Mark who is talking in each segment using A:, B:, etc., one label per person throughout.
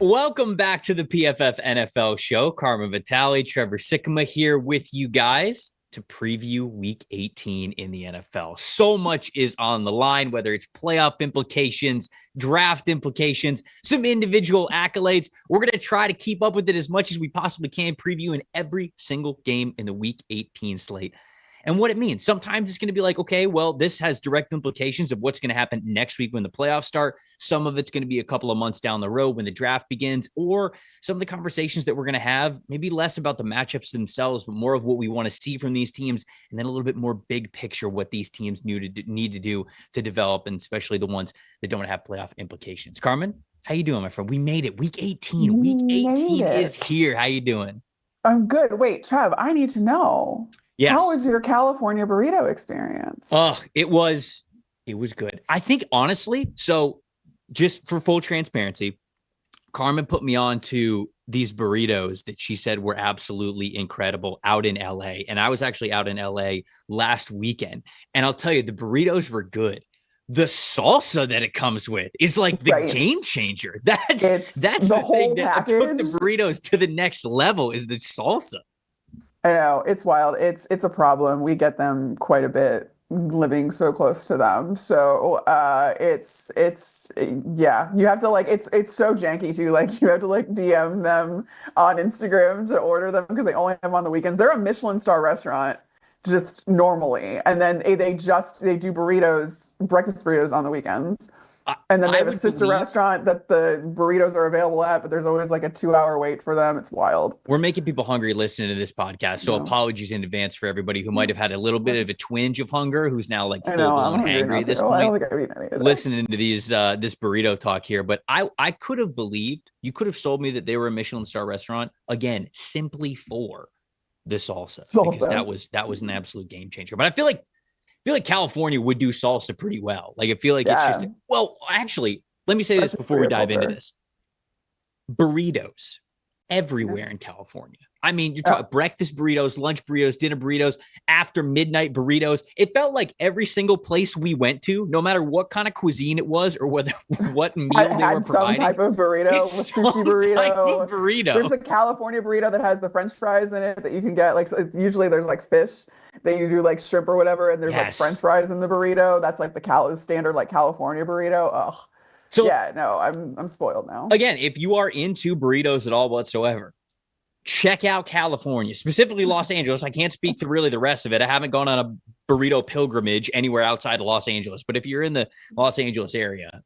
A: Welcome back to the PFF NFL show. Carmen Vitali, Trevor Sikkema here with you guys to preview week 18 in the NFL. So much is on the line, whether it's playoff implications, draft implications, some individual accolades. We're going to try to keep up with it as much as we possibly can, previewing every single game in the week 18 slate. And what it means. Sometimes it's going to be like, okay, well, this has direct implications of what's going to happen next week when the playoffs start. Some of it's going to be a couple of months down the road when the draft begins, or some of the conversations that we're going to have, maybe less about the matchups themselves, but more of what we want to see from these teams, and then a little bit more big picture what these teams need to do to develop, and especially the ones that don't have playoff implications. Carmen, how you doing, my friend? We made it. Week 18. Week 18 is here. How you doing?
B: I'm good. Wait, Trev, I need to know.
A: Yes.
B: How was your California burrito experience?
A: Oh, it was good. I think honestly, so just for full transparency, Carmen put me on to these burritos that she said were absolutely incredible out in LA. And I was actually out in LA last weekend. And I'll tell you, the burritos were good. The salsa that it comes with is like the game changer. That's the
B: whole
A: thing
B: package
A: that took the burritos to the next level is the salsa.
B: I know, it's wild. It's a problem. We get them quite a bit living so close to them. So it's yeah, you have to it's so janky too. Like you have to DM them on Instagram to order them because they only have them on the weekends. They're a Michelin star restaurant just normally, and then they do burritos, breakfast burritos on the weekends. And then they have a sister restaurant that the burritos are available at, but there's always like a 2-hour wait for them. It's wild.
A: We're making people hungry listening to this podcast. So apologies in advance for everybody who might have had a little bit of a twinge of hunger, who's now like full-blown hangry at this point. I don't think I've eaten anything listening to these this burrito talk here. But I could have believed, you could have sold me that they were a Michelin star restaurant, again, simply for the salsa. Because that was an absolute game changer. But I feel like California would do salsa pretty well. Like, I feel like it's just, well, actually, let me say this before we dive into this. Burritos everywhere in California. I mean, you're talking breakfast burritos, lunch burritos, dinner burritos, after midnight burritos. It felt like every single place we went to, no matter what kind of cuisine it was or what meal they were providing.
B: Some type of burrito, sushi
A: burrito.
B: There's the California burrito that has the French fries in it that you can get. Like, usually there's like fish that you do like shrimp or whatever, and there's like French fries in the burrito. That's like the standard like California burrito. Ugh. So yeah, no, I'm spoiled now.
A: Again, if you are into burritos at all whatsoever, check out California, specifically Los Angeles. I can't speak to really the rest of it. I haven't gone on a burrito pilgrimage anywhere outside of Los Angeles. But if you're in the Los Angeles area,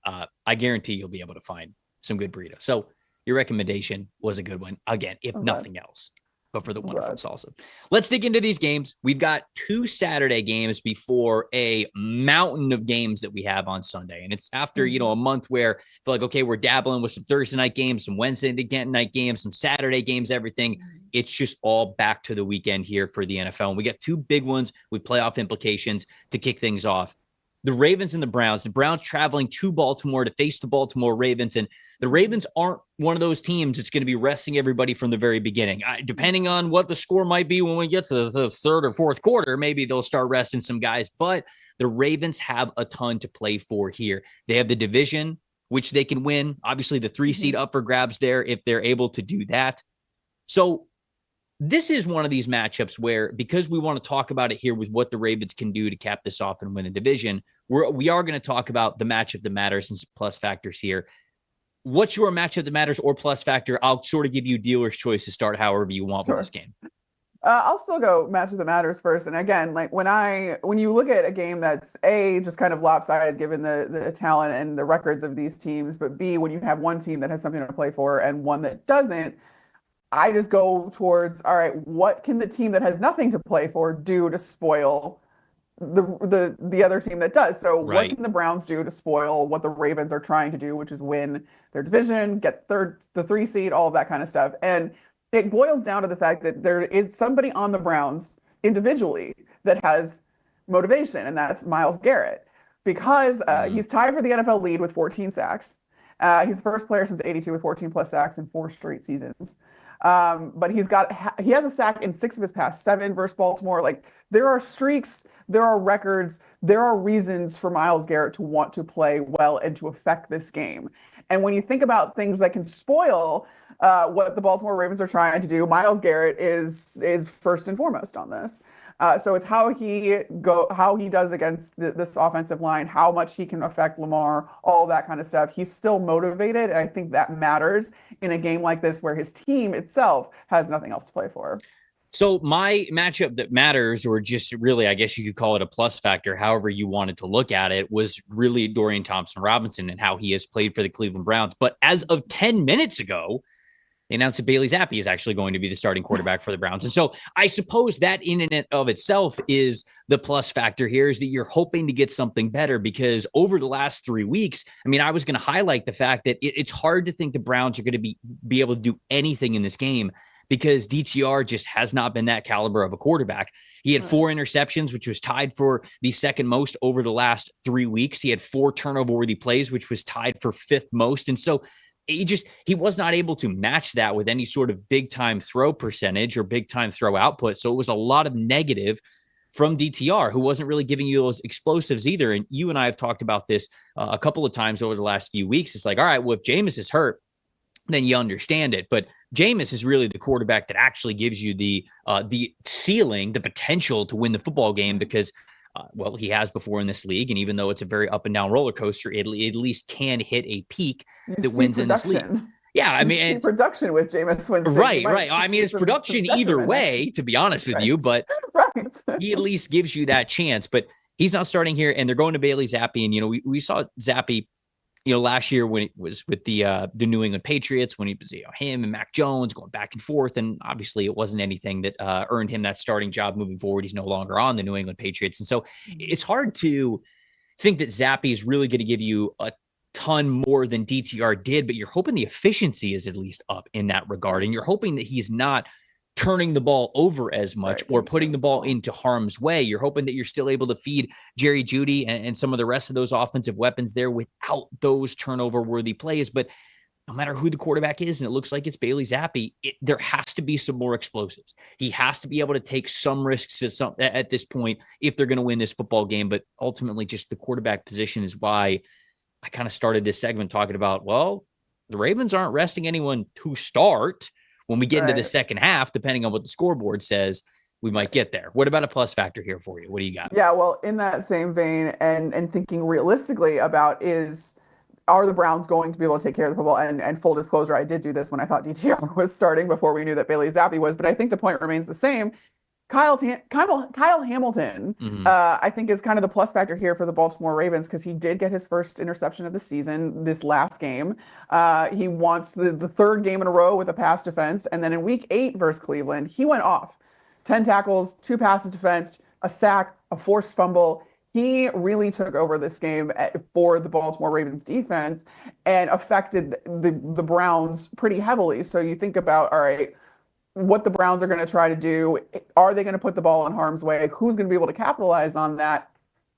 A: I guarantee you'll be able to find some good burritos. So your recommendation was a good one. Again, if nothing else, but for the wonderful salsa. Let's dig into these games. We've got 2 Saturday games before a mountain of games that we have on Sunday. And it's after, a month where I feel like, okay, we're dabbling with some Thursday night games, some Wednesday night games, some Saturday games, everything. It's just all back to the weekend here for the NFL. And we got 2 big ones with playoff implications to kick things off. The Ravens and the Browns traveling to Baltimore to face the Baltimore Ravens. And the Ravens aren't one of those teams that's going to be resting everybody from the very beginning. Depending on what the score might be when we get to the third or fourth quarter, maybe they'll start resting some guys. But the Ravens have a ton to play for here. They have the division, which they can win. Obviously, the 3 seed up for grabs there if they're able to do that. So this is one of these matchups where, because we want to talk about it here with what the Ravens can do to cap this off and win the division, we are going to talk about the matchup that matters and some plus factors here. What's your matchup that matters or plus factor? I'll sort of give you dealer's choice to start however you want with this game.
B: I'll still go matchup that matters first. And again, like when you look at a game that's just kind of lopsided given the talent and the records of these teams, but B, when you have one team that has something to play for and one that doesn't, I just go towards, all right, what can the team that has nothing to play for do to spoil the other team that does? So what can the Browns do to spoil what the Ravens are trying to do, which is win their division, get the 3 seed, all of that kind of stuff. And it boils down to the fact that there is somebody on the Browns individually that has motivation, and that's Myles Garrett, because he's tied for the NFL lead with 14 sacks. He's the first player since '82 with 14 plus sacks in 4 straight seasons. But he has a sack in 6 of his past 7 versus Baltimore. Like, there are streaks, there are records, there are reasons for Myles Garrett to want to play well and to affect this game. And when you think about things that can spoil what the Baltimore Ravens are trying to do, Myles Garrett is first and foremost on this. So it's how he does against this offensive line, how much he can affect Lamar, all that kind of stuff. He's still motivated, and I think that matters in a game like this where his team itself has nothing else to play for.
A: So my matchup that matters, or just really, I guess you could call it a plus factor, however you wanted to look at it, was really Dorian Thompson-Robinson and how he has played for the Cleveland Browns. But as of 10 minutes ago, they announced that Bailey Zappi is actually going to be the starting quarterback for the Browns. And so I suppose that in and of itself is the plus factor here, is that you're hoping to get something better, because over the last 3 weeks, I mean, I was going to highlight the fact that it's hard to think the Browns are going to be able to do anything in this game, because DTR just has not been that caliber of a quarterback. He had 4 interceptions, which was tied for the second most over the last 3 weeks. He had 4 turnover-worthy plays, which was tied for 5th most. And so he was not able to match that with any sort of big-time throw percentage or big-time throw output. So it was a lot of negative from DTR, who wasn't really giving you those explosives either. And you and I have talked about this a couple of times over the last few weeks. It's like, all right, well, if Jameis is hurt, then you understand it. But Jameis is really the quarterback that actually gives you the ceiling, the potential to win the football game, because well, he has before in this league. And even though it's a very up and down roller coaster, it at least can hit a peak that wins in this league. Yeah, I mean, it's
B: production with Jameis Winston.
A: Right. I mean, it's production either way, to be honest with you, but he at least gives you that chance. But he's not starting here, and they're going to Bailey Zappi. And, we saw Zappi, last year when it was with the New England Patriots, when he was, him and Mac Jones going back and forth. And obviously it wasn't anything that earned him that starting job moving forward. He's no longer on the New England Patriots. And so it's hard to think that Zappi is really going to give you a ton more than DTR did, but you're hoping the efficiency is at least up in that regard. And you're hoping that he's not turning the ball over as much or putting the ball into harm's way. You're hoping that you're still able to feed Jerry Jeudy and some of the rest of those offensive weapons there without those turnover-worthy plays. But no matter who the quarterback is, and it looks like it's Bailey Zappi, there has to be some more explosives. He has to be able to take some risks at this point if they're going to win this football game. But ultimately, just the quarterback position is why I kind of started this segment talking about, well, the Ravens aren't resting anyone to start. When we get into the second half, depending on what the scoreboard says, we might get there. What about a plus factor here for you? What do you got?
B: Yeah, well, in that same vein, and thinking realistically about are the Browns going to be able to take care of the football? And full disclosure, I did do this when I thought DTR was starting before we knew that Bailey Zappi was, but I think the point remains the same. Kyle Hamilton, I think, is kind of the plus factor here for the Baltimore Ravens, because he did get his first interception of the season this last game. He wants the third game in a row with a pass defense. And then in week 8 versus Cleveland, he went off. 10 tackles, 2 passes defensed, a sack, a forced fumble. He really took over this game for the Baltimore Ravens defense and affected the Browns pretty heavily. So you think about, all right, what the Browns are going to try to do. Are they going to put the ball in harm's way? Who's going to be able to capitalize on that?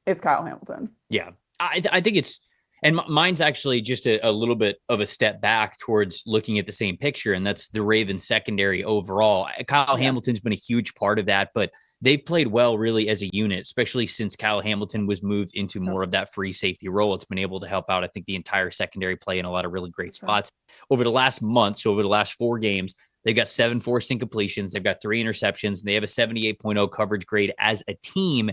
B: It's Kyle Hamilton.
A: Yeah, I think it's, and mine's actually just a little bit of a step back towards looking at the same picture, and that's the Ravens secondary overall. Kyle Hamilton's been a huge part of that, but they've played well really as a unit, especially since Kyle Hamilton was moved into more of that free safety role. It's been able to help out, I think, the entire secondary play in a lot of really great spots. Over the last month, so over the last 4 games, they've got 7 forced incompletions. They've got 3 interceptions. And they have a 78.0 coverage grade as a team.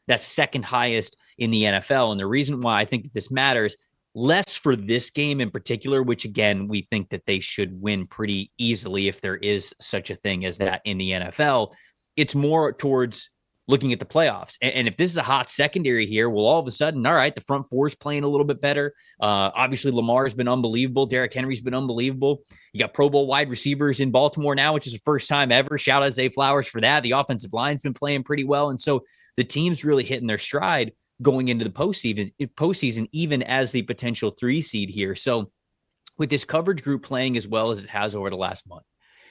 A: That's second highest in the NFL. And the reason why I think that this matters, less for this game in particular, which again, we think that they should win pretty easily if there is such a thing as that in the NFL. It's more towards looking at the playoffs. And if this is a hot secondary here, well, all of a sudden, all right, the front four is playing a little bit better. Obviously, Lamar's been unbelievable. Derrick Henry's been unbelievable. You got Pro Bowl wide receivers in Baltimore now, which is the first time ever. Shout out Zay Flowers for that. The offensive line's been playing pretty well. And so the team's really hitting their stride going into the postseason, even as the potential 3 seed here. So with this coverage group playing as well as it has over the last month,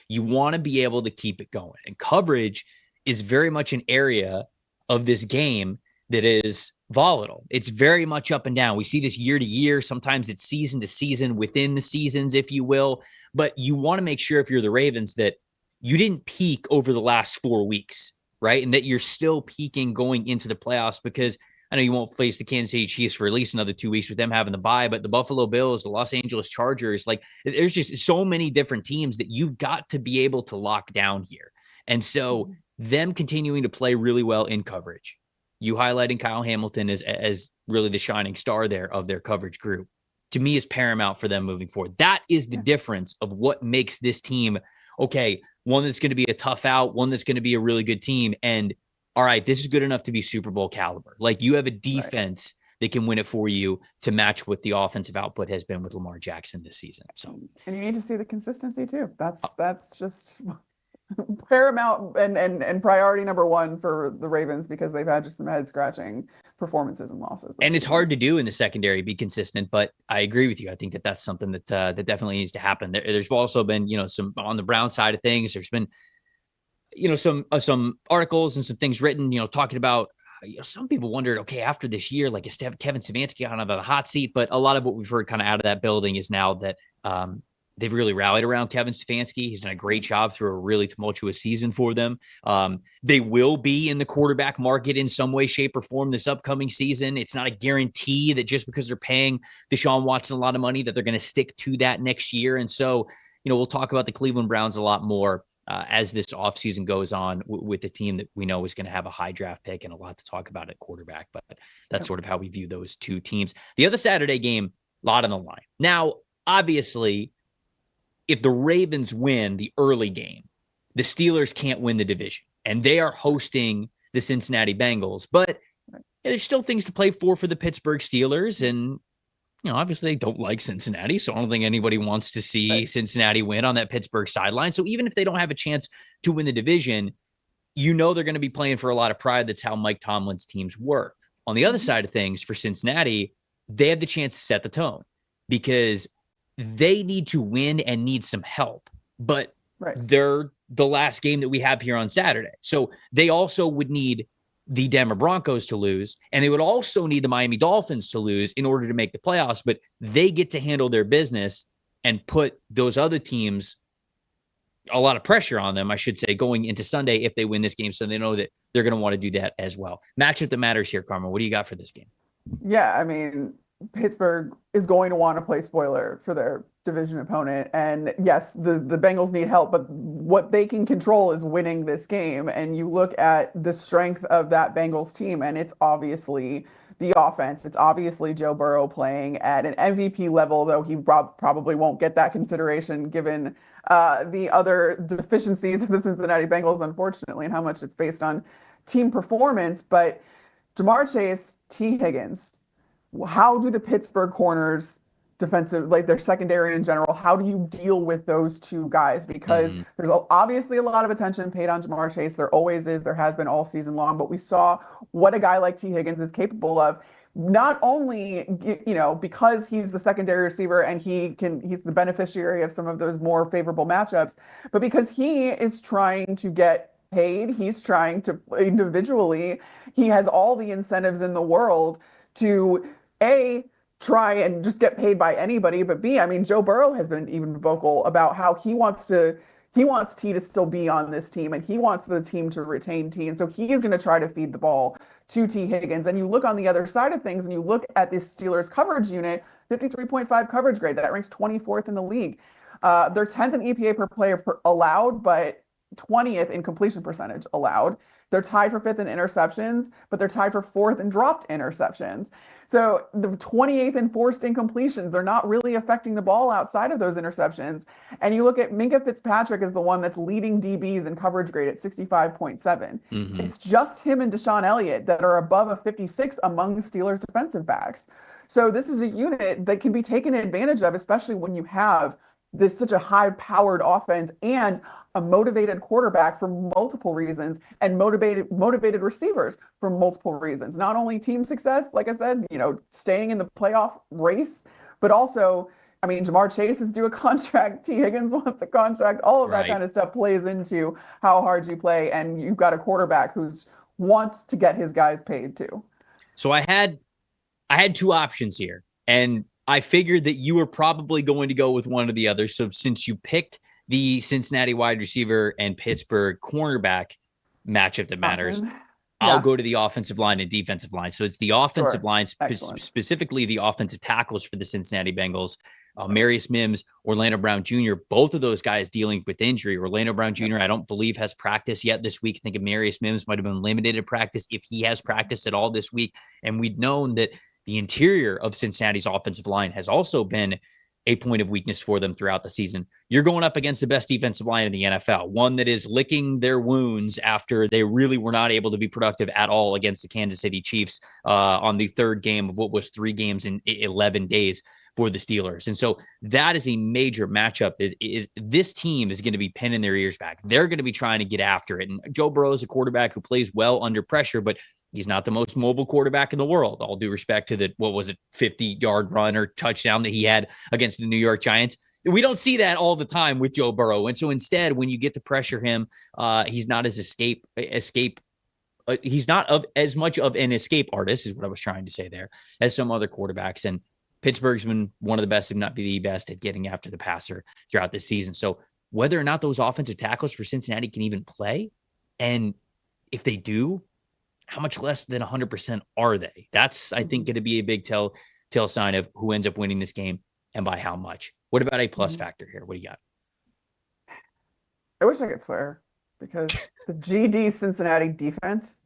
A: you want to be able to keep it going. And coverage is very much an area of this game that is volatile. It's very much up and down. We see this year to year. Sometimes it's season to season within the seasons, if you will. But you want to make sure, if you're the Ravens, that you didn't peak over the last 4 weeks, right? And that you're still peaking going into the playoffs, because I know you won't face the Kansas City Chiefs for at least another 2 weeks with them having the bye, but the Buffalo Bills, the Los Angeles Chargers, like there's just so many different teams that you've got to be able to lock down here. And so them continuing to play really well in coverage, you highlighting Kyle Hamilton as really the shining star there of their coverage group, to me is paramount for them moving forward. That is the difference of what makes this team, okay, one that's going to be a tough out, one that's going to be a really good team. And all right, this is good enough to be Super Bowl caliber. Like you have a defense that can win it for you to match what the offensive output has been with Lamar Jackson this season. So,
B: and you need to see the consistency too. That's just paramount and priority number one for the Ravens, because they've had just some head scratching performances and losses.
A: And it's hard to do in the secondary, be consistent, but I agree with you. I think that that's something that that definitely needs to happen. There's also been, some on the Brown side of things, there's been, some articles and some things written, talking about, some people wondered, okay, after this year, like is Kevin Stefanski on the hot seat? But a lot of what we've heard kind of out of that building is now that they've really rallied around Kevin Stefanski. He's done a great job through a really tumultuous season for them. They will be in the quarterback market in some way, shape, or form this upcoming season. It's not a guarantee that just because they're paying Deshaun Watson a lot of money that they're going to stick to that next year. And so, we'll talk about the Cleveland Browns a lot more as this offseason goes on with a team that we know is going to have a high draft pick and a lot to talk about at quarterback. But that's sort of how we view those two teams. The other Saturday game, a lot on the line. Now, obviously, if the Ravens win the early game, the Steelers can't win the division, and they are hosting the Cincinnati Bengals. But there's still things to play for the Pittsburgh Steelers, and obviously they don't like Cincinnati, so I don't think anybody wants to see Cincinnati win on that Pittsburgh sideline. So even if they don't have a chance to win the division, they're going to be playing for a lot of pride. That's how Mike Tomlin's teams work. On the other side of things, for Cincinnati, they have the chance to set the tone because they need to win and need some help. But they're the last game that we have here on Saturday. So they also would need the Denver Broncos to lose, and they would also need the Miami Dolphins to lose in order to make the playoffs, but they get to handle their business and put those other teams a lot of pressure on them, I should say, going into Sunday if they win this game, so they know that they're going to want to do that as well. Matchup that matters here, Carmen. What do you got for this game?
B: Yeah, I mean, Pittsburgh is going to want to play spoiler for their division opponent. And yes, the Bengals need help, but what they can control is winning this game. And you look at the strength of that Bengals team, and it's obviously the offense. It's obviously Joe Burrow playing at an MVP level, though he probably won't get that consideration given the other deficiencies of the Cincinnati Bengals, unfortunately, and how much it's based on team performance. But Ja'Marr Chase, T. Higgins, how do the Pittsburgh corners defensive, like their secondary in general, how do you deal with those two guys? Because there's obviously a lot of attention paid on Ja'Marr Chase. There always is. There has been all season long. But we saw what a guy like T. Higgins is capable of. Not only, because he's the secondary receiver and he's the beneficiary of some of those more favorable matchups, but because he is trying to get paid. He's trying to individually. He has all the incentives in the world to try and just get paid by anybody, but B, I mean, Joe Burrow has been even vocal about how he wants T to still be on this team, and he wants the team to retain T, and so he is going to try to feed the ball to T. Higgins. And you look on the other side of things, and you look at this Steelers coverage unit, 53.5 coverage grade, that ranks 24th in the league. They're 10th in EPA per play allowed, but 20th in completion percentage allowed. They're tied for 5th in interceptions, but they're tied for 4th in dropped interceptions. So the 28th in forced incompletions, they're not really affecting the ball outside of those interceptions. And you look at Minkah Fitzpatrick as the one that's leading DBs in coverage grade at 65.7. It's just him and Deshaun Elliott that are above a 56 among Steelers defensive backs. So this is a unit that can be taken advantage of, especially when you have such a high-powered offense and a motivated quarterback for multiple reasons, and motivated receivers for multiple reasons. Not only team success, like I said, staying in the playoff race, but also, I mean, Ja'Marr Chase is due a contract. T. Higgins wants a contract. All of that kind of stuff plays into how hard you play, and you've got a quarterback who wants to get his guys paid too.
A: So I had two options here, and I figured that you were probably going to go with one or the other. So since you picked the Cincinnati wide receiver and Pittsburgh cornerback matchup that matters, I'll go to the offensive line and defensive line. So it's the offensive line, specifically the offensive tackles for the Cincinnati Bengals. Marius Mims, Orlando Brown Jr., both of those guys dealing with injury. Orlando Brown Jr., I don't believe has practiced yet this week. I think Marius Mims might have been limited to practice if he has practiced at all this week. And we've known that the interior of Cincinnati's offensive line has also been a point of weakness for them throughout the season. You're going up against the best defensive line in the NFL, one that is licking their wounds after they really were not able to be productive at all against the Kansas City Chiefs on the third game of what was 3 games in 11 days for the Steelers. And so that is a major matchup. Is this team is going to be pinning their ears back. They're going to be trying to get after it. And Joe Burrow is a quarterback who plays well under pressure, but he's not the most mobile quarterback in the world. All due respect to the, 50-yard run or touchdown that he had against the New York Giants. We don't see that all the time with Joe Burrow. And so instead, when you get to pressure him, he's not as he's not as much of an escape artist, is what I was trying to say there, as some other quarterbacks. And Pittsburgh's been one of the best, if not the best, at getting after the passer throughout this season. So whether or not those offensive tackles for Cincinnati can even play, and if they do, how much less than 100% are they? That's, I think, going to be a big tell sign of who ends up winning this game and by how much. What about a plus factor here? What do you got?
B: I wish I could swear, because the GD Cincinnati defense,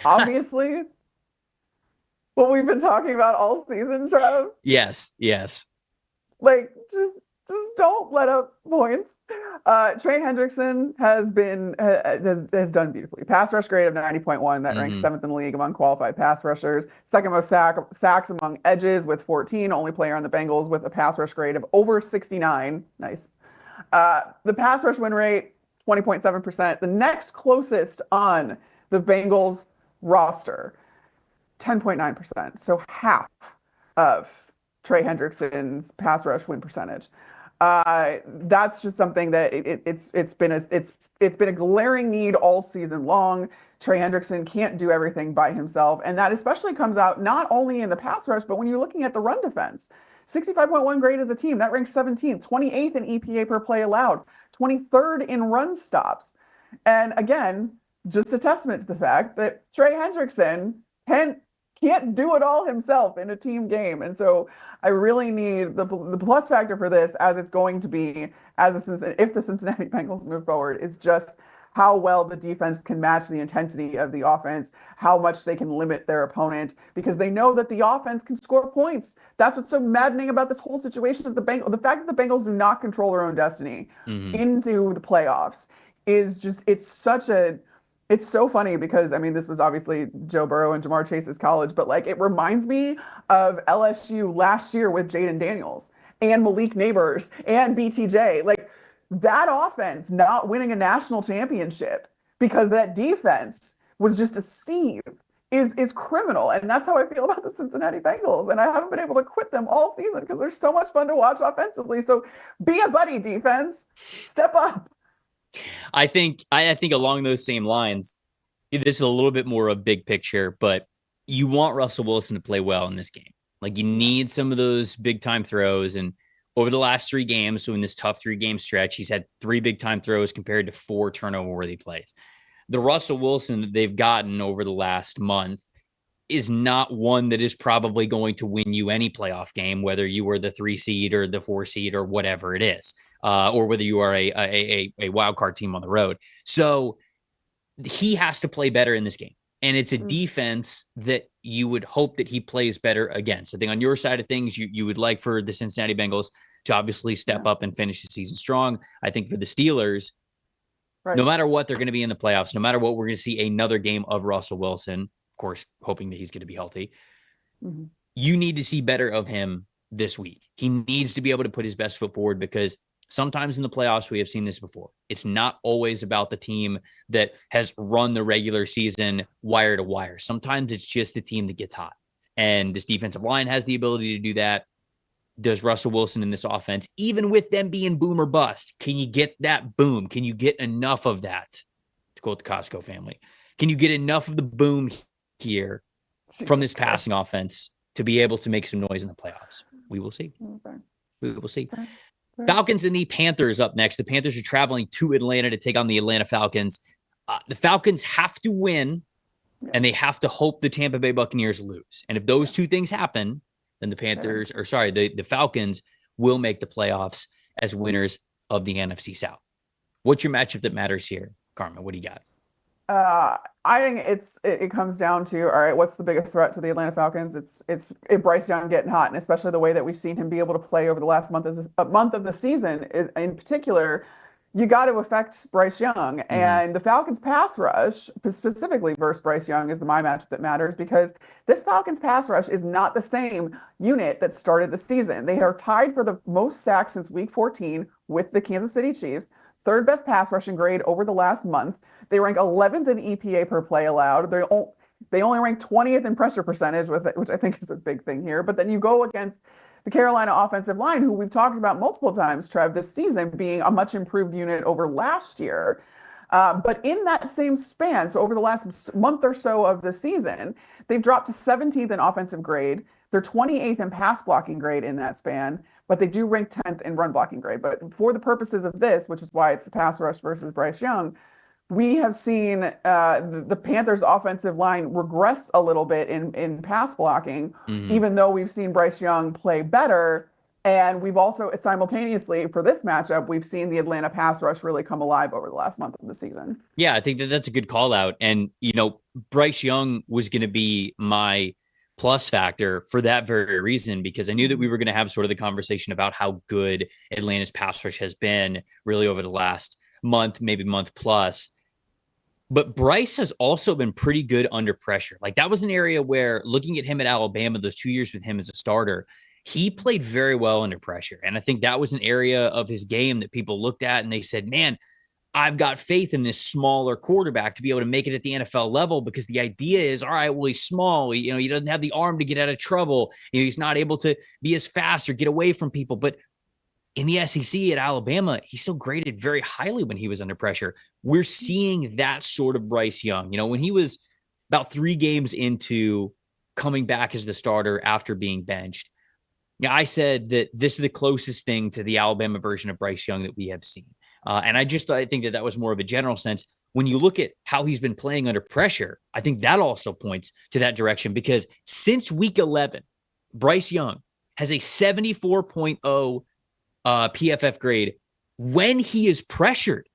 B: obviously, what we've been talking about all season, Trev.
A: Yes.
B: Like, just don't let up points. Trey Hendrickson has done beautifully. Pass rush grade of 90.1. That ranks 7th in the league among qualified pass rushers. Second most sacks among edges with 14. Only player on the Bengals with a pass rush grade of over 69. Nice. The pass rush win rate, 20.7%. The next closest on the Bengals roster, 10.9%. So half of Trey Hendrickson's pass rush win percentage. That's just something that it's been a glaring need all season long. Trey Hendrickson can't do everything by himself, and that especially comes out not only in the pass rush, but when you're looking at the run defense. 65.1 grade as a team, that ranks 17th, 28th in EPA per play allowed, 23rd in run stops. And again, just a testament to the fact that Trey Hendrickson can't do it all himself in a team game. And so I really need the plus factor for this, as it's going to be, if the Cincinnati Bengals move forward, is just how well the defense can match the intensity of the offense, how much they can limit their opponent, because they know that the offense can score points. That's what's so maddening about this whole situation. The fact that the Bengals do not control their own destiny into the playoffs is just, it's so funny, because, I mean, this was obviously Joe Burrow and Jamar Chase's college, but like, it reminds me of LSU last year with Jaden Daniels and Malik Neighbors and BTJ. Like, that offense not winning a national championship because that defense was just a sieve is criminal. And that's how I feel about the Cincinnati Bengals. And I haven't been able to quit them all season because they're so much fun to watch offensively. So be a buddy, defense. Step up.
A: I think along those same lines, this is a little bit more of big picture, but you want Russell Wilson to play well in this game. Like, you need some of those big time throws. And over the last 3 games, so in this tough 3-game stretch, he's had 3 big time throws compared to 4 turnover worthy plays. The Russell Wilson that they've gotten over the last month is not one that is probably going to win you any playoff game, whether you were the 3 seed or the 4 seed or whatever it is. Or whether you are a wild card team on the road. So he has to play better in this game. And it's a defense that you would hope that he plays better against. I think on your side of things, you would like for the Cincinnati Bengals to obviously step up and finish the season strong. I think for the Steelers, no matter what, they're going to be in the playoffs. No matter what, we're going to see another game of Russell Wilson, of course, hoping that he's going to be healthy. You need to see better of him this week. He needs to be able to put his best foot forward, because sometimes in the playoffs, we have seen this before. It's not always about the team that has run the regular season wire to wire. Sometimes it's just the team that gets hot. And this defensive line has the ability to do that. Does Russell Wilson in this offense, even with them being boom or bust, can you get that boom? Can you get enough of that? To quote the Costco family, can you get enough of the boom here from this passing offense to be able to make some noise in the playoffs? We will see. We will see. Falcons and the Panthers up next. The Panthers are traveling to Atlanta to take on the Atlanta Falcons. The Falcons have to win and they
B: Yes.
A: have to hope the Tampa Bay Buccaneers lose. And if those two things happen, then the Falcons will make the playoffs as winners of the NFC South. What's your matchup that matters here, Carmen? What do you got?
B: I think it comes down to, all right, what's the biggest threat to the Atlanta Falcons? It's Bryce Young getting hot, and especially the way that we've seen him be able to play over the last month of the season in particular. You got to affect Bryce Young, and the Falcons pass rush, specifically versus Bryce Young, is my matchup that matters because this Falcons pass rush is not the same unit that started the season. They are tied for the most sacks since week 14 with the Kansas City Chiefs, third best pass rushing grade over the last month. They rank 11th in EPA per play allowed. They only rank 20th in pressure percentage, which I think is a big thing here. But then you go against the Carolina offensive line, who we've talked about multiple times, Trev, this season being a much improved unit over last year. But in that same span, so over the last month or so of the season, they've dropped to 17th in offensive grade. They're 28th in pass blocking grade in that span, but they do rank 10th in run blocking grade. But for the purposes of this, which is why it's the pass rush versus Bryce Young, we have seen the Panthers' offensive line regress a little bit in pass blocking, even though we've seen Bryce Young play better. And we've also simultaneously, for this matchup, we've seen the Atlanta pass rush really come alive over the last month of the season.
A: Yeah, I think that's a good call out. And, Bryce Young was going to be my plus factor for that very reason, because I knew that we were going to have sort of the conversation about how good Atlanta's pass rush has been really over the last month, maybe month plus. But Bryce has also been pretty good under pressure. Like, that was an area where, looking at him at Alabama, those 2 years with him as a starter, he played very well under pressure. And I think that was an area of his game that people looked at and they said, man, I've got faith in this smaller quarterback to be able to make it at the NFL level, because the idea is, all right, well, he's small. He doesn't have the arm to get out of trouble. He's not able to be as fast or get away from people. But in the SEC at Alabama, he still graded very highly when he was under pressure. We're seeing that sort of Bryce Young. When he was about 3 games into coming back as the starter after being benched, I said that this is the closest thing to the Alabama version of Bryce Young that we have seen. And I think that was more of a general sense. When you look at how he's been playing under pressure, I think that also points to that direction, because since week 11, Bryce Young has a 74.0 PFF grade when he is pressured.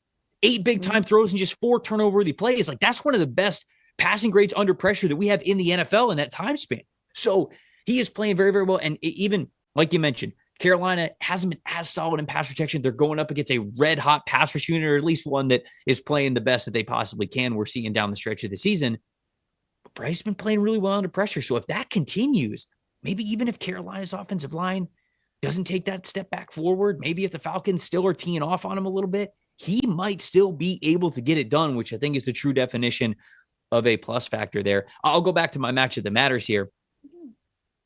A: 8 big time throws and just 4 turnover-worthy plays. Like, that's one of the best passing grades under pressure that we have in the NFL in that time span. So he is playing very, very well. And even like you mentioned, Carolina hasn't been as solid in pass protection. They're going up against a red hot pass rush unit, or at least one that is playing the best that they possibly can. We're seeing down the stretch of the season. But Bryce has been playing really well under pressure. So if that continues, maybe even if Carolina's offensive line doesn't take that step back forward, maybe if the Falcons still are teeing off on him a little bit, he might still be able to get it done, which I think is the true definition of a plus factor there. I'll go back to my matchup that matters here.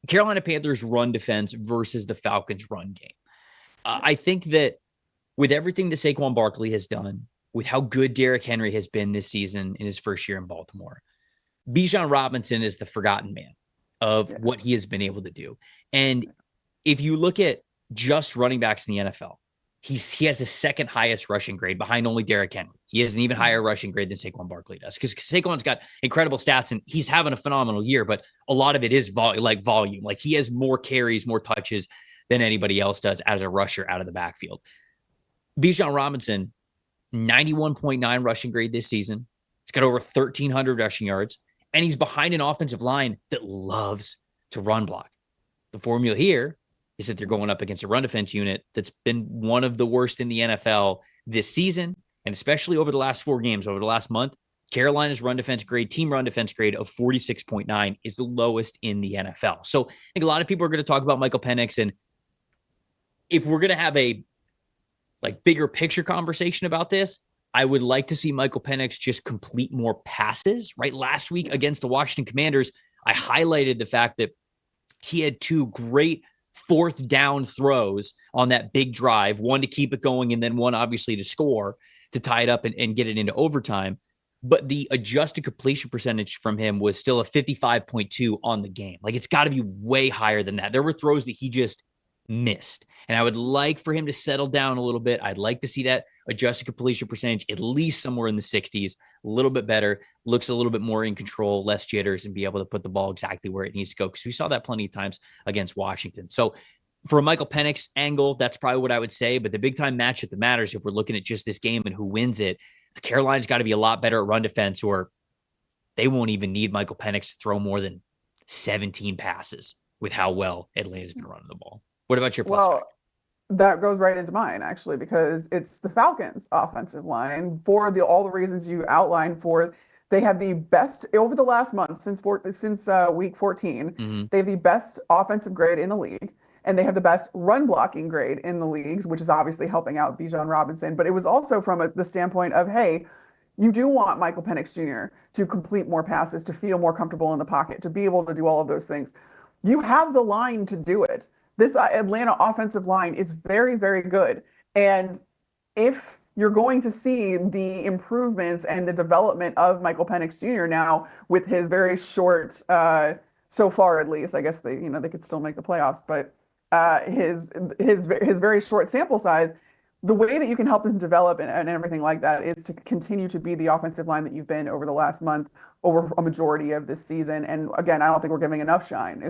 A: Carolina Panthers run defense versus the Falcons run game. I think that with everything that Saquon Barkley has done, with how good Derrick Henry has been this season in his first year in Baltimore, Bijan Robinson is the forgotten man of what he has been able to do. And if you look at just running backs in the NFL, he has the second highest rushing grade behind only Derrick Henry. He has an even higher rushing grade than Saquon Barkley does, because Saquon's got incredible stats and he's having a phenomenal year, but a lot of it is volume. Like, he has more carries, more touches than anybody else does as a rusher out of the backfield. Bijan Robinson, 91.9 rushing grade this season. He's got over 1,300 rushing yards, and he's behind an offensive line that loves to run block. The formula here is that they're going up against a run defense unit that's been one of the worst in the NFL this season, and especially over the last 4 games, over the last month. Carolina's run defense grade, team run defense grade of 46.9 is the lowest in the NFL. So I think a lot of people are going to talk about Michael Penix, and if we're going to have a bigger picture conversation about this, I would like to see Michael Penix just complete more passes, right? Last week against the Washington Commanders, I highlighted the fact that he had 2 great 4th down throws on that big drive, one to keep it going and then one obviously to score, to tie it up and get it into overtime. But the adjusted completion percentage from him was still a 55.2 on the game. Like, it's got to be way higher than that. There were throws that he just missed. And I would like for him to settle down a little bit. I'd like to see that adjusted completion percentage at least somewhere in the 60s, a little bit better, looks a little bit more in control, less jitters, and be able to put the ball exactly where it needs to go. Because we saw that plenty of times against Washington. So for a Michael Penix angle, that's probably what I would say. But the big time matchup that matters, if we're looking at just this game and who wins it, Carolina's got to be a lot better at run defense, or they won't even need Michael Penix to throw more than 17 passes with how well Atlanta's been running the ball. What about your plus?
B: Well, that goes right into mine, actually, because it's the Falcons' offensive line for all the reasons you outlined. They have the best over the last month since week 14.
A: Mm-hmm.
B: They have the best offensive grade in the league, and they have the best run blocking grade in the leagues, which is obviously helping out Bijan Robinson. But it was also from the standpoint of, hey, you do want Michael Penix Jr. to complete more passes, to feel more comfortable in the pocket, to be able to do all of those things. You have the line to do it. This Atlanta offensive line is very, very good. And if you're going to see the improvements and the development of Michael Penix Jr. now with his very short, so far at least, I guess they could still make the playoffs, but his very short sample size, the way that you can help him develop and everything like that is to continue to be the offensive line that you've been over the last month, over a majority of this season. And again, I don't think we're giving enough shine,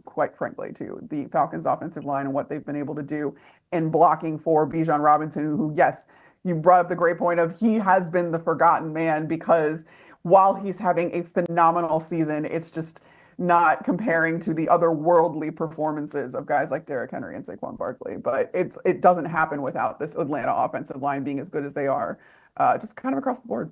B: quite frankly, to the Falcons offensive line and what they've been able to do in blocking for Bijan Robinson, who, yes, you brought up the great point of he has been the forgotten man, because while he's having a phenomenal season, it's just not comparing to the otherworldly performances of guys like Derrick Henry and Saquon Barkley. But it doesn't happen without this Atlanta offensive line being as good as they are, just kind of across the board.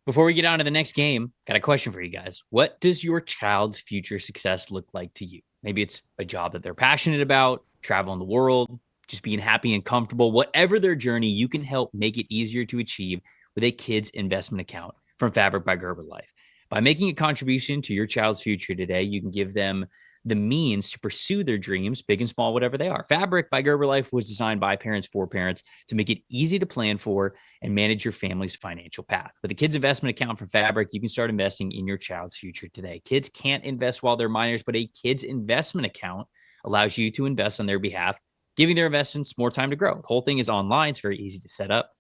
A: Before we get on to the next game, got a question for you guys. What does your child's future success look like to you? Maybe it's a job that they're passionate about, traveling the world, just being happy and comfortable. Whatever their journey, you can help make it easier to achieve with a kid's investment account from Fabric by Gerber Life. By making a contribution to your child's future today, you can give them the means to pursue their dreams, big and small, whatever they are. Fabric by Gerber Life was designed by parents for parents to make it easy to plan for and manage your family's financial path. With a kid's investment account from Fabric, you can start investing in your child's future today. Kids can't invest while they're minors, but a kid's investment account allows you to invest on their behalf, giving their investments more time to grow. The whole thing is online. It's very easy to set up.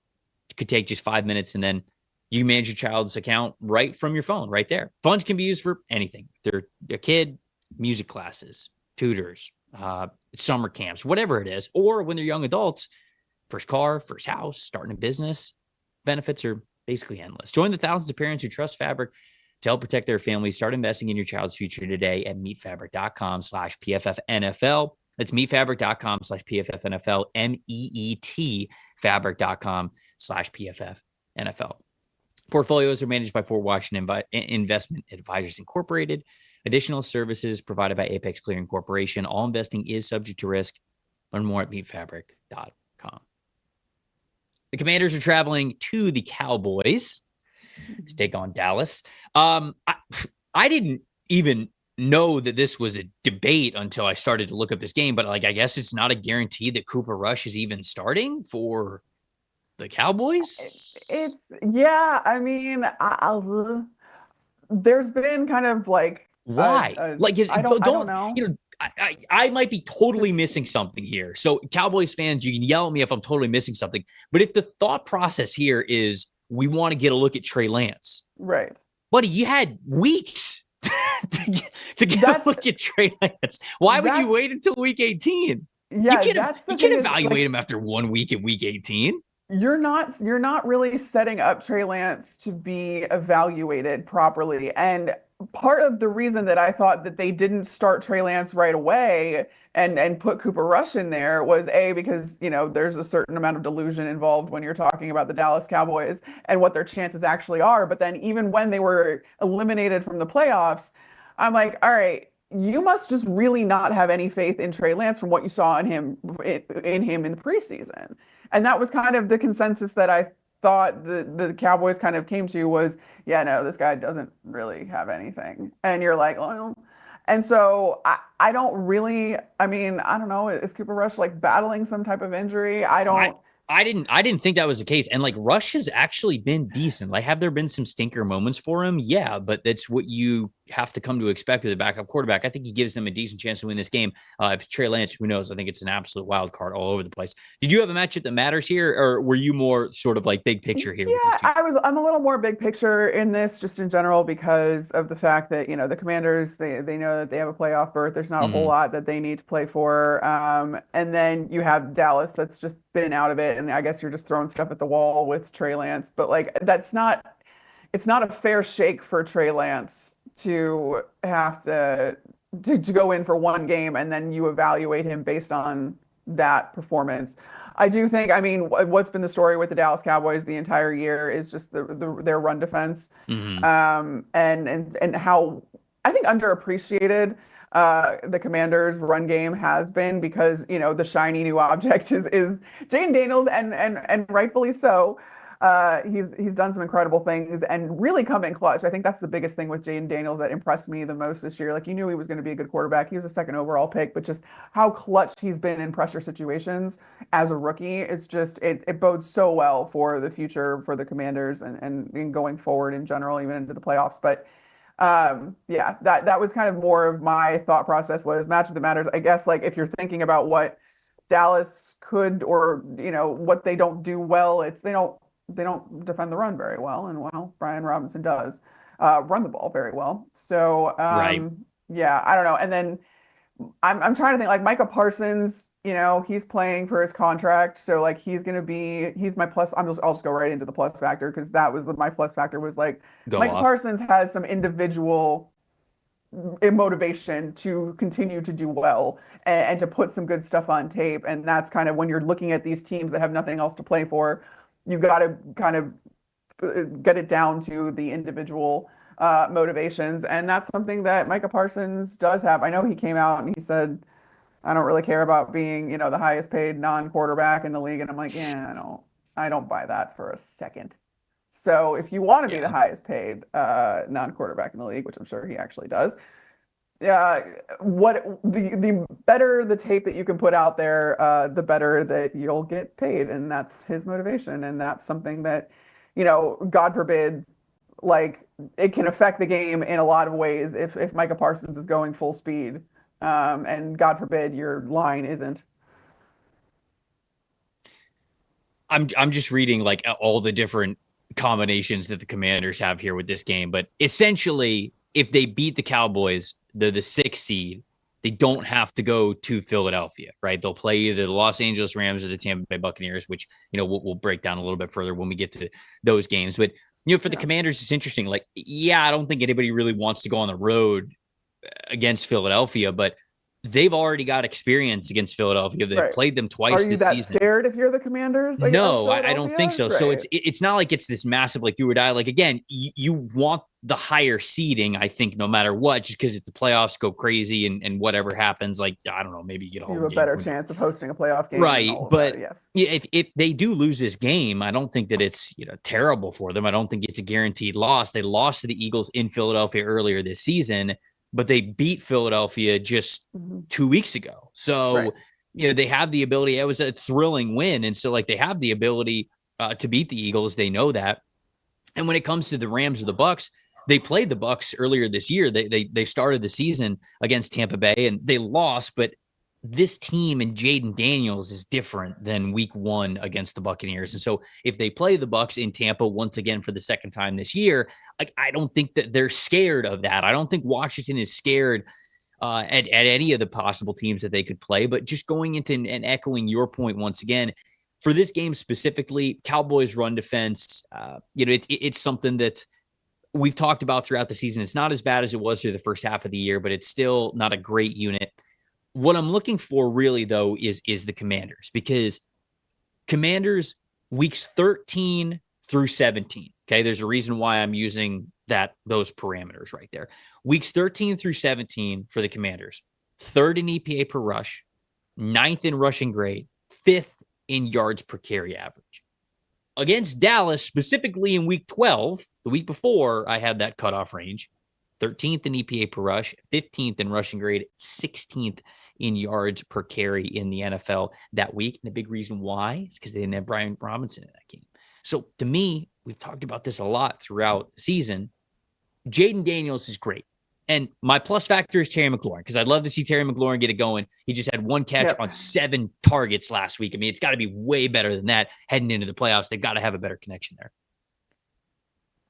A: It could take just 5 minutes, and then you manage your child's account right from your phone, right there. Funds can be used for anything. They're a kid, music classes, tutors, summer camps, whatever it is. Or when they're young adults, first car, first house, starting a business. Benefits are basically endless. Join the thousands of parents who trust Fabric to help protect their families. Start investing in your child's future today at meetfabric.com/PFFNFL. That's meetfabric.com/PFFNFL, MEET fabric.com/PFFNFL. Portfolios are managed by Fort Washington Investment Advisors Incorporated. Additional services provided by Apex Clearing Corporation. All investing is subject to risk. Learn more at meetfabric.com. The Commanders are traveling to the Cowboys to take on Dallas. I didn't even know that this was a debate until I started to look up this game, but I guess it's not a guarantee that Cooper Rush is even starting for the Cowboys.
B: I mean, there's been kind of like
A: why?
B: I don't know.
A: I might be totally missing something here. So Cowboys fans, you can yell at me if I'm totally missing something. But if the thought process here is we want to get a look at Trey Lance,
B: right,
A: buddy, you had weeks to get a look at Trey Lance. Why would you wait until week 18?
B: Yeah,
A: you can evaluate him after 1 week in week 18.
B: You're not really setting up Trey Lance to be evaluated properly. And part of the reason that I thought that they didn't start Trey Lance right away and put Cooper Rush in there was because, there's a certain amount of delusion involved when you're talking about the Dallas Cowboys and what their chances actually are. But then even when they were eliminated from the playoffs, I'm like, all right, you must just really not have any faith in Trey Lance from what you saw in him in the preseason. And that was kind of the consensus that I thought the Cowboys kind of came to was, yeah, no, this guy doesn't really have anything. And you're like, well, and so I don't know, is Cooper Rush battling some type of injury? I didn't think that was the case. And Rush has actually been decent. Have there been some stinker moments for him? Yeah, but that's what you
A: have to come to expect with a backup quarterback. I think he gives them a decent chance to win this game. If Trey Lance, who knows? I think it's an absolute wild card all over the place. Did you have a matchup that matters here, or were you more sort of like big picture here with these two?
B: I'm a little more big picture in this just in general because of the fact that, the Commanders, they know that they have a playoff berth. There's not a whole lot that they need to play for. And then you have Dallas that's just been out of it. And I guess you're just throwing stuff at the wall with Trey Lance. But like it's not a fair shake for Trey Lance to have to go in for one game and then you evaluate him based on that performance. I do think, I mean, what's been the story with the Dallas Cowboys the entire year is just their run defense, and how I think underappreciated the Commanders' run game has been because the shiny new object is Jayden Daniels, and rightfully so. He's done some incredible things and really come in clutch. I think that's the biggest thing with Jayden Daniels that impressed me the most this year. Like, you knew he was going to be a good quarterback. He was a second overall pick, but just how clutch he's been in pressure situations as a rookie, it's just it bodes so well for the future for the Commanders and going forward in general, even into the playoffs. But yeah, that was kind of more of my thought process was matchup that matters. I guess like if you're thinking about what Dallas could or what they don't do well, they don't defend the run very well, and Brian Robinson does run the ball very well. So
A: Right.
B: yeah, I don't know. And then I'm trying to think like Micah Parsons, he's playing for his contract, so like he's my plus. I'll just go right into the plus factor because that was my plus factor was like Micah Parsons has some individual motivation to continue to do well and to put some good stuff on tape, and that's kind of when you're looking at these teams that have nothing else to play for. You got to kind of get it down to the individual motivations. And that's something that Micah Parsons does have. I know he came out and he said, I don't really care about being, the highest paid non-quarterback in the league. And I'm like, yeah, I don't buy that for a second. So if you want to be the highest paid non-quarterback in the league, which I'm sure he actually does, what the better the tape that you can put out there, the better that you'll get paid, and that's his motivation, and that's something that, God forbid, like it can affect the game in a lot of ways if Micah Parsons is going full speed, and God forbid your line isn't.
A: I'm just reading like all the different combinations that the Commanders have here with this game, but essentially, if they beat the Cowboys, they're the 6th seed. They don't have to go to Philadelphia, right? They'll play either the Los Angeles Rams or the Tampa Bay Buccaneers, which, we'll break down a little bit further when we get to those games. But, for the Commanders, it's interesting. Like, I don't think anybody really wants to go on the road against Philadelphia, but they've already got experience against Philadelphia. They've played them twice this season. Are you that
B: scared if you're the Commanders?
A: No, I don't think so. Right. So it's not like it's this massive like do or die. Like again, you want the higher seeding, I think, no matter what, just because it's the playoffs go crazy and whatever happens, like I don't know, maybe you get a
B: you have a better chance of hosting a playoff game.
A: Right. But yes, if they do lose this game, I don't think that it's terrible for them. I don't think it's a guaranteed loss. They lost to the Eagles in Philadelphia earlier this season, but they beat Philadelphia just 2 weeks ago. So, they have the ability. It was a thrilling win. And so, like, they have the ability to beat the Eagles. They know that. And when it comes to the Rams or the Bucs, they played the Bucs earlier this year. They started the season against Tampa Bay and they lost, but this team and Jayden Daniels is different than week 1 against the Buccaneers. And so if they play the Bucs in Tampa once again for the second time this year, I don't think that they're scared of that. I don't think Washington is scared at any of the possible teams that they could play. But just going into and echoing your point once again, for this game specifically, Cowboys run defense, it's something that we've talked about throughout the season. It's not as bad as it was through the first half of the year, but it's still not a great unit. What I'm looking for really, though, is the Commanders, because Commanders weeks 13 through 17. Okay, there's a reason why I'm using those parameters right there. Weeks 13 through 17 for the Commanders, 3rd in EPA per rush, 9th in rushing grade, 5th in yards per carry average. Against Dallas, specifically in week 12, the week before I had that cutoff range, 13th in EPA per rush, 15th in rushing grade, 16th in yards per carry in the NFL that week. And the big reason why is because they didn't have Brian Robinson in that game. So to me, we've talked about this a lot throughout the season. Jayden Daniels is great. And my plus factor is Terry McLaurin, because I'd love to see Terry McLaurin get it going. He just had one catch on 7 targets last week. I mean, it's got to be way better than that heading into the playoffs. They've got to have a better connection there.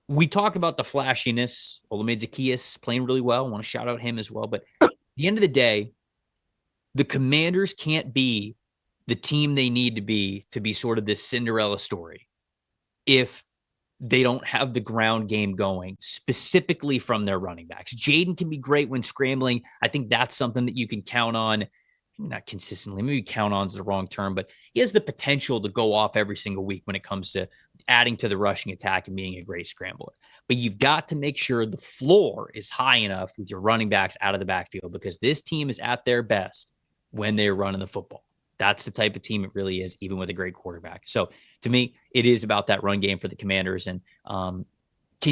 A: We talk about the flashiness. Olamide Zaccheaus playing really well. I want to shout out him as well. But at the end of the day, the Commanders can't be the team they need to be sort of this Cinderella story if they don't have the ground game going, specifically from their running backs. Jaden can be great when scrambling. I think that's something that you can count on, not consistently, maybe count on is the wrong term, but he has the potential to go off every single week when it comes to adding to the rushing attack and being a great scrambler. But you've got to make sure the floor is high enough with your running backs out of the backfield, because this team is at their best when they're running the football. That's the type of team it really is, even with a great quarterback. So to me, it is about that run game for the Commanders. And can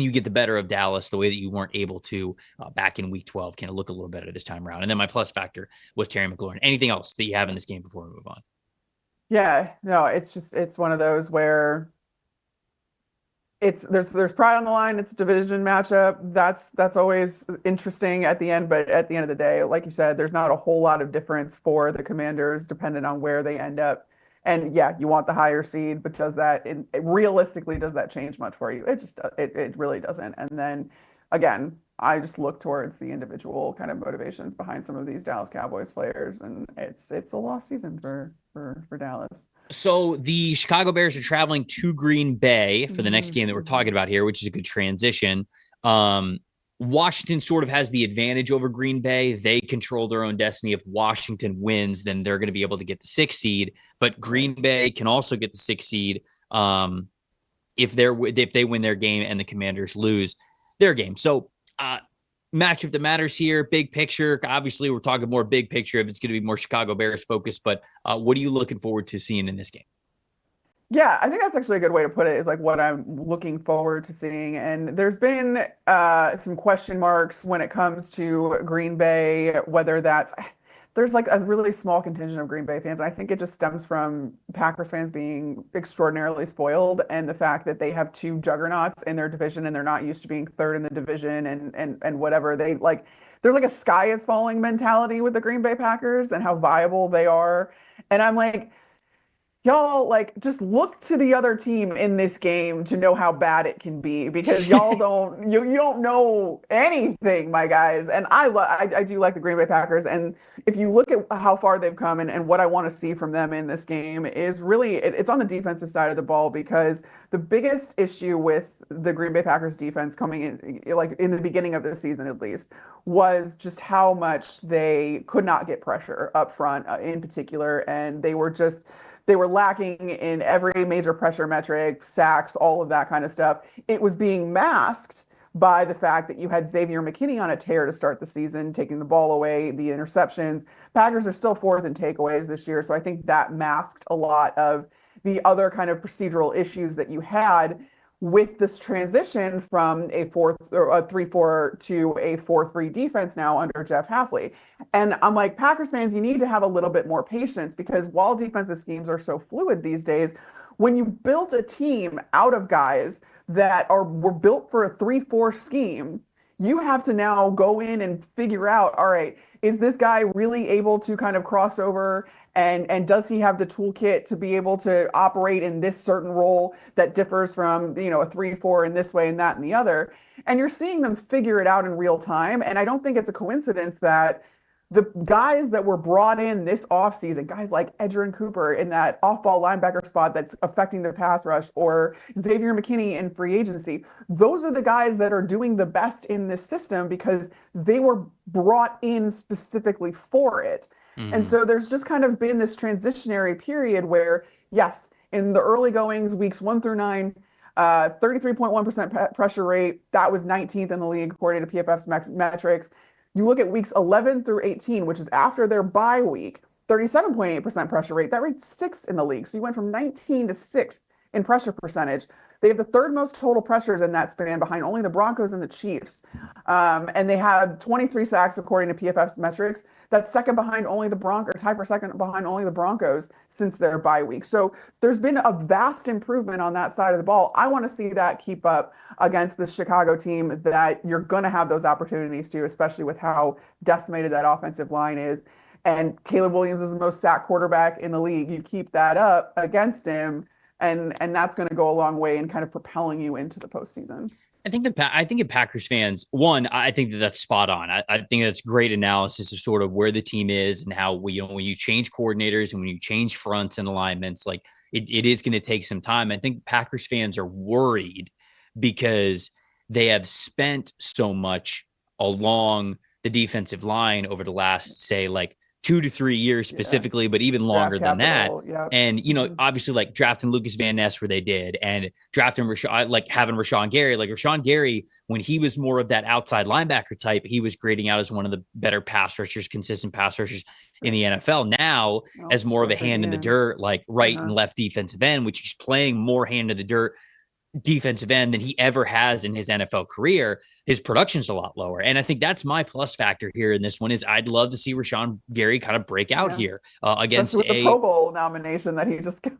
A: you get the better of Dallas the way that you weren't able to back in week 12? Can it look a little better this time around? And then my plus factor was Terry McLaurin. Anything else that you have in this game before we move on?
B: Yeah, no, it's one of those where there's pride on the line. It's a division matchup. That's always interesting at the end. But at the end of the day, like you said, there's not a whole lot of difference for the Commanders depending on where they end up. And yeah, you want the higher seed, but realistically, does that change much for you? It really doesn't. And then again, I just look towards the individual kind of motivations behind some of these Dallas Cowboys players, and it's a lost season for Dallas.
A: So the Chicago Bears are traveling to Green Bay for the next game that we're talking about here, which is a good transition. Washington sort of has the advantage over Green Bay. They control their own destiny. If Washington wins, then they're going to be able to get the 6th seed. But Green Bay can also get the 6th seed if they win their game and the Commanders lose their game. So matchup that matters here, big picture. Obviously, we're talking more big picture if it's going to be more Chicago Bears focused. But what are you looking forward to seeing in this game?
B: Yeah, I think that's actually a good way to put it, is like what I'm looking forward to seeing. And there's been some question marks when it comes to Green Bay, whether there's like a really small contingent of Green Bay fans. I think it just stems from Packers fans being extraordinarily spoiled, and the fact that they have 2 juggernauts in their division and they're not used to being third in the division and whatever. There's like a sky is falling mentality with the Green Bay Packers and how viable they are. And I'm like, y'all, like, just look to the other team in this game to know how bad it can be, because y'all don't you don't know anything, my guys. And I do like the Green Bay Packers, and if you look at how far they've come and what I want to see from them in this game is really it's on the defensive side of the ball, because the biggest issue with the Green Bay Packers defense coming in, like in the beginning of the season at least, was just how much they could not get pressure up front in particular, and they were lacking in every major pressure metric, sacks, all of that kind of stuff. It was being masked by the fact that you had Xavier McKinney on a tear to start the season, taking the ball away, the interceptions. Packers are still 4th in takeaways this year, so I think that masked a lot of the other kind of procedural issues that you had with this transition from a 3-4 to a 4-3 defense now under Jeff Hafley. And I'm like, Packers fans, you need to have a little bit more patience, because while defensive schemes are so fluid these days, when you built a team out of guys that were built for a 3-4 scheme, you have to now go in and figure out, all right, is this guy really able to kind of cross over, and does he have the toolkit to be able to operate in this certain role that differs from, a 3-4 in this way and that and the other? And you're seeing them figure it out in real time. And I don't think it's a coincidence that the guys that were brought in this offseason, guys like Edgerrin Cooper in that off-ball linebacker spot that's affecting their pass rush, or Xavier McKinney in free agency, those are the guys that are doing the best in this system because they were brought in specifically for it. Mm-hmm. And so there's just kind of been this transitionary period where, yes, in the early goings, weeks 1 through 9, 33.1% pressure rate, that was 19th in the league according to PFF's metrics. You look at weeks 11 through 18, which is after their bye week, 37.8% pressure rate. That rate's 6th in the league. So you went from 19 to 6th in pressure percentage. They have the third most total pressures in that span behind only the Broncos and the Chiefs. And they had 23 sacks according to PFF's metrics. That's second behind only the Broncos, or tied for second behind only the Broncos since their bye week. So there's been a vast improvement on that side of the ball. I want to see that keep up against the Chicago team that you're going to have those opportunities to, especially with how decimated that offensive line is. And Caleb Williams is the most sacked quarterback in the league. You keep that up against him, and that's going to go a long way in kind of propelling you into the postseason.
A: I think if Packers fans, one, I think that's spot on. I think that's great analysis of sort of where the team is and how when you change coordinators and when you change fronts and alignments, like it is going to take some time. I think Packers fans are worried because they have spent so much along the defensive line over the last, say, like 2 to 3 years specifically, but even longer than that. Yep. And, obviously like drafting Lucas Van Ness where they did, and drafting having Rashawn Gary. Like Rashawn Gary, when he was more of that outside linebacker type, he was grading out as one of the better pass rushers, consistent pass rushers in the NFL. Now, as more of a hand in the dirt, like right and left defensive end, which he's playing more hand in the dirt defensive end than he ever has in his NFL career, his production's a lot lower. And I think that's my plus factor here in this one is I'd love to see Rashawn Gary kind of break out here against
B: the Pro Bowl nomination that he just got.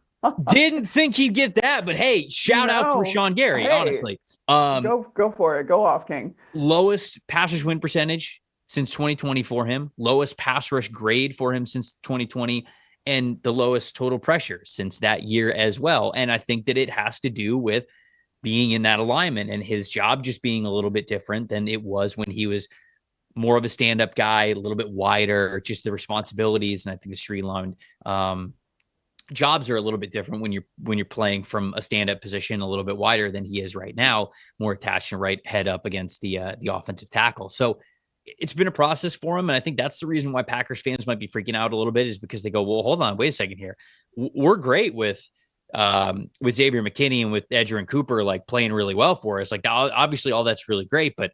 A: Didn't think he'd get that, but hey, shout out to Rashawn Gary, honestly.
B: Go for it. Go off, King.
A: Lowest pass rush win percentage since 2020 for him, lowest pass rush grade for him since 2020, and the lowest total pressure since that year as well. And I think that it has to do with being in that alignment and his job just being a little bit different than it was when he was more of a stand-up guy, a little bit wider, just the responsibilities. And I think the streamlined jobs are a little bit different when you're playing from a stand-up position a little bit wider than he is right now, more attached and right head up against the offensive tackle. So it's been a process for him. And I think that's the reason why Packers fans might be freaking out a little bit, is because they go, well, hold on, wait a second here. We're great with Xavier McKinney and with Edgerrin Cooper, like playing really well for us. Like obviously all that's really great, but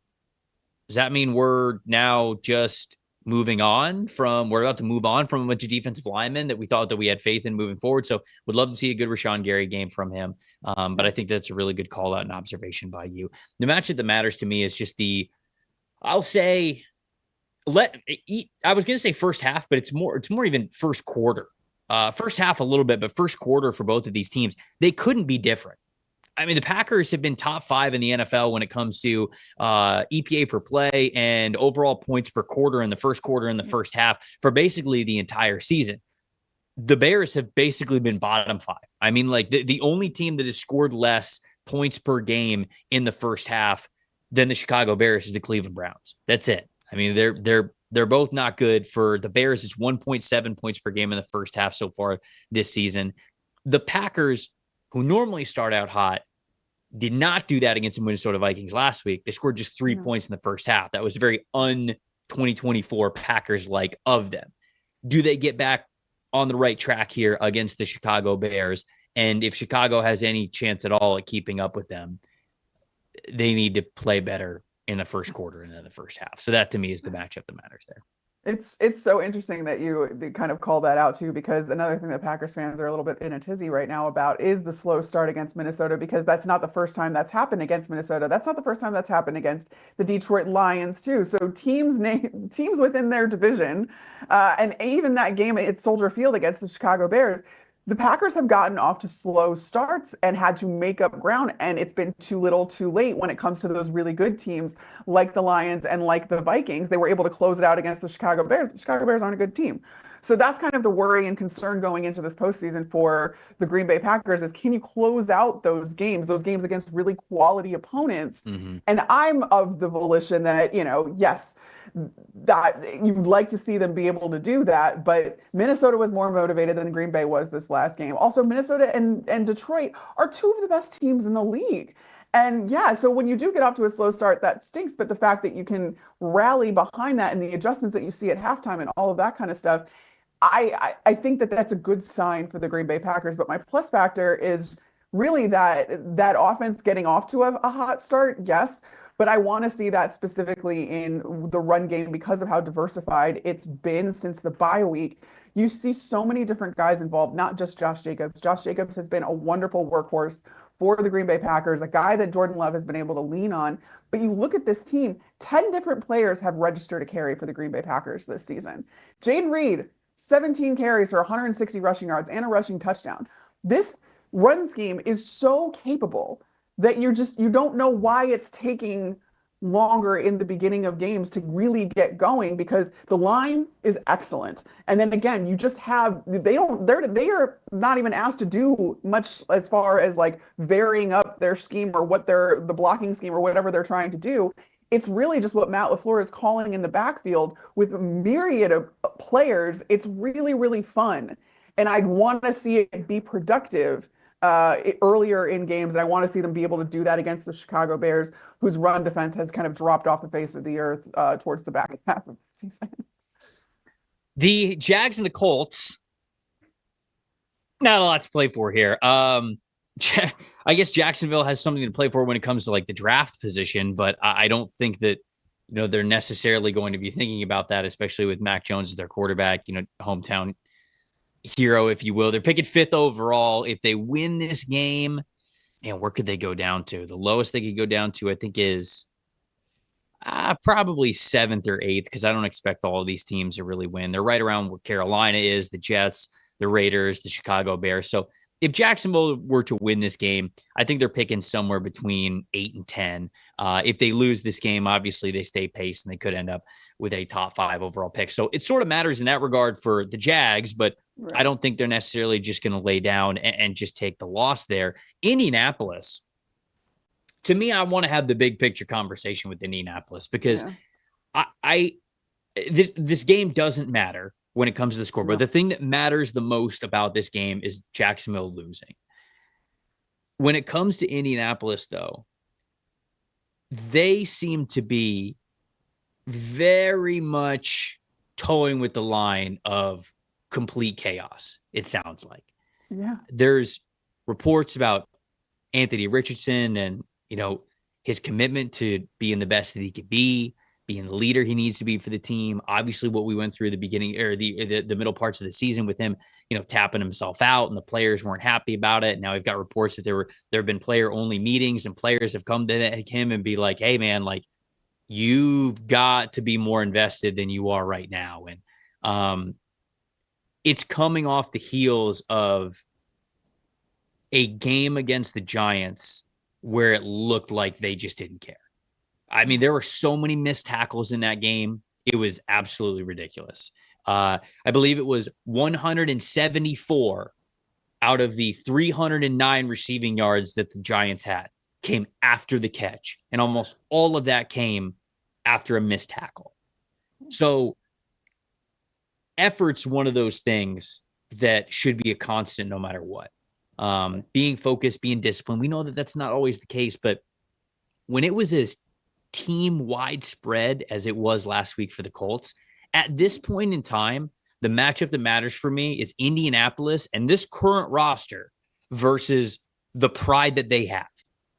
A: does that mean we're now just we're about to move on from a bunch of defensive linemen that we thought that we had faith in moving forward? So would love to see a good Rashawn Gary game from him. But I think that's a really good call out and observation by you. The matchup that matters to me is just I was going to say first half, but it's more even first quarter. First half a little bit, but first quarter for both of these teams, they couldn't be different. I mean, the Packers have been top 5 in the NFL when it comes to EPA per play and overall points per quarter in the first quarter and the first half for basically the entire season. The Bears have basically been bottom 5. I mean, like the only team that has scored less points per game in the first half than the Chicago Bears is the Cleveland Browns. That's it. I mean, they're both not good. For the Bears, it's 1.7 points per game in the first half so far this season. The Packers, who normally start out hot, did not do that against the Minnesota Vikings last week. They scored just 3 points in the first half. That was very un-2024 Packers-like of them. Do they get back on the right track here against the Chicago Bears? And if Chicago has any chance at all at keeping up with them, they need to play better in the first quarter and then the first half. So that to me is the matchup that matters there.
B: It's so interesting that you kind of call that out too, because another thing that Packers fans are a little bit in a tizzy right now about is the slow start against Minnesota, because that's not the first time that's happened against Minnesota. That's not the first time that's happened against the Detroit Lions too. So teams within their division, and even that game at Soldier Field against the Chicago Bears, the Packers have gotten off to slow starts and had to make up ground, and it's been too little too late when it comes to those really good teams like the Lions and like the Vikings. They were able to close it out against the Chicago Bears. The Chicago Bears aren't a good team. So that's kind of the worry and concern going into this postseason for the Green Bay Packers is, can you close out those games against really quality opponents? Mm-hmm. And I'm of the volition that, yes, that you'd like to see them be able to do that, but Minnesota was more motivated than Green Bay was this last game. Also, Minnesota and Detroit are two of the best teams in the league. And yeah, so when you do get off to a slow start, that stinks, but the fact that you can rally behind that and the adjustments that you see at halftime and all of that kind of stuff, I think that that's a good sign for the Green Bay Packers. But my plus factor is really that offense getting off to a hot start, yes. But I want to see that specifically in the run game because of how diversified it's been since the bye week. You see so many different guys involved, not just Josh Jacobs. Josh Jacobs has been a wonderful workhorse for the Green Bay Packers, a guy that Jordan Love has been able to lean on. But you look at this team, 10 different players have registered a carry for the Green Bay Packers this season. Jaden Reed, 17 carries for 160 rushing yards and a rushing touchdown. This run scheme is so capable that you don't know why it's taking longer in the beginning of games to really get going, because the line is excellent. And then again, you just have, they are not even asked to do much as far as like varying up their scheme or the blocking scheme or whatever they're trying to do. It's really just what Matt LaFleur is calling in the backfield with a myriad of players. It's really, really fun. And I'd want to see it be productive earlier in games. And I want to see them be able to do that against the Chicago Bears, whose run defense has kind of dropped off the face of the earth towards the back half of the season.
A: The Jags and the Colts, not a lot to play for here. I guess Jacksonville has something to play for when it comes to like the draft position, but I don't think that, they're necessarily going to be thinking about that, especially with Mac Jones as their quarterback, hometown hero, if you will. They're picking 5th overall. If they win this game, man, where could they go down to? The lowest they could go down to, I think, is probably 7th or 8th, because I don't expect all of these teams to really win. They're right around where Carolina is, the Jets, the Raiders, the Chicago Bears. So if Jacksonville were to win this game, I think they're picking somewhere between 8 and 10. If they lose this game, obviously they stay pace and they could end up with a top 5 overall pick. So it sort of matters in that regard for the Jags, but right. I don't think they're necessarily just going to lay down and just take the loss there. Indianapolis, to me, I want to have the big picture conversation with Indianapolis, because this game doesn't matter when it comes to the score. But the thing that matters the most about this game is Jacksonville losing. When it comes to Indianapolis, though, they seem to be very much towing with the line of complete chaos, it sounds like.
B: Yeah.
A: There's reports about Anthony Richardson and, his commitment to being the best that he could be, being the leader he needs to be for the team. Obviously, what we went through the beginning or the middle parts of the season with him, tapping himself out, and the players weren't happy about it. Now we've got reports that there have been player only meetings, and players have come to him and be like, "Hey, man, like you've got to be more invested than you are right now." And it's coming off the heels of a game against the Giants where it looked like they just didn't care. I mean, there were so many missed tackles in that game. It was absolutely ridiculous. I believe it was 174 out of the 309 receiving yards that the Giants had came after the catch. And almost all of that came after a missed tackle. So effort's one of those things that should be a constant no matter what. Being focused, being disciplined. We know that that's not always the case, but when it was as team-wide spread as it was last week for the Colts, at this point in time, the matchup that matters for me is Indianapolis and this current roster versus the pride that they have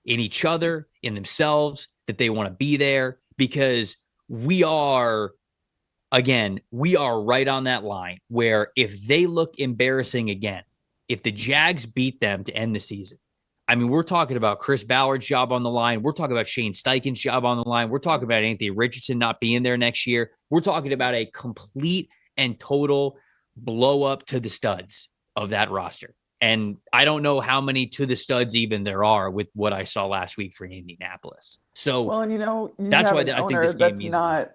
A: in each other, in themselves, that they want to be there, because we are right on that line where if they look embarrassing again, if the Jags beat them to end the season, I mean, we're talking about Chris Ballard's job on the line. We're talking about Shane Steichen's job on the line. We're talking about Anthony Richardson not being there next year. We're talking about a complete and total blow up to the studs of that roster. And I don't know how many to the studs even there are with what I saw last week for Indianapolis. So,
B: well, and
A: that's why I think this game means
B: not.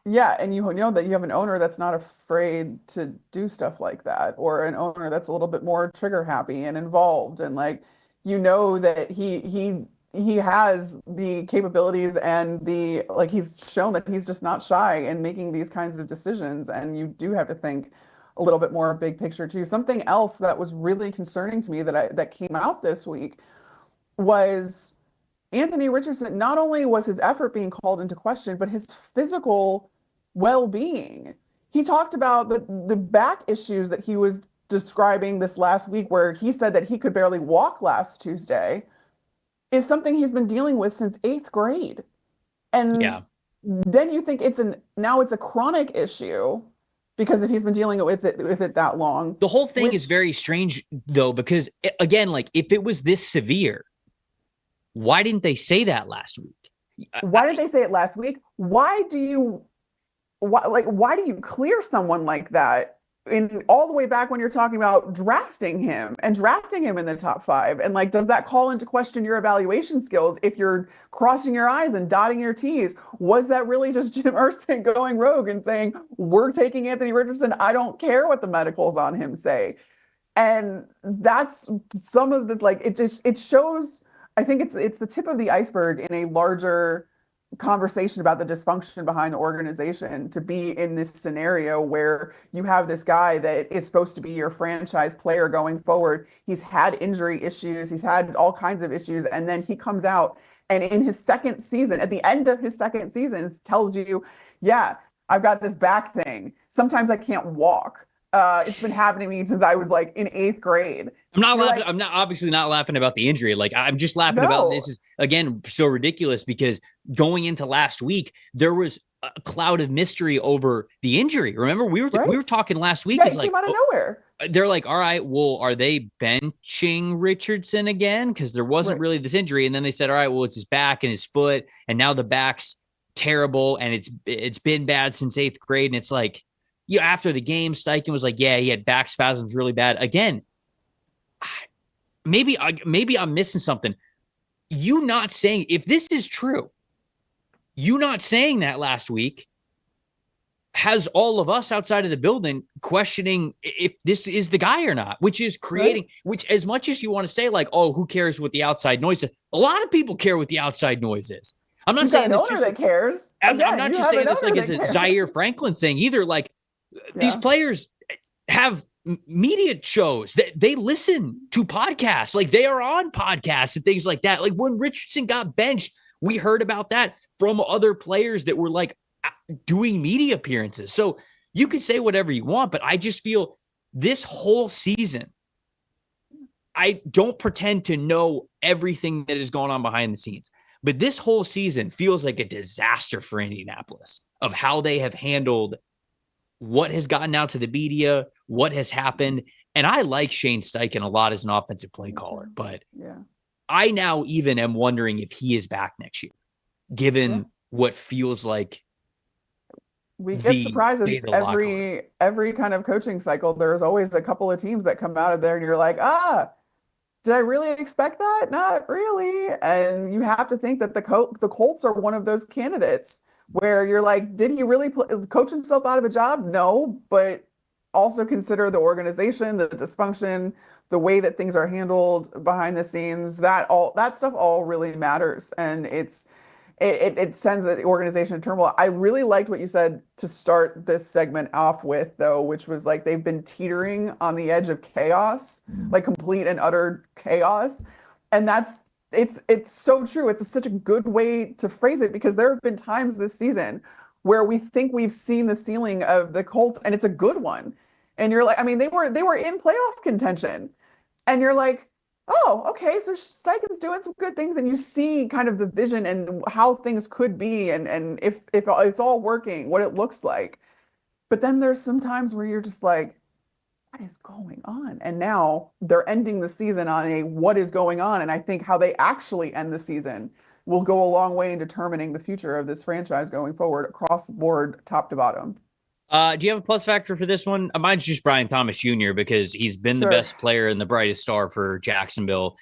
B: Yeah, and you know that you have an owner that's not afraid to do stuff like that, or an owner that's a little bit more trigger happy and involved, and like that he has the capabilities and he's shown that he's just not shy in making these kinds of decisions, and you do have to think a little bit more big picture too. Something else that was really concerning to me that came out this week was Anthony Richardson. Not only was his effort being called into question, but his physical well-being. He talked about the back issues that he was describing this last week, where he said that he could barely walk last Tuesday, is something he's been dealing with since 8th grade. And then you think now it's a chronic issue because if he's been dealing with it that long.
A: The whole thing is very strange though, because again, like if it was this severe, Why didn't they say that last week?
B: Why did they say it last week? Why do you clear someone like that in all the way back when you're talking about drafting him in the top 5? And like, does that call into question your evaluation skills if you're crossing your I's and dotting your T's? Was that really just Jim Irsay going rogue and saying, we're taking Anthony Richardson, I don't care what the medicals on him say? And that's some of the, like, it shows, I think it's the tip of the iceberg in a larger conversation about the dysfunction behind the organization, to be in this scenario where you have this guy that is supposed to be your franchise player going forward. He's had injury issues, he's had all kinds of issues, and then he comes out and in his second season, at the end of his second season, tells you, yeah, I've got this back thing. Sometimes I can't walk. It's been happening to me since I was like in 8th grade.
A: I'm not laughing. Like, I'm not obviously not laughing about the injury. Like, I'm just laughing about this is, again, so ridiculous because going into last week, there was a cloud of mystery over the injury. Remember, we were talking last week.
B: Yeah, it came out of nowhere.
A: They're like, all right, well, are they benching Richardson again? Because there wasn't really this injury. And then they said, all right, well, it's his back and his foot. And now the back's terrible. And it's been bad since 8th grade. And it's like, after the game, Steichen was like, yeah, he had back spasms really bad. Again, maybe I'm missing something. You not saying, if this is true, you not saying that last week has all of us outside of the building questioning if this is the guy or not, which is creating, which as much as you want to say like, oh, who cares what the outside noise is? A lot of people care what the outside noise is. I'm not saying
B: an owner that cares.
A: I'm not just saying this like it's a Zaire Franklin thing either. Like, these players have media shows that they listen to podcasts, like they are on podcasts and things like that. Like when Richardson got benched, we heard about that from other players that were like doing media appearances. So you could say whatever you want, but I just feel this whole season, I don't pretend to know everything that is going on behind the scenes, but this whole season feels like a disaster for Indianapolis of how they have handled what has gotten out to the media, what has happened. And I like Shane Steichen a lot as an offensive play caller, but I now even am wondering if he is back next year, given what feels like
B: we get surprises every kind of coaching cycle. There's always a couple of teams that come out of there and you're like, did I really expect that? Not really. And you have to think that the Colts are one of those candidates where you're like, did he really coach himself out of a job? No, but also consider the organization, the dysfunction, the way that things are handled behind the scenes. That stuff all really matters, and it sends the organization in turmoil. I really liked what you said to start this segment off with, though, which was like they've been teetering on the edge of chaos, like complete and utter chaos, and it's so true. It's such a good way to phrase it because there have been times this season where we think we've seen the ceiling of the Colts and it's a good one. And you're like, I mean, they were in playoff contention and you're like, oh, okay. So Steichen's doing some good things and you see kind of the vision and how things could be. And if it's all working, what it looks like. But then there's some times where you're just like, what is going on? And now they're ending the season on a what is going on. And I think how they actually end the season will go a long way in determining the future of this franchise going forward across the board, top to bottom.
A: Do you have a plus factor for this one? Mine's just Brian Thomas Jr. because he's been the best player and the brightest star for Jacksonville.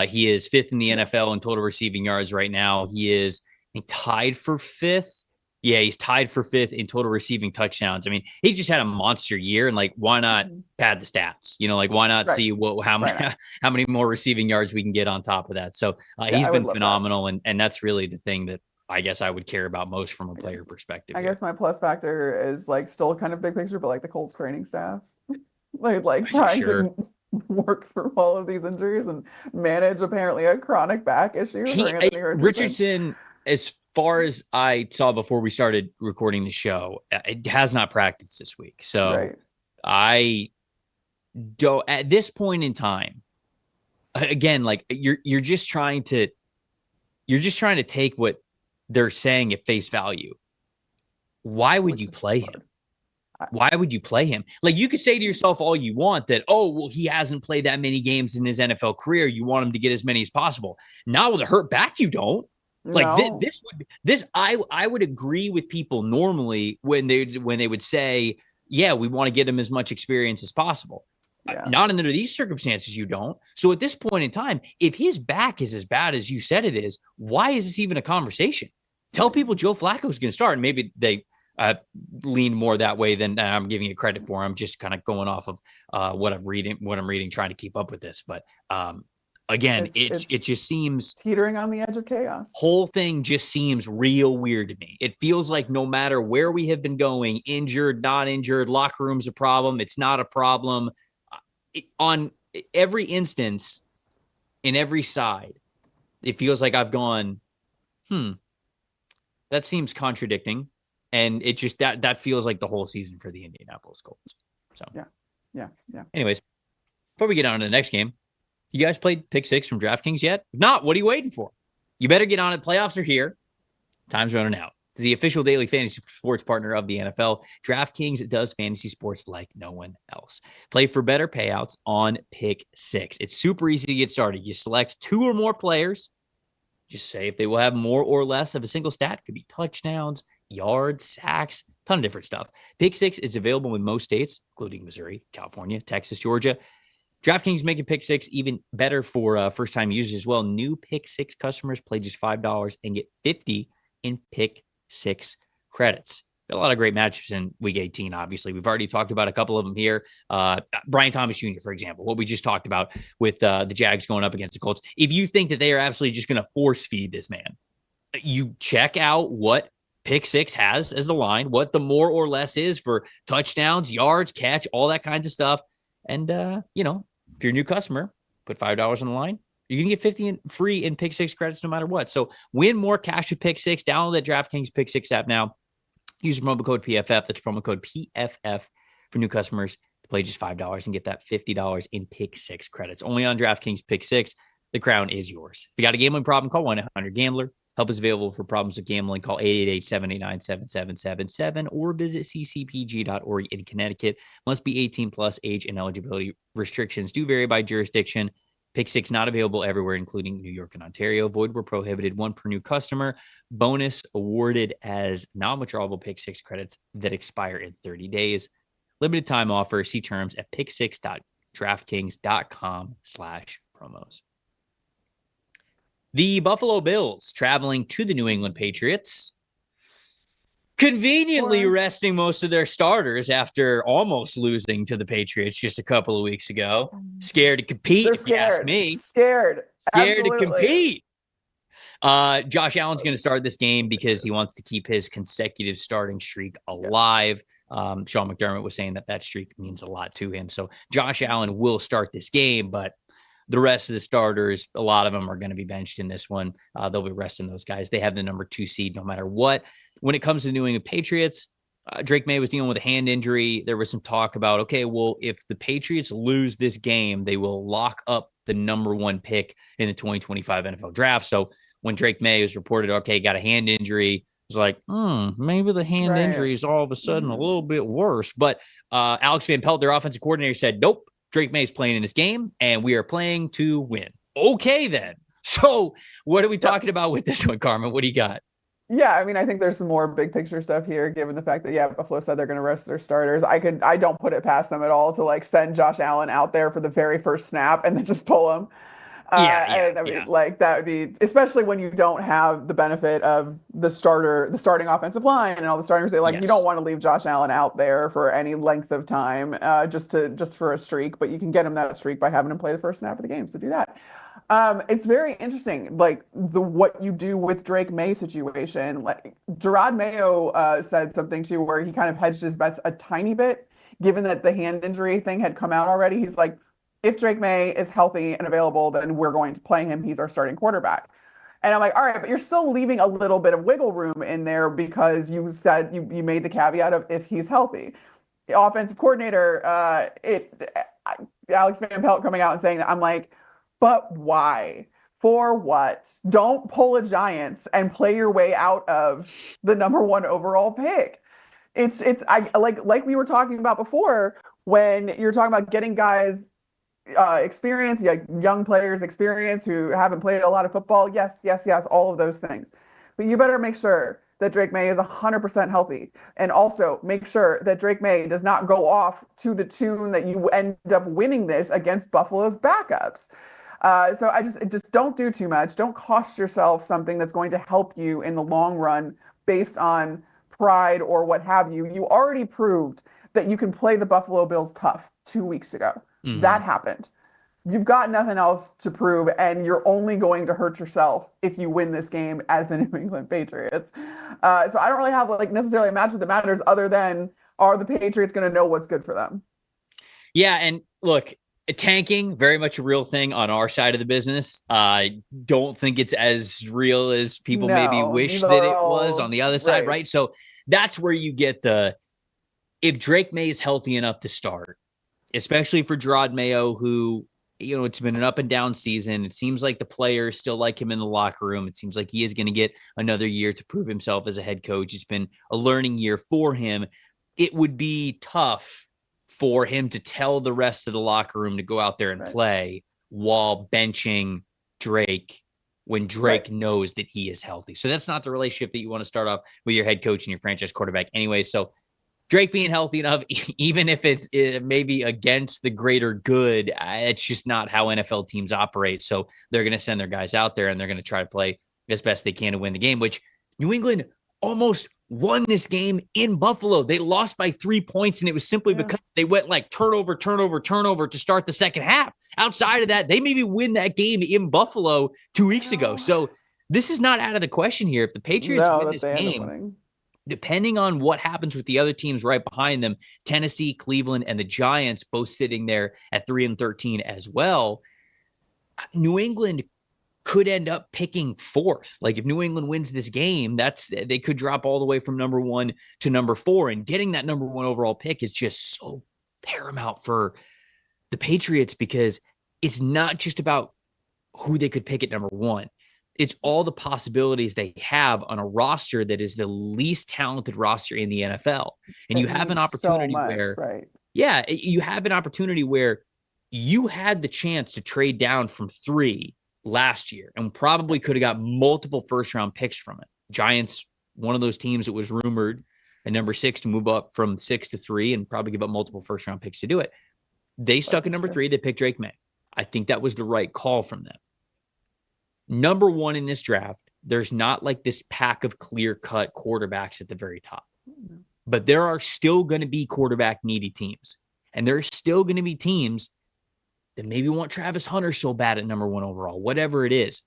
A: He is 5th in the NFL in total receiving yards right now. He is tied for 5th. Yeah, he's tied for 5th in total receiving touchdowns. I mean, he just had a monster year, and like, why not pad the stats? Like, why not see how many more receiving yards we can get on top of that? So he's been phenomenal, and that's really the thing that I guess I would care about most from a player perspective.
B: I guess my plus factor is like still kind of big picture, but like the Colts training staff, like trying to work through all of these injuries and manage apparently a chronic back issue.
A: Richardson, as far as I saw before we started recording the show, it has not practiced this week. So I don't, at this point in time, again, like you're just trying to take what they're saying at face value. Why would you play him? why would you play him? Like, you could say to yourself all you want that, oh, well, he hasn't played that many games in his NFL career. You want him to get as many as possible. Not with a hurt back, you don't. Like,
B: No.
A: I would agree with people normally when they would say, yeah, we want to get him as much experience as possible.
B: Yeah.
A: Not under these circumstances, you don't. So at this point in time, if his back is as bad as you said it is, why is this even a conversation? Tell people Joe Flacco's going to start, and maybe they lean more that way than I'm giving it credit for. I'm just kind of going off of what I'm reading, trying to keep up with this. But again, it just seems
B: teetering on the edge of chaos.
A: Whole thing just seems real weird to me. It feels like no matter where we have been going, injured, not injured, locker room's a problem, it's not a problem. On every instance, in every side, it feels like I've gone, that seems contradicting. And it just that feels like the whole season for the Indianapolis Colts. So
B: yeah.
A: Anyways, before we get on to the next game, you guys played Pick Six from DraftKings yet? If not, what are you waiting for? You better get on it. Playoffs are here. Time's running out. It's the official daily fantasy sports partner of the NFL. DraftKings does fantasy sports like no one else. Play for better payouts on Pick Six. It's super easy to get started. You select 2 or more players. Just say if they will have more or less of a single stat. Could be touchdowns, yards, sacks, ton of different stuff. Pick Six is available in most states, including Missouri, California, Texas, Georgia. DraftKings making Pick Six even better for first-time users as well. New Pick Six customers play just $5 and get $50 in Pick Six credits. Got a lot of great matchups in Week 18, obviously. We've already talked about a couple of them here. Brian Thomas Jr., for example, what we just talked about with the Jags going up against the Colts. If you think that they are absolutely just going to force feed this man, you check out what Pick Six has as the line, what the more or less is for touchdowns, yards, catch, all that kinds of stuff. And, if you're a new customer, put $5 on the line, you're going to get 50 free in Pick Six credits no matter what. So win more cash with Pick Six. Download that DraftKings Pick Six app now. Use the promo code PFF. That's promo code PFF for new customers to play just $5 and get that $50 in Pick Six credits. Only on DraftKings Pick Six. The crown is yours. If you got a gambling problem, call 1-800-GAMBLER. Help is available for problems with gambling. Call 888-789-7777 or visit ccpg.org in Connecticut. Must be 18 plus. Age and eligibility restrictions do vary by jurisdiction. Pick Six not available everywhere, including New York and Ontario. Void where prohibited. 1 per new customer. Bonus awarded as non-withdrawable Pick Six credits that expire in 30 days. Limited time offer. See terms at picksix.draftkings.com/promos. The Buffalo Bills traveling to the New England Patriots, conveniently resting most of their starters after almost losing to the Patriots just a couple of weeks ago. Scared to compete, if you ask me.
B: Scared
A: to compete. Josh Allen's going to start this game because he wants to keep his consecutive starting streak alive. Sean McDermott was saying that streak means a lot to him. So Josh Allen will start this game, but the rest of the starters, a lot of them are going to be benched in this one. They'll be resting those guys. They have the number 2 seed no matter what. When it comes to the New England Patriots, Drake May was dealing with a hand injury. There was some talk about, okay, well, if the Patriots lose this game, they will lock up the number 1 pick in the 2025 NFL draft. So when Drake May was reported, okay, got a hand injury, it was like, maybe the hand injury is all of a sudden a little bit worse. But Alex Van Pelt, their offensive coordinator, said, nope, Drake May is playing in this game, and we are playing to win. Okay, then. So what are we talking about with this one, Carmen? What do you got?
B: Yeah, I mean, I think there's some more big picture stuff here, given the fact that, Buffalo said they're going to rest their starters. I don't put it past them at all to send Josh Allen out there for the very first snap and then just pull him. That would be, especially when you don't have the benefit of the starting offensive line and all the starters. You don't want to leave Josh Allen out there for any length of time, just for a streak, but you can get him that streak by having him play the first snap of the game. So do that. It's very interesting, what you do with Drake May situation. Gerard Mayo said something too, where he kind of hedged his bets a tiny bit, given that the hand injury thing had come out already. He's like, if Drake May is healthy and available, then we're going to play him. He's our starting quarterback. And I'm like, all right, but you're still leaving a little bit of wiggle room in there because you said you made the caveat of if he's healthy. The offensive coordinator, Alex Van Pelt coming out and saying that, I'm like, but why? For what? Don't pull a Giants and play your way out of the number 1 overall pick. I like we were talking about before when you're talking about getting guys experience, young players experience who haven't played a lot of football. Yes, yes, yes, all of those things. But you better make sure that Drake May is 100% healthy. And also make sure that Drake May does not go off to the tune that you end up winning this against Buffalo's backups. So just don't do too much. Don't cost yourself something that's going to help you in the long run based on pride or what have you. You already proved that you can play the Buffalo Bills tough 2 weeks ago. That happened. You've got nothing else to prove, and you're only going to hurt yourself if you win this game as the New England Patriots. So I don't really have like necessarily a matchup that matters other than are the Patriots going to know what's good for them?
A: Yeah, and look, tanking, very much a real thing on our side of the business. I don't think it's as real as people maybe wish that it was on the other side, right? So that's where you get if Drake May is healthy enough to start, especially for Gerard Mayo, who, it's been an up and down season. It seems like the players still like him in the locker room. It seems like he is going to get another year to prove himself as a head coach. It's been a learning year for him. It would be tough for him to tell the rest of the locker room to go out there and play while benching Drake when Drake knows that he is healthy. So that's not the relationship that you want to start off with your head coach and your franchise quarterback anyway. So Drake being healthy enough, even if it's maybe against the greater good, it's just not how NFL teams operate. So they're going to send their guys out there and they're going to try to play as best they can to win the game, which New England almost won this game in Buffalo. They lost by 3 points, and it was simply because they went like turnover to start the second half. Outside of that, they maybe win that game in Buffalo 2 weeks ago. So this is not out of the question here. If the Patriots win this game, depending on what happens with the other teams right behind them, Tennessee, Cleveland, and the Giants both sitting there at 3-13 as well, New England could end up picking fourth. Like if New England wins this game, they could drop all the way from number 1 to number 4. And getting that number 1 overall pick is just so paramount for the Patriots because it's not just about who they could pick at number 1. It's all the possibilities they have on a roster that is the least talented roster in the NFL. And you have an opportunity you have an opportunity where you had the chance to trade down from 3 last year and probably could have got multiple first-round picks from it. Giants, one of those teams that was rumored at number 6 to move up from 6 to 3 and probably give up multiple first-round picks to do it. They stuck at number 3. They picked Drake May. I think that was the right call from them. Number 1 in this draft, there's not like this pack of clear-cut quarterbacks at the very top. But there are still going to be quarterback-needy teams. And there are still going to be teams that maybe want Travis Hunter so bad at number 1 overall, whatever it is,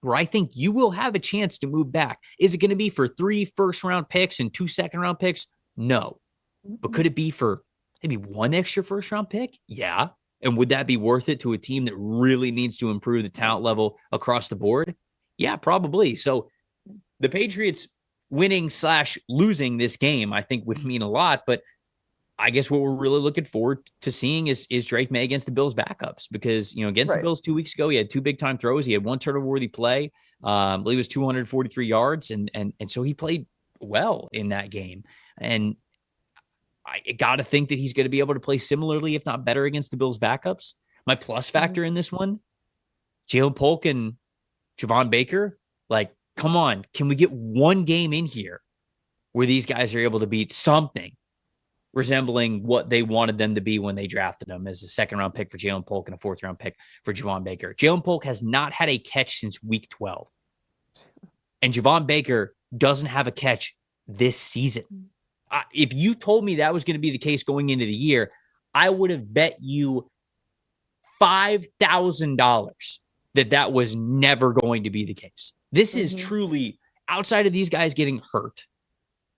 A: where I think you will have a chance to move back. Is it going to be for 3 first-round picks and 2 second-round picks? No. But could it be for maybe 1 extra first-round pick? Yeah. And would that be worth it to a team that really needs to improve the talent level across the board? Yeah, probably. So the Patriots winning/losing this game, I think would mean a lot. But I guess what we're really looking forward to seeing is Drake May against the Bills backups because, against the Bills 2 weeks ago, he had 2 big time throws. He had 1 turnover-worthy play. I believe it was 243 yards. And so he played well in that game. And I got to think that he's going to be able to play similarly, if not better, against the Bills backups. My plus factor in this one, Jalen Polk and Javon Baker, like, come on, can we get 1 game in here where these guys are able to beat something resembling what they wanted them to be when they drafted them as a 2nd-round pick for Jalen Polk and a 4th-round pick for Javon Baker. Jalen Polk has not had a catch since week 12. And Javon Baker doesn't have a catch this season. If you told me that was going to be the case going into the year, I would have bet you $5,000 that was never going to be the case. This is truly, outside of these guys getting hurt,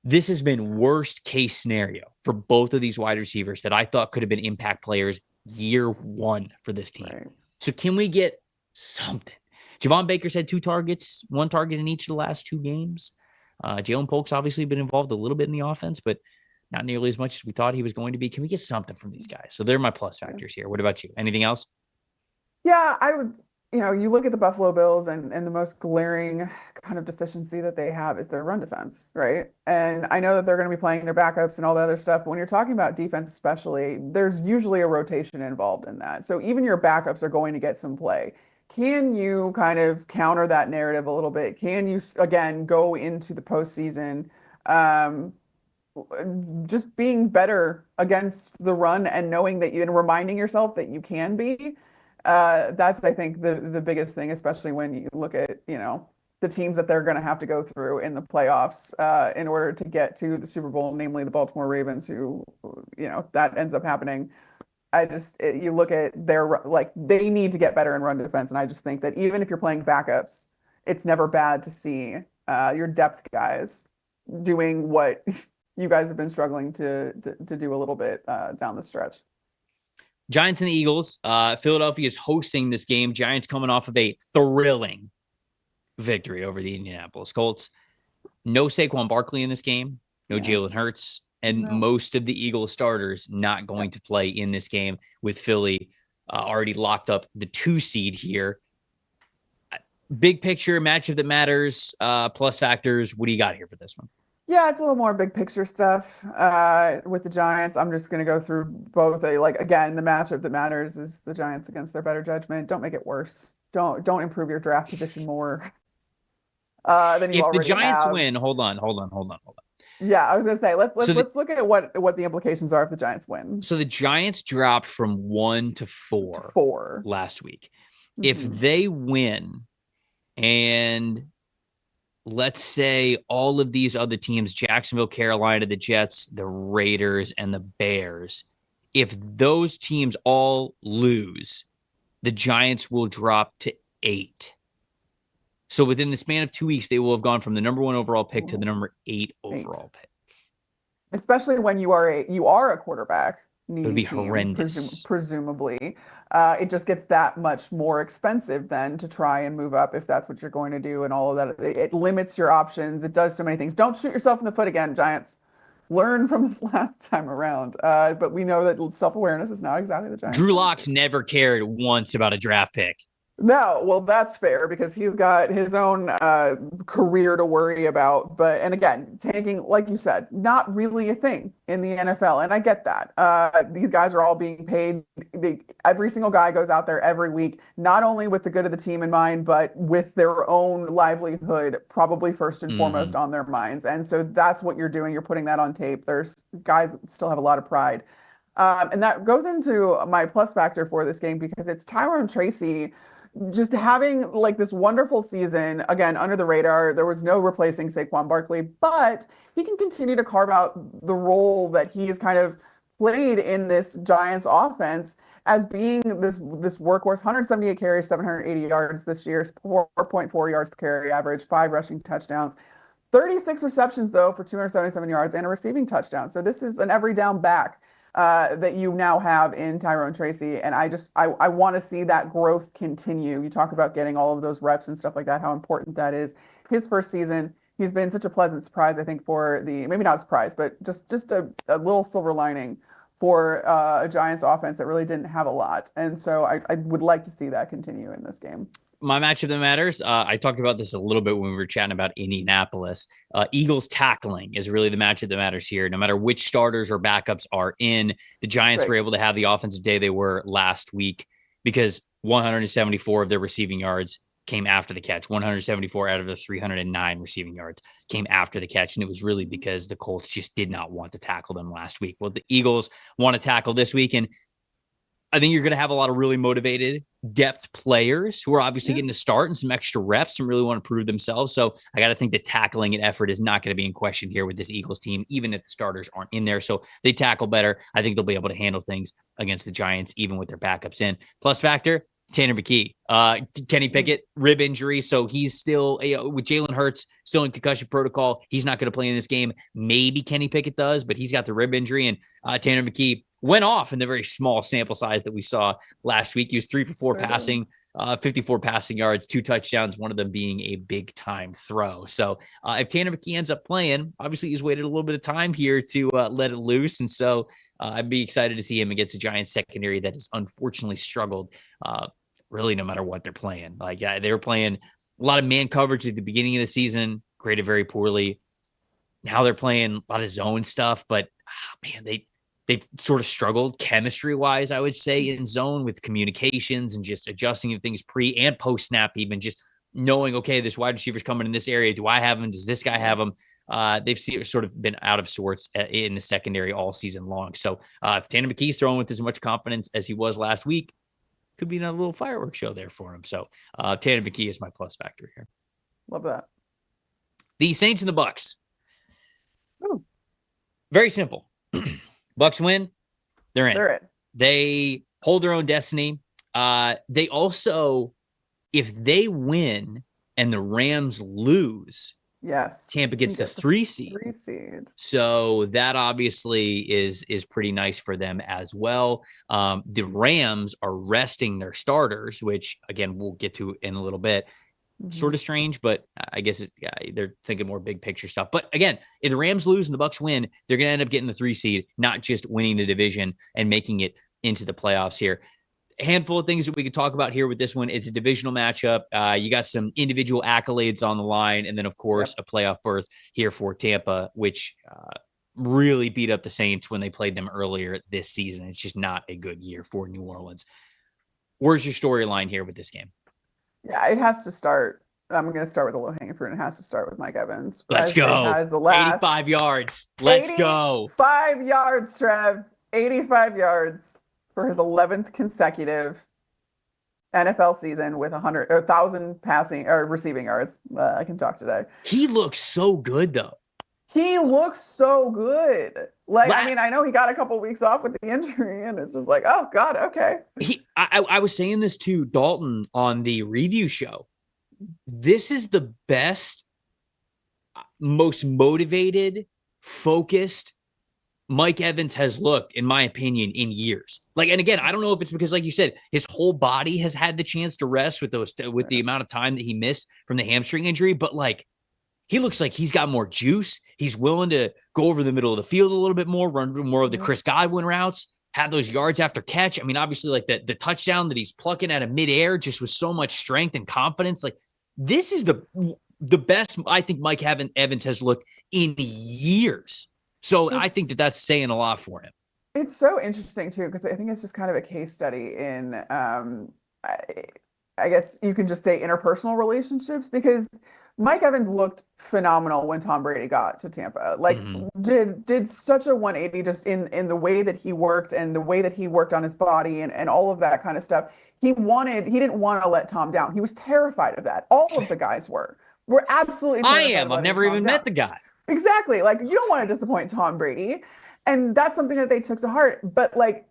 A: this has been worst case scenario for both of these wide receivers that I thought could have been impact players year 1 for this team. Right. So can we get something? Javon Baker's had 2 targets, 1 target in each of the last 2 games. Jalen Polk's obviously been involved a little bit in the offense, but not nearly as much as we thought he was going to be. Can we get something from these guys? So they're my plus factors here. What about you? Anything else?
B: Yeah, I would you look at the Buffalo Bills and the most glaring kind of deficiency that they have is their run defense, right? And I know that they're going to be playing their backups and all the other stuff, but when you're talking about defense especially, there's usually a rotation involved in that. So even your backups are going to get some play. Can you kind of counter that narrative a little bit? Can you, again, go into the postseason um, just being better against the run and knowing that you and reminding yourself that you can be? That's, I think, the biggest thing, especially when you look at, the teams that they're going to have to go through in the playoffs in order to get to the Super Bowl, namely the Baltimore Ravens, who, that ends up happening. You look at their, like, they need to get better in run defense. And I just think that even if you're playing backups, it's never bad to see your depth guys doing what you guys have been struggling to do a little bit down the stretch.
A: Giants and the Eagles. Philadelphia is hosting this game. Giants coming off of a thrilling victory over the Indianapolis Colts. No Saquon Barkley in this game. No Jalen Hurts. And most of the Eagles starters not going to play in this game, with Philly already locked up the 2 seed here. Big picture, matchup that matters, plus factors. What do you got here for this one?
B: Yeah, it's a little more big picture stuff with the Giants. I'm just going to go through both. Again, the matchup that matters is the Giants against their better judgment. Don't make it worse. Don't improve your draft position more than you already have.
A: If the Giants win, hold on.
B: Yeah, I was going to say, let's look at what the implications are if the Giants win.
A: So the Giants dropped from 1 to 4 last week. Mm-hmm. If they win, and let's say all of these other teams, Jacksonville, Carolina, the Jets, the Raiders, and the Bears, if those teams all lose, the Giants will drop to 8. So within the span of 2 weeks, they will have gone from the number 1 overall pick to the number 8 overall pick.
B: Especially when you are a quarterback.
A: It would be horrendous.
B: Presumably. It just gets that much more expensive then to try and move up if that's what you're going to do, and all of that. It limits your options. It does so many things. Don't shoot yourself in the foot again, Giants. Learn from this last time around. But we know that self-awareness is not exactly the Giants.
A: Drew Lock's never cared once about a draft pick.
B: No, well, that's fair because he's got his own career to worry about. And again, tanking, like you said, not really a thing in the NFL. And I get that. These guys are all being paid. Every single guy goes out there every week, not only with the good of the team in mind, but with their own livelihood, probably first and foremost on their minds. And so that's what you're doing. You're putting that on tape. There's guys that still have a lot of pride. And that goes into my plus factor for this game because it's Tyrone Tracy just having like this wonderful season, again, under the radar. There was no replacing Saquon Barkley, but he can continue to carve out the role that he's kind of played in this Giants offense as being this workhorse. 178 carries, 780 yards this year, 4.4 yards per carry average, 5 rushing touchdowns, 36 receptions, though, for 277 yards and a receiving touchdown. So this is an every down back that you now have in Tyrone Tracy. And I want to see that growth continue. You talk about getting all of those reps and stuff like that, how important that is. His first season, he's been such a pleasant surprise, I think, for maybe not a surprise, but just a little silver lining for a Giants offense that really didn't have a lot. And so I would like to see that continue in this game.
A: My matchup that matters, I talked about this a little bit when we were chatting about Indianapolis. Eagles tackling is really the matchup that matters here. No matter which starters or backups are in, the Giants were able to have the offensive day they were last week because 174 of their receiving yards came after the catch. 174 out of the 309 receiving yards came after the catch. And it was really because the Colts just did not want to tackle them last week. Well, the Eagles want to tackle this week. And I think you're going to have a lot of really motivated depth players who are obviously getting to start and some extra reps and really want to prove themselves. So I got to think the tackling and effort is not going to be in question here with this Eagles team, even if the starters aren't in there. So they tackle better. I think they'll be able to handle things against the Giants, even with their backups in. Plus factor, Tanner McKee, Kenny Pickett, rib injury. So he's still, with Jalen Hurts still in concussion protocol, he's not going to play in this game. Maybe Kenny Pickett does, but he's got the rib injury. And Tanner McKee went off in the very small sample size that we saw last week. He was 3 for 4 passing, 54 passing yards, 2 touchdowns, one of them being a big time throw. So if Tanner McKee ends up playing, obviously he's waited a little bit of time here to let it loose. And so I'd be excited to see him against the Giants secondary that has unfortunately struggled really no matter what they're playing. Like, yeah, they were playing a lot of man coverage at the beginning of the season, graded very poorly. Now they're playing a lot of zone stuff, but man, they've sort of struggled chemistry wise, I would say, in zone with communications and just adjusting to things pre and post snap, even just knowing, okay, this wide receiver's coming in this area. Do I have him? Does this guy have him? They've sort of been out of sorts in the secondary all season long. So if Tanner McKee's throwing with as much confidence as he was last week, could be a little fireworks show there for him. So Tanner McKee is my plus factor here.
B: Love that.
A: The Saints and the Bucks.
B: Ooh.
A: Very simple. Bucks win. They're in.
B: They're in.
A: They hold their own destiny. They also, if they win and the Rams lose,
B: yes,
A: Tampa gets the 3 seed.
B: 3 seed.
A: So that obviously is pretty nice for them as well. The Rams are resting their starters, which again we'll get to in a little bit. Sort of strange, but I guess they're thinking more big picture stuff. But again, if the Rams lose and the Bucks win, they're going to end up getting the 3 seed, not just winning the division and making it into the playoffs here. A handful of things that we could talk about here with this one. It's a divisional matchup. You got some individual accolades on the line, and then of course a playoff berth here for Tampa, which really beat up the Saints when they played them earlier this season. It's just not a good year for New Orleans. Where's your storyline here with this game?
B: Yeah, it has to start. I'm going to start with the low-hanging fruit, and it has to start with Mike Evans.
A: Let's go.
B: Has the last
A: 85 yards. Let's go.
B: 85 yards, Trev. 85 yards for his 11th consecutive NFL season with 1,000 passing or receiving yards. I can talk today.
A: He looks so good, though.
B: He looks so good. Like, I mean, I know he got a couple weeks off with the injury, and it's just like, oh, God, okay.
A: I was saying this to Dalton on the review show. This is the best, most motivated, focused Mike Evans has looked, in my opinion, in years. Like, and again, I don't know if it's because, like you said, his whole body has had the chance to rest with the amount of time that he missed from the hamstring injury, but like, he looks like he's got more juice. He's willing to go over the middle of the field a little bit more, run more of the Chris Godwin routes, have those yards after catch. I mean, obviously, like the touchdown that he's plucking out of midair just with so much strength and confidence. Like, this is the best I think Mike Evans has looked in years. So I think that's saying a lot for him.
B: It's so interesting, too, because I think it's just kind of a case study in, I guess you can just say interpersonal relationships, because Mike Evans looked phenomenal when Tom Brady got to Tampa. Like, did such a 180 just in the way that he worked and the way that he worked on his body and all of that kind of stuff. He didn't want to let Tom down. He was terrified of that. All of the guys were absolutely terrified.
A: I am. I've never even met the guy.
B: Exactly. Like, you don't want to disappoint Tom Brady. And that's something that they took to heart. But like,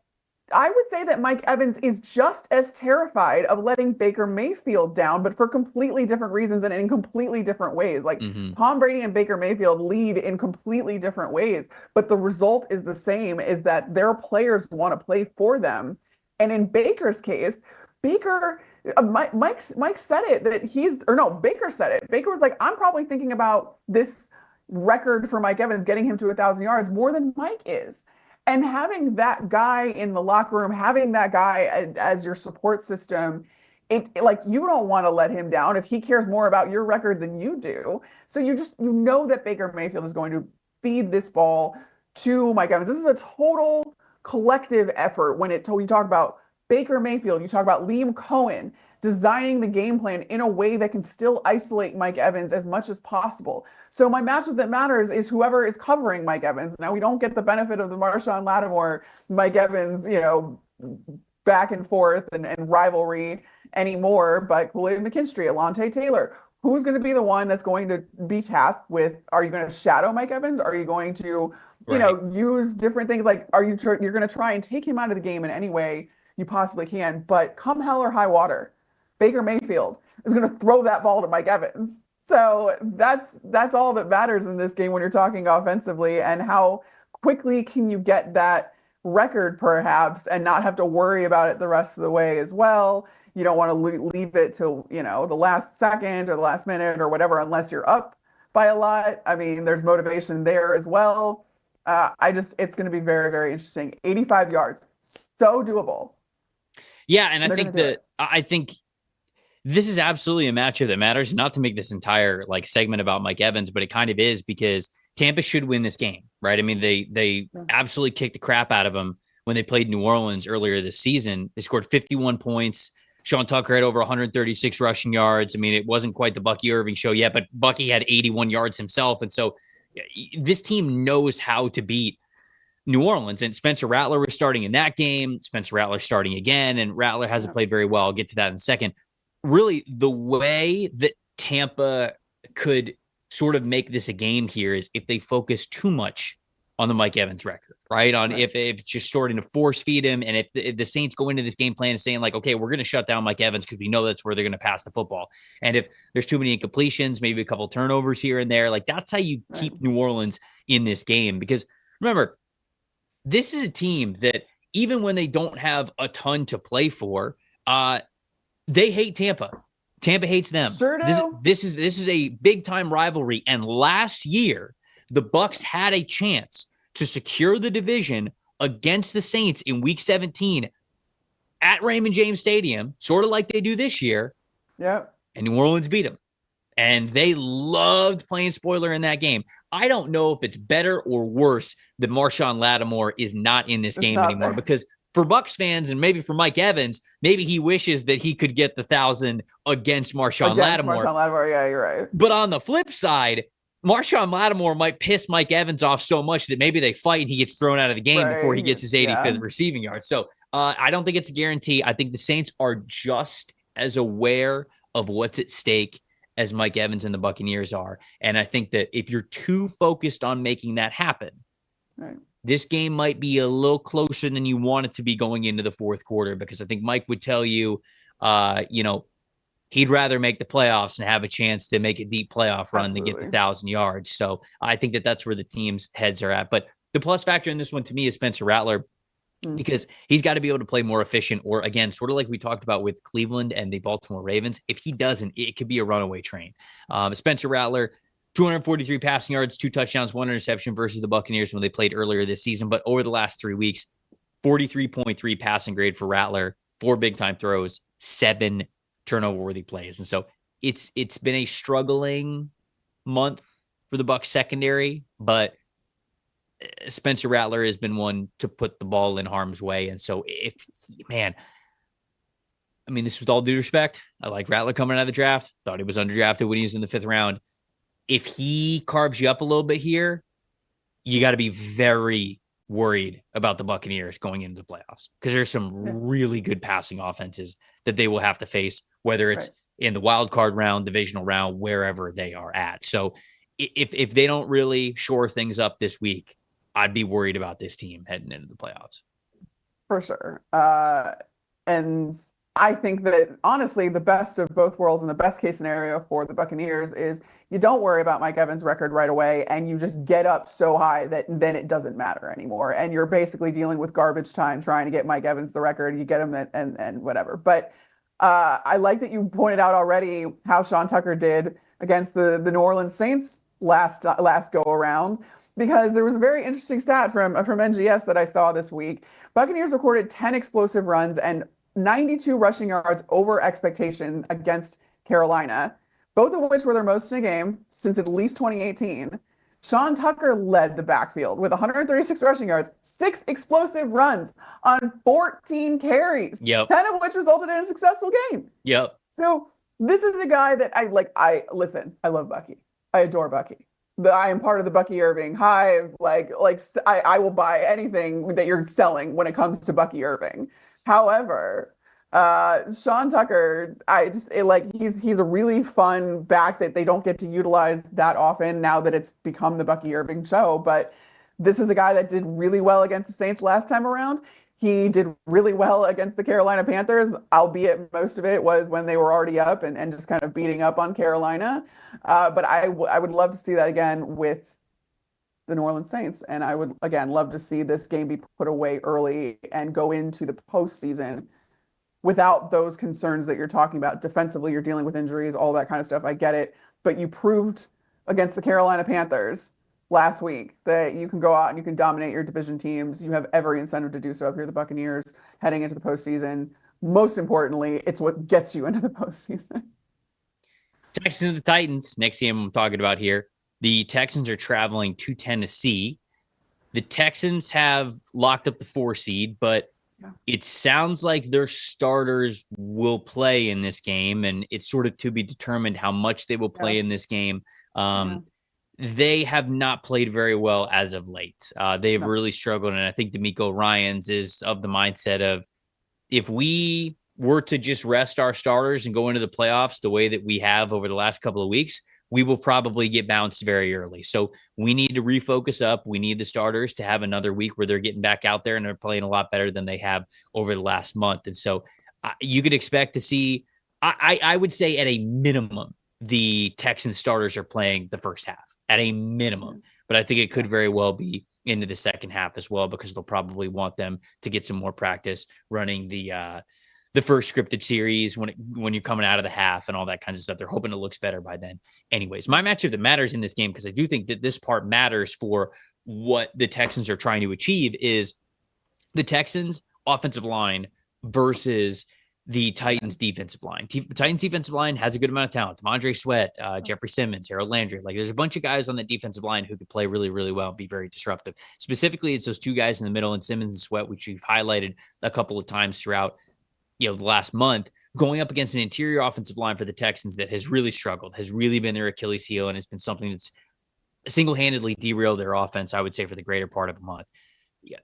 B: I would say that Mike Evans is just as terrified of letting Baker Mayfield down, but for completely different reasons and in completely different ways. Like, Tom Brady and Baker Mayfield lead in completely different ways, but the result is the same, is that their players want to play for them. And in Baker's case, Baker, Mike said it, Baker said it. Baker was like, I'm probably thinking about this record for Mike Evans, getting him to 1,000 yards more than Mike is. And having that guy in the locker room, having that guy as your support system, like, you don't want to let him down if he cares more about your record than you do. So you know that Baker Mayfield is going to feed this ball to Mike Evans. This is a total collective effort. When you talk about Baker Mayfield, you talk about Liam Cohen designing the game plan in a way that can still isolate Mike Evans as much as possible. So my matchup that matters is whoever is covering Mike Evans. Now, we don't get the benefit of the Marshawn Lattimore, Mike Evans, back and forth and rivalry anymore, but Kool-Aid McKinstry, Alontae Taylor, who's going to be the one that's going to be tasked with, are you going to shadow Mike Evans? Are you going to, use different things? Like, you're going to try and take him out of the game in any way you possibly can, but come hell or high water, Baker Mayfield is going to throw that ball to Mike Evans. So that's all that matters in this game when you're talking offensively, and how quickly can you get that record perhaps and not have to worry about it the rest of the way as well. You don't want to leave it till, the last second or the last minute or whatever, unless you're up by a lot. I mean, there's motivation there as well. It's going to be very, very interesting. 85 yards. So doable.
A: Yeah, and
B: And
A: I
B: they're
A: think
B: going to do
A: that
B: it.
A: I think this is absolutely a matchup that matters. Not to make this entire like segment about Mike Evans, but it kind of is because Tampa should win this game, right? I mean, they
B: Yeah.
A: absolutely kicked the crap out of them when they played New Orleans earlier this season. They scored 51 points. Sean Tucker had over 136 rushing yards. I mean, it wasn't quite the Bucky Irving show yet, but Bucky had 81 yards himself. And so this team knows how to beat New Orleans. And Spencer Rattler was starting in that game. Spencer Rattler starting again, and Rattler hasn't
B: Yeah.
A: played very well. I'll get to that in a second. Really, the way that Tampa could sort of make this a game here is if they focus too much on the Mike Evans record, right? On
B: Right.
A: if it's just starting to force feed him, and if the Saints go into this game plan and saying like, okay, we're going to shut down Mike Evans because we know that's where they're going to pass the football, and if there's too many incompletions, maybe a couple turnovers here and there, like that's how you
B: Right.
A: keep New Orleans in this game. Because remember, this is a team that even when they don't have a ton to play for, they hate Tampa. Tampa hates them.
B: Sure do.
A: This is a big time rivalry. And last year, the Bucs had a chance to secure the division against the Saints in Week 17 at Raymond James Stadium, sort of like they do this year.
B: Yep.
A: And New Orleans beat them. And they loved playing spoiler in that game. I don't know if it's better or worse that Marshawn Lattimore is not in this
B: It's
A: game
B: not
A: anymore,
B: there.
A: because for Bucs fans and maybe for Mike Evans, maybe he wishes that he could get the 1,000 against Marshawn Lattimore.
B: Marshawn Lattimore, yeah, you're right.
A: But on the flip side, Marshawn Lattimore might piss Mike Evans off so much that maybe they fight and he gets thrown out of the game before he gets his 85th receiving yard. So I don't think it's a guarantee. I think the Saints are just as aware of what's at stake as Mike Evans and the Buccaneers are. And I think that if you're too focused on making that happen,
B: Right.
A: this game might be a little closer than you want it to be going into the fourth quarter, because I think Mike would tell you, he'd rather make the playoffs and have a chance to make a deep playoff run than get the 1,000 yards. So I think that that's where the team's heads are at. But the plus factor in this one to me is Spencer Rattler, because he's got to be able to play more efficient, or again, sort of like we talked about with Cleveland and the Baltimore Ravens. If he doesn't, it could be a runaway train. Spencer Rattler, 243 passing yards, 2 touchdowns, 1 interception versus the Buccaneers when they played earlier this season. But over the last 3 weeks, 43.3 passing grade for Rattler, 4 big time throws, 7 turnover worthy plays. And so it's been a struggling month for the Bucs secondary, but Spencer Rattler has been one to put the ball in harm's way. And so this with all due respect, I like Rattler coming out of the draft. Thought he was underdrafted when he was in the 5th round. If he carves you up a little bit here, you got to be very worried about the Buccaneers going into the playoffs, because there's some really good passing offenses that they will have to face, whether it's in the wild card round, divisional round, wherever they are at. So if they don't really shore things up this week, I'd be worried about this team heading into the playoffs.
B: For sure. And I think that honestly, the best of both worlds and the best case scenario for the Buccaneers is you don't worry about Mike Evans' record right away, and you just get up so high that then it doesn't matter anymore. And you're basically dealing with garbage time trying to get Mike Evans the record. You get him and whatever. But I like that you pointed out already how Sean Tucker did against the New Orleans Saints last go around, because there was a very interesting stat from NGS that I saw this week. Buccaneers recorded 10 explosive runs and 92 rushing yards over expectation against Carolina, both of which were their most in a game since at least 2018. Sean Tucker led the backfield with 136 rushing yards, 6 explosive runs on 14 carries, 10 of which resulted in a successful game.
A: Yep.
B: So this is a guy that I love Bucky. I adore Bucky. I am part of the Bucky Irving hive. I will buy anything that you're selling when it comes to Bucky Irving. However, Sean Tucker, he's a really fun back that they don't get to utilize that often now that it's become the Bucky Irving show. But this is a guy that did really well against the Saints last time around. He did really well against the Carolina Panthers, albeit most of it was when they were already up and just kind of beating up on Carolina. But I would love to see that again with the New Orleans Saints. And I would, again, love to see this game be put away early and go into the postseason without those concerns that you're talking about. Defensively, you're dealing with injuries, all that kind of stuff. I get it. But you proved against the Carolina Panthers last week that you can go out and you can dominate your division teams. You have every incentive to do so if you're the Buccaneers heading into the postseason. most importantly, it's what gets you into the postseason.
A: Texans and the Titans, next game I'm talking about here. The Texans are traveling to Tennessee. The Texans have locked up the 4 seed, but it sounds like their starters will play in this game, and it's sort of to be determined how much they will play in this game. They have not played very well as of late. They've really struggled, and I think D'Amico Ryans is of the mindset of, if we were to just rest our starters and go into the playoffs the way that we have over the last couple of weeks, we will probably get bounced very early. So we need to refocus up. We need the starters to have another week where they're getting back out there and they're playing a lot better than they have over the last month. And so you could expect to see, I would say at a minimum, the Texans starters are playing the first half at a minimum, but I think it could very well be into the second half as well, because they'll probably want them to get some more practice running the first scripted series when you're coming out of the half and all that kinds of stuff. They're hoping it looks better by then. Anyways, my matchup that matters in this game, because I do think that this part matters for what the Texans are trying to achieve, is the Texans offensive line versus the Titans defensive line. The Titans defensive line has a good amount of talent. T'Vondre Sweat, Jeffrey Simmons, Harold Landry. Like, there's a bunch of guys on the defensive line who could play really, really well and be very disruptive. Specifically, it's those 2 guys in the middle, and Simmons and Sweat, which we've highlighted a couple of times throughout the last month, going up against an interior offensive line for the Texans that has really struggled, has really been their Achilles heel, and it's been something that's single-handedly derailed their offense, I would say, for the greater part of a month.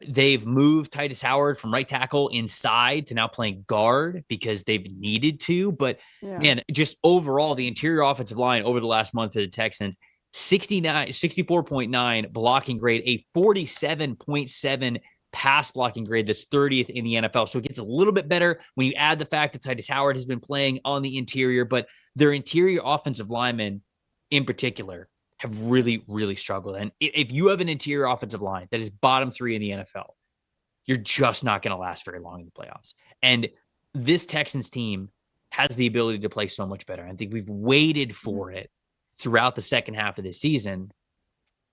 A: They've moved Titus Howard from right tackle inside to now playing guard because they've needed to. But man, just overall, the interior offensive line over the last month for the Texans, 64.9 blocking grade, a 47.7 pass blocking grade that's 30th in the NFL. So it gets a little bit better when you add the fact that Titus Howard has been playing on the interior, but their interior offensive linemen in particular have really, really struggled. And if you have an interior offensive line that is bottom 3 in the NFL, you're just not going to last very long in the playoffs. And this Texans team has the ability to play so much better. I think we've waited for it throughout the second half of this season.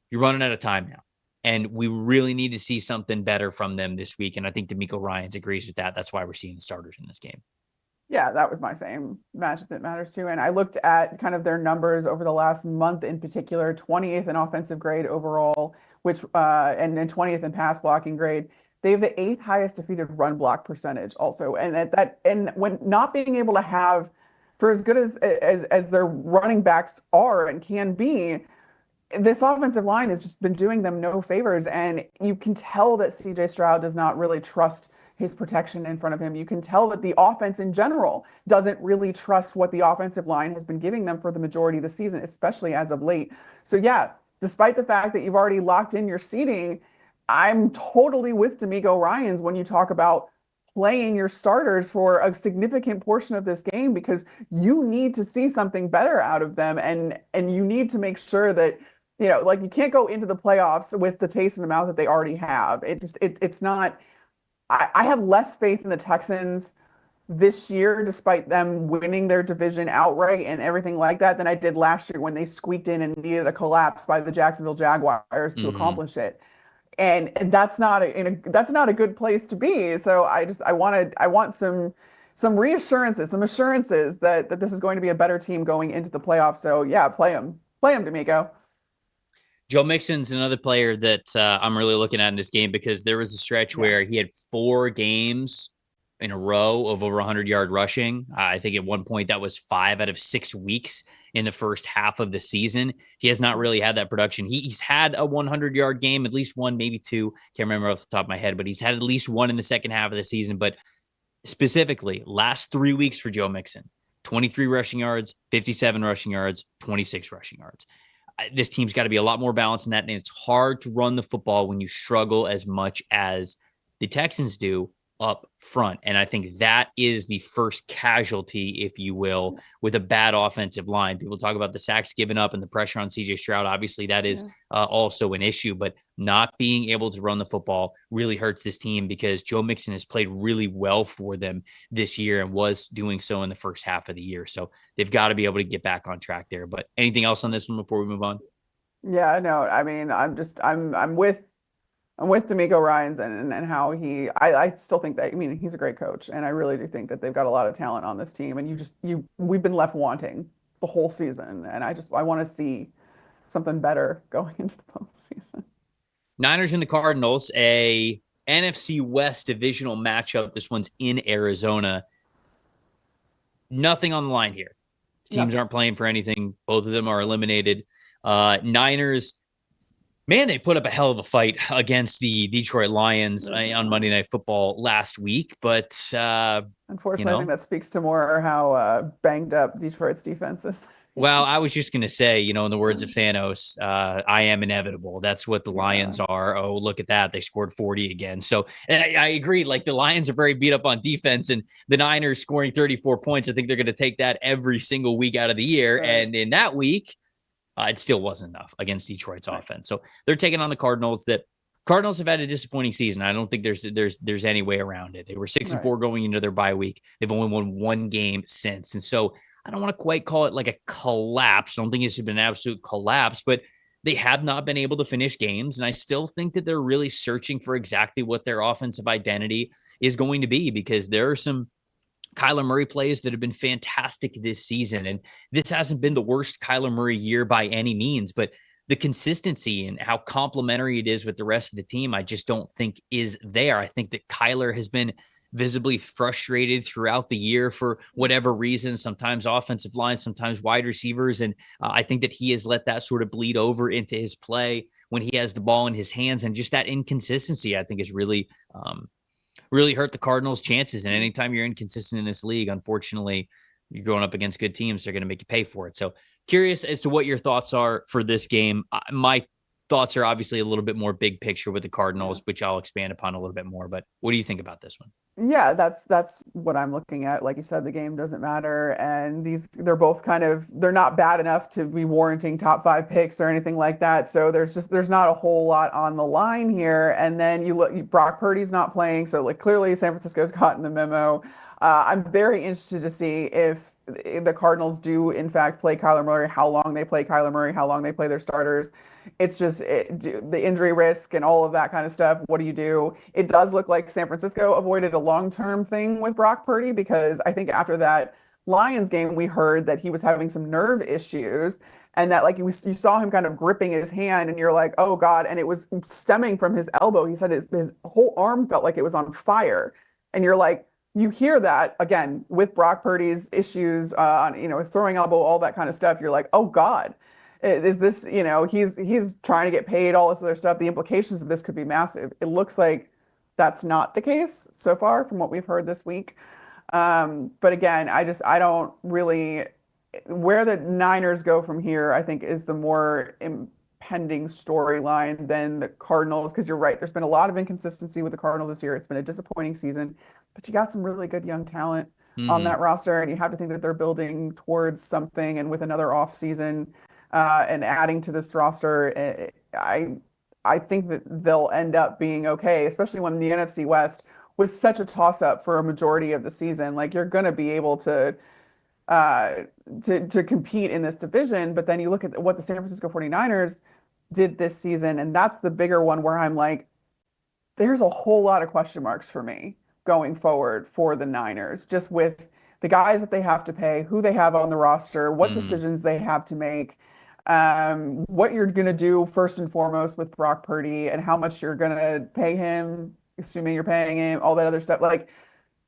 A: You're running out of time now, and we really need to see something better from them this week. And I think D'Amico Ryans agrees with that. That's why we're seeing the starters in this game.
B: Yeah, that was my same matchup that matters too. And I looked at kind of their numbers over the last month in particular: 20th in offensive grade overall, which and 20th in pass blocking grade. They have the 8th highest defeated run block percentage also. And and when not being able to have, for as good as their running backs are and can be, this offensive line has just been doing them no favors. And you can tell that CJ Stroud does not really trust his protection in front of him. You can tell that the offense in general doesn't really trust what the offensive line has been giving them for the majority of the season, especially as of late. So yeah, despite the fact that you've already locked in your seating, I'm totally with D'Amico Ryans when you talk about playing your starters for a significant portion of this game, because you need to see something better out of them. And you need to make sure that, like, you can't go into the playoffs with the taste in the mouth that they already have. It's not, I have less faith in the Texans this year, despite them winning their division outright and everything like that, than I did last year when they squeaked in and needed a collapse by the Jacksonville Jaguars to accomplish it. And that's not a good place to be. So I want some reassurances, some assurances that this is going to be a better team going into the playoffs. So yeah, play them, D'Amico.
A: Joe Mixon's another player that I'm really looking at in this game, because there was a stretch where he had 4 games in a row of over 100-yard rushing. I think at one point that was 5 out of 6 weeks in the first half of the season. He has not really had that production. He's had a 100-yard game, at least one, maybe 2. Can't remember off the top of my head, but he's had at least 1 in the second half of the season. But specifically, last 3 weeks for Joe Mixon, 23 rushing yards, 57 rushing yards, 26 rushing yards. This team's got to be a lot more balanced in that, and it's hard to run the football when you struggle as much as the Texans do up front. And I think that is the first casualty, if you will, with a bad offensive line. People talk about the sacks given up and the pressure on CJ Stroud. Obviously, that is also an issue, but not being able to run the football really hurts this team, because Joe Mixon has played really well for them this year and was doing so in the first half of the year. So they've got to be able to get back on track there. But anything else on this one before we move on?
B: Yeah, no, I mean, I'm with I'm with D'Amico Ryans and how I still think that, I mean, he's a great coach, and I really do think that they've got a lot of talent on this team, and we've been left wanting the whole season, and I want to see something better going into the postseason.
A: Niners and the Cardinals, a NFC West divisional matchup. This one's in Arizona. Nothing on the line here. Teams aren't playing for anything. Both of them are eliminated. Niners, man, they put up a hell of a fight against the Detroit Lions on Monday Night Football last week. But
B: unfortunately, I think that speaks to more how banged up Detroit's defense is.
A: Well, I was just going to say, in the words of Thanos, I am inevitable. That's what the Lions are. Oh, look at that. They scored 40 again. So I agree. Like, the Lions are very beat up on defense, and the Niners scoring 34 points. I think they're going to take that every single week out of the year. Right. And in that week, it still wasn't enough against Detroit's offense. So they're taking on the Cardinals. Cardinals have had a disappointing season. I don't think there's any way around it. They were 6-4 going into their bye week. They've only won one game since. And so I don't want to quite call it like a collapse. I don't think it's been an absolute collapse, but they have not been able to finish games. And I still think that they're really searching for exactly what their offensive identity is going to be, because there are some Kyler Murray plays that have been fantastic this season. And this hasn't been the worst Kyler Murray year by any means, but the consistency and how complementary it is with the rest of the team, I just don't think is there. I think that Kyler has been visibly frustrated throughout the year for whatever reason, sometimes offensive line, sometimes wide receivers. And I think that he has let that sort of bleed over into his play when he has the ball in his hands. And just that inconsistency, I think, has really hurt the Cardinals' chances. And anytime you're inconsistent in this league, unfortunately, you're going up against good teams. They're going to make you pay for it. So curious as to what your thoughts are for this game. My thoughts are obviously a little bit more big picture with the Cardinals, which I'll expand upon a little bit more. But what do you think about this one?
B: Yeah, that's what I'm looking at. Like you said, the game doesn't matter, and they're both they're not bad enough to be warranting top 5 picks or anything like that. So there's not a whole lot on the line here. And then you look, Brock Purdy's not playing, so like clearly San Francisco's gotten the memo. I'm very interested to see if the Cardinals do in fact play Kyler Murray, how long they play Kyler Murray, how long they play their starters. It's just the injury risk and all of that kind of stuff. What do you do? It does look like San Francisco avoided a long-term thing with Brock Purdy, because I think after that Lions game, we heard that he was having some nerve issues, and that like you saw him kind of gripping his hand, and you're like, oh God, and it was stemming from his elbow. He said his whole arm felt like it was on fire, and you're like, you hear that again with Brock Purdy's issues on, his throwing elbow, all that kind of stuff. You're like, oh God, is this, he's trying to get paid, all this other stuff. The implications of this could be massive. It looks like that's not the case so far from what we've heard this week. But again, I don't really, where the Niners go from here, I think is the more impending storyline than the Cardinals, because you're right. There's been a lot of inconsistency with the Cardinals this year. It's been a disappointing season. But you got some really good young talent on that roster, and you have to think that they're building towards something. And with another off season and adding to this roster, I think that they'll end up being okay, especially when the NFC West was such a toss-up for a majority of the season. Like, you're going to be able to compete in this division, but then you look at what the San Francisco 49ers did this season, and that's the bigger one where I'm like, there's a whole lot of question marks for me going forward for the Niners, just with the guys that they have to pay, who they have on the roster, what decisions they have to make, what you're going to do first and foremost with Brock Purdy, and how much you're going to pay him, assuming you're paying him, all that other stuff. Like,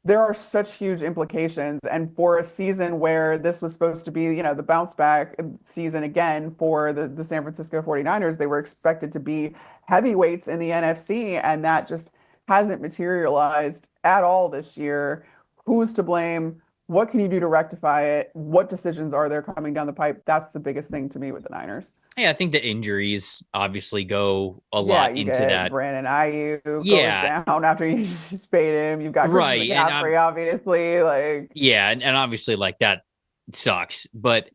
B: there are such huge implications. And for a season where this was supposed to be, the bounce back season again for the San Francisco 49ers, they were expected to be heavyweights in the NFC, and that just hasn't materialized at all this year. Who's to blame? What can you do to rectify it? What decisions are there coming down the pipe? That's the biggest thing to me with the Niners.
A: Yeah, I think the injuries obviously go a lot into that.
B: Brandon Ayuk goes down after you just paid him. You've got Christian McCaffrey, obviously.
A: And obviously, like, that sucks. But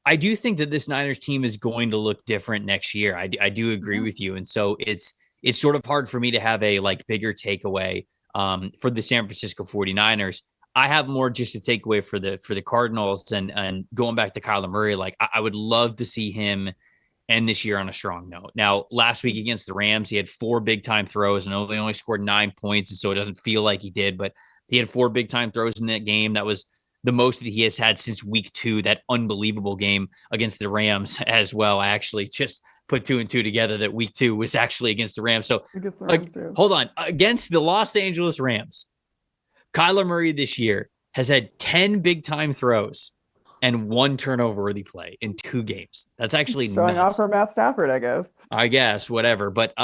A: I do think that this Niners team is going to look different next year. I do agree with you. And so it's sort of hard for me to have a bigger takeaway for the San Francisco 49ers. I have more just a takeaway for the Cardinals, and going back to Kyler Murray. Like, I would love to see him end this year on a strong note. Now, last week against the Rams, he had 4 big-time throws and only scored 9 points, and so it doesn't feel like he did, but he had 4 big-time throws in that game. That was the most that he has had since week 2, that unbelievable game against the Rams as well. I actually just put 2 and 2 together that week 2 was actually against the Rams. So hold on. Against the Los Angeles Rams, Kyler Murray this year has had 10 big-time throws and 1 turnover-worthy play in 2 games. That's actually
B: showing
A: nuts.
B: off for Matt Stafford, I guess.
A: Whatever. But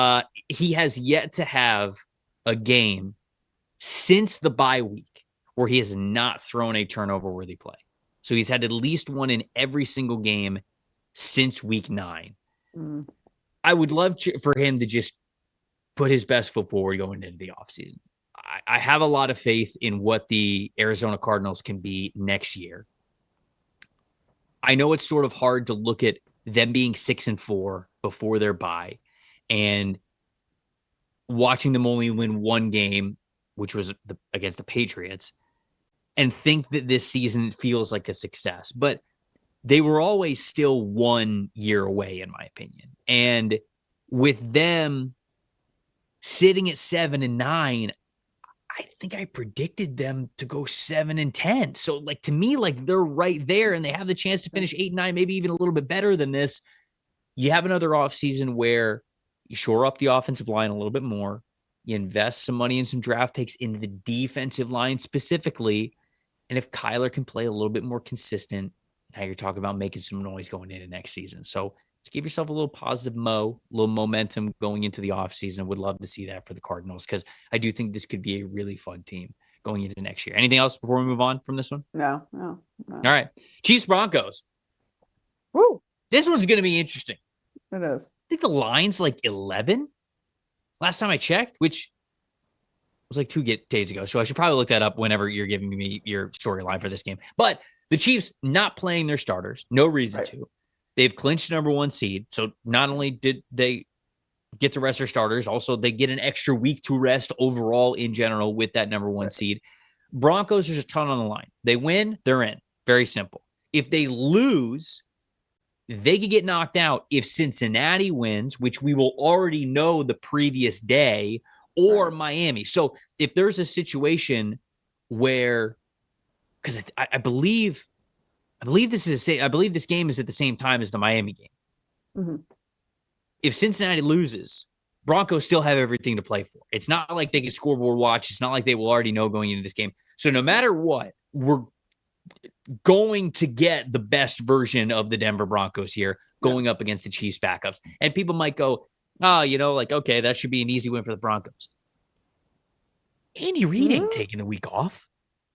A: he has yet to have a game since the bye week where he has not thrown a turnover-worthy play. So he's had at least 1 in every single game since week 9. I would love for him to just put his best foot forward going into the offseason. I have a lot of faith in what the Arizona Cardinals can be next year. I know it's sort of hard to look at them being 6-4 before their bye and watching them only win 1 game, which was against the Patriots, and think that this season feels like a success. But they were always still 1 year away, in my opinion. And with them sitting at 7-9, I think I predicted them to go 7-10. So, like, to me, like, they're right there and they have the chance to finish 8-9, maybe even a little bit better than this. You have another offseason where you shore up the offensive line a little bit more. You invest some money and some draft picks into the defensive line specifically. And if Kyler can play a little bit more consistent, now you're talking about making some noise going into next season. So let's give yourself a little positive little momentum going into the offseason. Would love to see that for the Cardinals because I do think this could be a really fun team going into next year. Anything else before we move on from this one?
B: No.
A: All right. Chiefs Broncos.
B: Woo!
A: This one's going to be interesting.
B: It is.
A: I think the line's like 11 last time I checked, which was like 2 days ago. So I should probably look that up whenever you're giving me your storyline for this game. But the Chiefs not playing their starters, no reason to. They've clinched number 1 seed. So not only did they get to rest their starters, also they get an extra week to rest overall in general with that number 1 seed. Broncos, there's a ton on the line. They win, they're in. Very simple. If they lose, they could get knocked out if Cincinnati wins, which we will already know the previous day, or Miami. So if there's a situation where, because I believe this game is at the same time as the Miami game.
B: Mm-hmm.
A: If Cincinnati loses, Broncos still have everything to play for. It's not like they can scoreboard watch. It's not like they will already know going into this game. So no matter what, we're going to get the best version of the Denver Broncos here going up against the Chiefs backups. And people might go, okay, that should be an easy win for the Broncos. Andy Reid ain't taking the week off.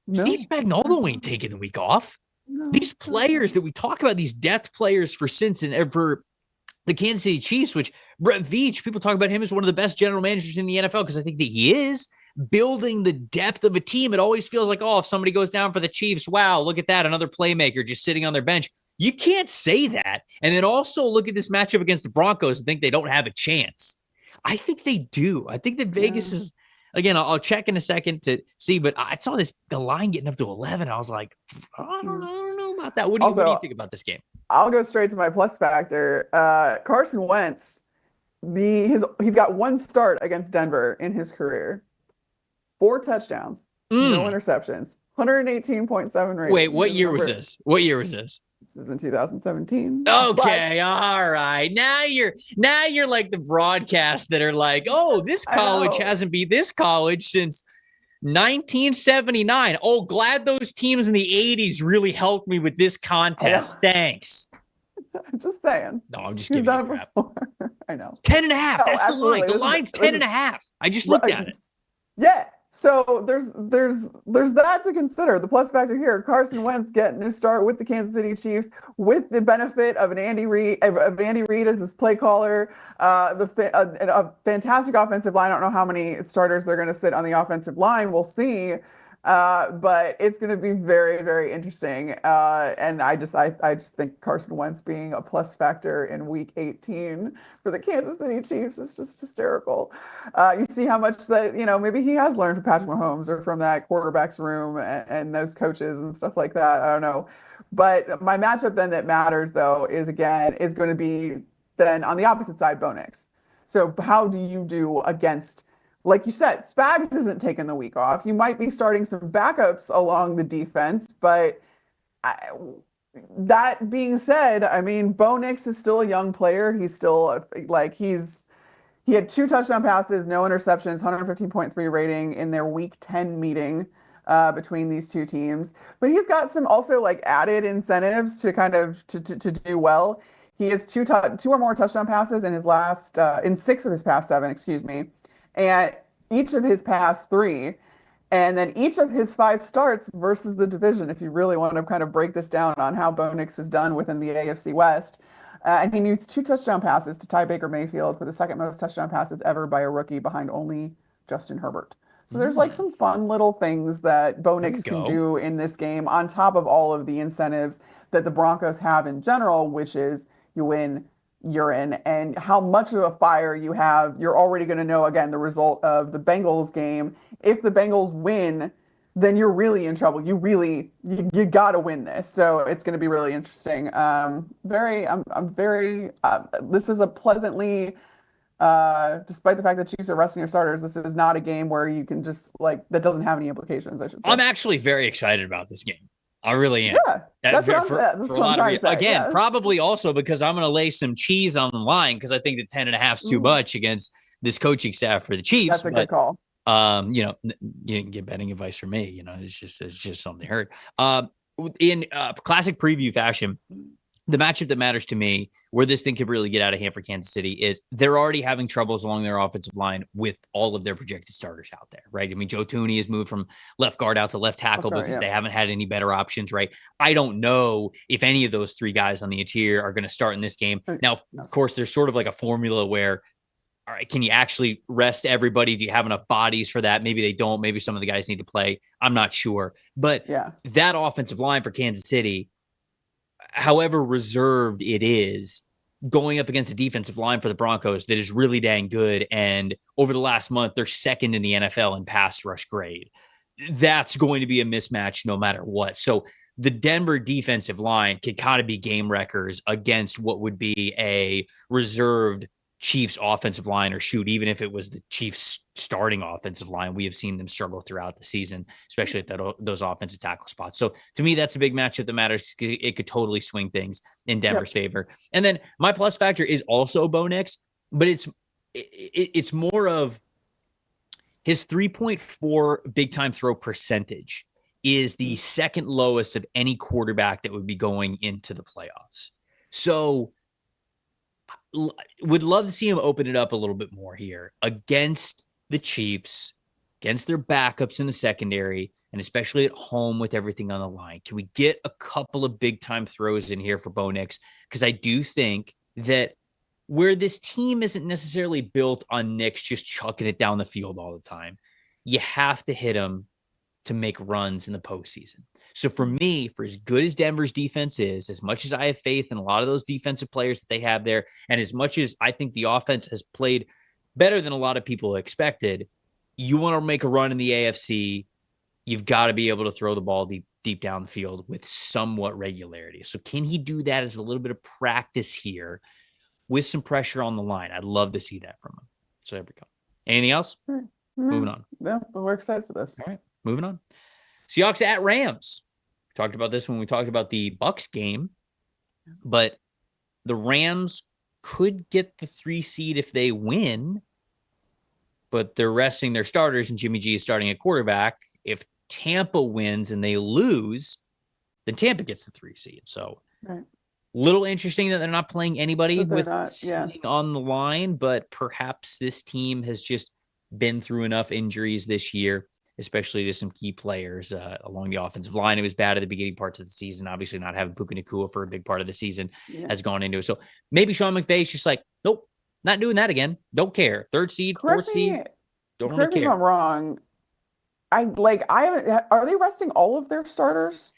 A: No. Steve Spagnuolo ain't taking the week off. No. These players that we talk about, these depth players for Cincinnati, for the Kansas City Chiefs, which Brett Veach, people talk about him as one of the best general managers in the NFL because I think that he is building the depth of a team. It always feels like, if somebody goes down for the Chiefs, wow, look at that, another playmaker just sitting on their bench. You can't say that. And then also look at this matchup against the Broncos and think they don't have a chance. I think they do. I think that Vegas is, again, I'll check in a second to see, but I saw the line getting up to 11. I was like, I don't know about that. What do you think about this game?
B: I'll go straight to my plus factor. Carson Wentz, he's got 1 start against Denver in his career. 4 touchdowns, no interceptions, 118.7 rating.
A: Wait, what year was this?
B: This was in 2017.
A: Okay, all right. Now you're like the broadcast that are like, this college hasn't beat this college since 1979. Oh, glad those teams in the 80s really helped me with this contest. Thanks.
B: I'm just saying.
A: No, I'm just giving you crap.
B: I know.
A: 10.5. That's absolutely the line. The line's 10.5. I just looked at it.
B: Yeah. So there's that to consider. The plus factor here: Carson Wentz getting his start with the Kansas City Chiefs with the benefit of Andy Reid as his play caller. A fantastic offensive line. I don't know how many starters they're going to sit on the offensive line. We'll see. But it's going to be very, very interesting. And I just think Carson Wentz being a plus factor in week 18 for the Kansas City Chiefs is just hysterical. You see how much that, maybe he has learned from Patrick Mahomes or from that quarterback's room and those coaches and stuff like that. I don't know. But my matchup then that matters though is going to be than on the opposite side, Bo Nix. So how do you do against, like you said, Spags isn't taking the week off. You might be starting some backups along the defense, but that being said, I mean, Bo Nix is still a young player. He's still he had 2 touchdown passes, no interceptions, 115.3 rating in their week 10 meeting between these two teams. But he's got some also like added incentives to kind of to do well. He has 2 or more touchdown passes in his last in 6 of his past 7, excuse me, and each of his past 3. And then each of his 5 starts versus the division, if you really want to kind of break this down on how Bo Nix has done within the AFC West. And he needs 2 touchdown passes to tie Baker Mayfield for the second most touchdown passes ever by a rookie behind only Justin Herbert. So there's like some fun little things that Bo Nix can do in this game on top of all of the incentives that the Broncos have in general, which is you win, you're in, and how much of a fire you have. You're already going to know, again, the result of the Bengals game. If the Bengals win, then you're really in trouble. You got to win this. So it's going to be really interesting. This is a pleasantly, despite the fact that Chiefs are resting your starters, this is not a game where you can just that doesn't have any implications, I should say.
A: I'm actually very excited about this game. I really am.
B: Yeah, that's what I'm trying to say.
A: Again,
B: yes.
A: Probably also because I'm going to lay some cheese on the line because I think the 10.5 is too much against this coaching staff for the Chiefs.
B: That's a good call.
A: You didn't get betting advice from me. It's just something I heard. In classic preview fashion, the matchup that matters to me, where this thing could really get out of hand for Kansas City, is they're already having troubles along their offensive line with all of their projected starters out there, right? I mean, Joe Thuney has moved from left guard out to left tackle because they haven't had any better options, right? I don't know if any of those 3 guys on the interior are going to start in this game. Now, of course, there's sort of like a formula where, all right, can you actually rest everybody? Do you have enough bodies for that? Maybe they don't. Maybe some of the guys need to play. I'm not sure. But that offensive line for Kansas City, however reserved it is, going up against a defensive line for the Broncos that is really dang good. And over the last month, they're second in the NFL in pass rush grade. That's going to be a mismatch no matter what. So the Denver defensive line could kind of be game wreckers against what would be a reserved Chiefs offensive line, or shoot, even if it was the Chiefs starting offensive line, we have seen them struggle throughout the season, especially at those offensive tackle spots. So to me, that's a big matchup that matters. It could totally swing things in Denver's favor. And then my plus factor is also Bo Nix, but it's more of his 3.4 big time throw percentage is the second lowest of any quarterback that would be going into the playoffs. So would love to see him open it up a little bit more here against the Chiefs, against their backups in the secondary, and especially at home with everything on the line. Can we get a couple of big time throws in here for Bo Nix? Because I do think that where this team isn't necessarily built on Nix just chucking it down the field all the time, you have to hit him to make runs in the postseason. So for me, for as good as Denver's defense is, as much as I have faith in a lot of those defensive players that they have there, and as much as I think the offense has played better than a lot of people expected, you want to make a run in the AFC, you've got to be able to throw the ball deep down the field with somewhat regularity. So can he do that as a little bit of practice here with some pressure on the line? I'd love to see that from him. So there we go. Anything else? Moving on.
B: Yeah, but we're excited for this.
A: All right, moving on. Seahawks at Rams. Talked about this when we talked about the Bucs game, but the Rams could get the 3 seed if they win, but they're resting their starters and Jimmy G is starting at quarterback. If Tampa wins and they lose, then Tampa gets the 3 seed. So little interesting that they're not playing anybody with on the line, but perhaps this team has just been through enough injuries this year, especially to some key players along the offensive line. It was bad at the beginning parts of the season. Obviously, not having Puka Nacua for a big part of the season has gone into it. So maybe Sean McVay's just like, nope, not doing that again. Don't care. 3rd seed, 4th seed. Don't really care.
B: Correct me if I'm wrong. Are they resting all of their starters?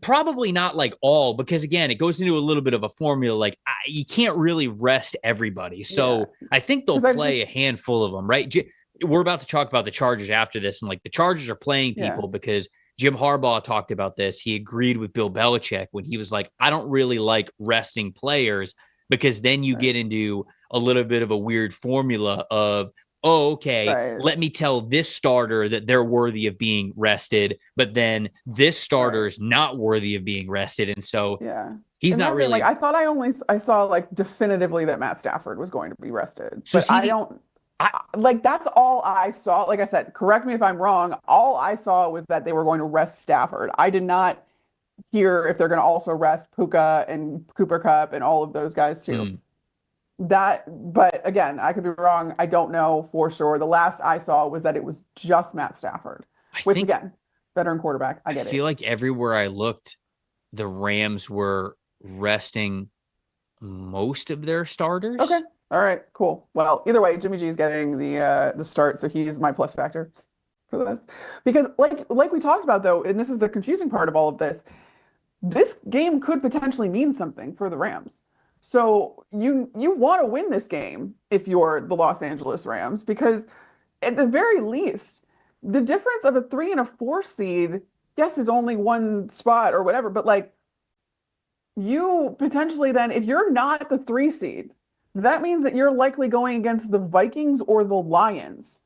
A: Probably not like all, because again, it goes into a little bit of a formula. Like you can't really rest everybody. So I think they'll play a handful of them, right? We're about to talk about the Chargers after this. And like the Chargers are playing people because Jim Harbaugh talked about this. He agreed with Bill Belichick when he was like, I don't really like resting players because then you get into a little bit of a weird formula of, oh, okay, let me tell this starter that they're worthy of being rested, but then this starter is not worthy of being rested. And so he's not really
B: like, I thought I saw like definitively that Matt Stafford was going to be rested,
A: so
B: but like, that's all I saw. Like I said, correct me if I'm wrong. All I saw was that they were going to rest Stafford. I did not hear if they're going to also rest Puka and Cooper Kupp and all of those guys too. But again, I could be wrong. I don't know for sure. The last I saw was that it was just Matt Stafford, which again, veteran quarterback. I feel
A: like everywhere I looked, the Rams were resting most of their starters.
B: Okay. All right, cool. Well, either way, Jimmy G is getting the start, so he's my plus factor for this. Because like we talked about though, and this is the confusing part of all of this, this game could potentially mean something for the Rams. So you want to win this game if you're the Los Angeles Rams, because at the very least, the difference of a 3 and a 4 seed, yes, is only one spot or whatever, but like, you potentially then, if you're not the 3 seed, that means that you're likely going against the Vikings or the Lions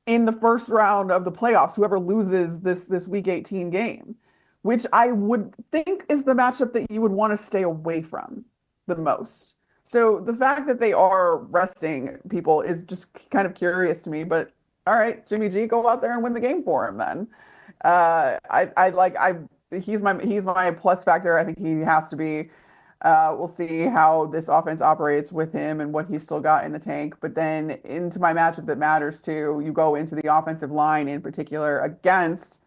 B: in the first round of the playoffs, whoever loses this week 18 game, which I would think is the matchup that you would want to stay away from the most. So the fact that they are resting people is just kind of curious to me, but all right, Jimmy G, go out there and win the game for him then. He's my plus factor. I think he has to be. We'll see how this offense operates with him and what he's still got in the tank. But then into my matchup that matters too, you go into the offensive line in particular against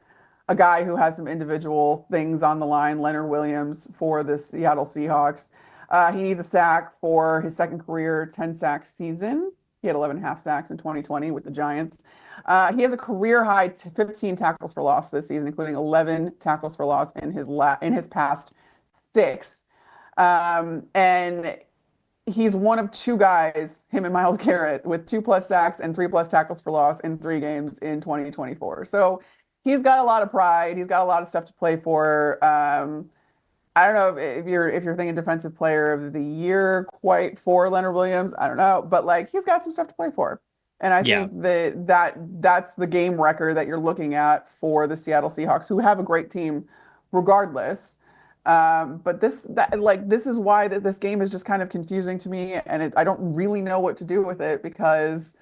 B: a guy who has some individual things on the line, Leonard Williams for the Seattle Seahawks. He needs a sack for his second career 10-sack season. He had 11.5 sacks in 2020 with the Giants. He has a career high 15 tackles for loss this season, including 11 tackles for loss in his past 6. And he's one of 2 guys, him and Myles Garrett, with 2+ sacks and 3+ tackles for loss in 3 games in 2024. So he's got a lot of pride. He's got a lot of stuff to play for. I don't know if you're thinking defensive player of the year quite for Leonard Williams. I don't know, but like, he's got some stuff to play for. And I think that's the game record that you're looking at for the Seattle Seahawks, who have a great team regardless. But this is why this game is just kind of confusing to me, and I don't really know what to do with it, because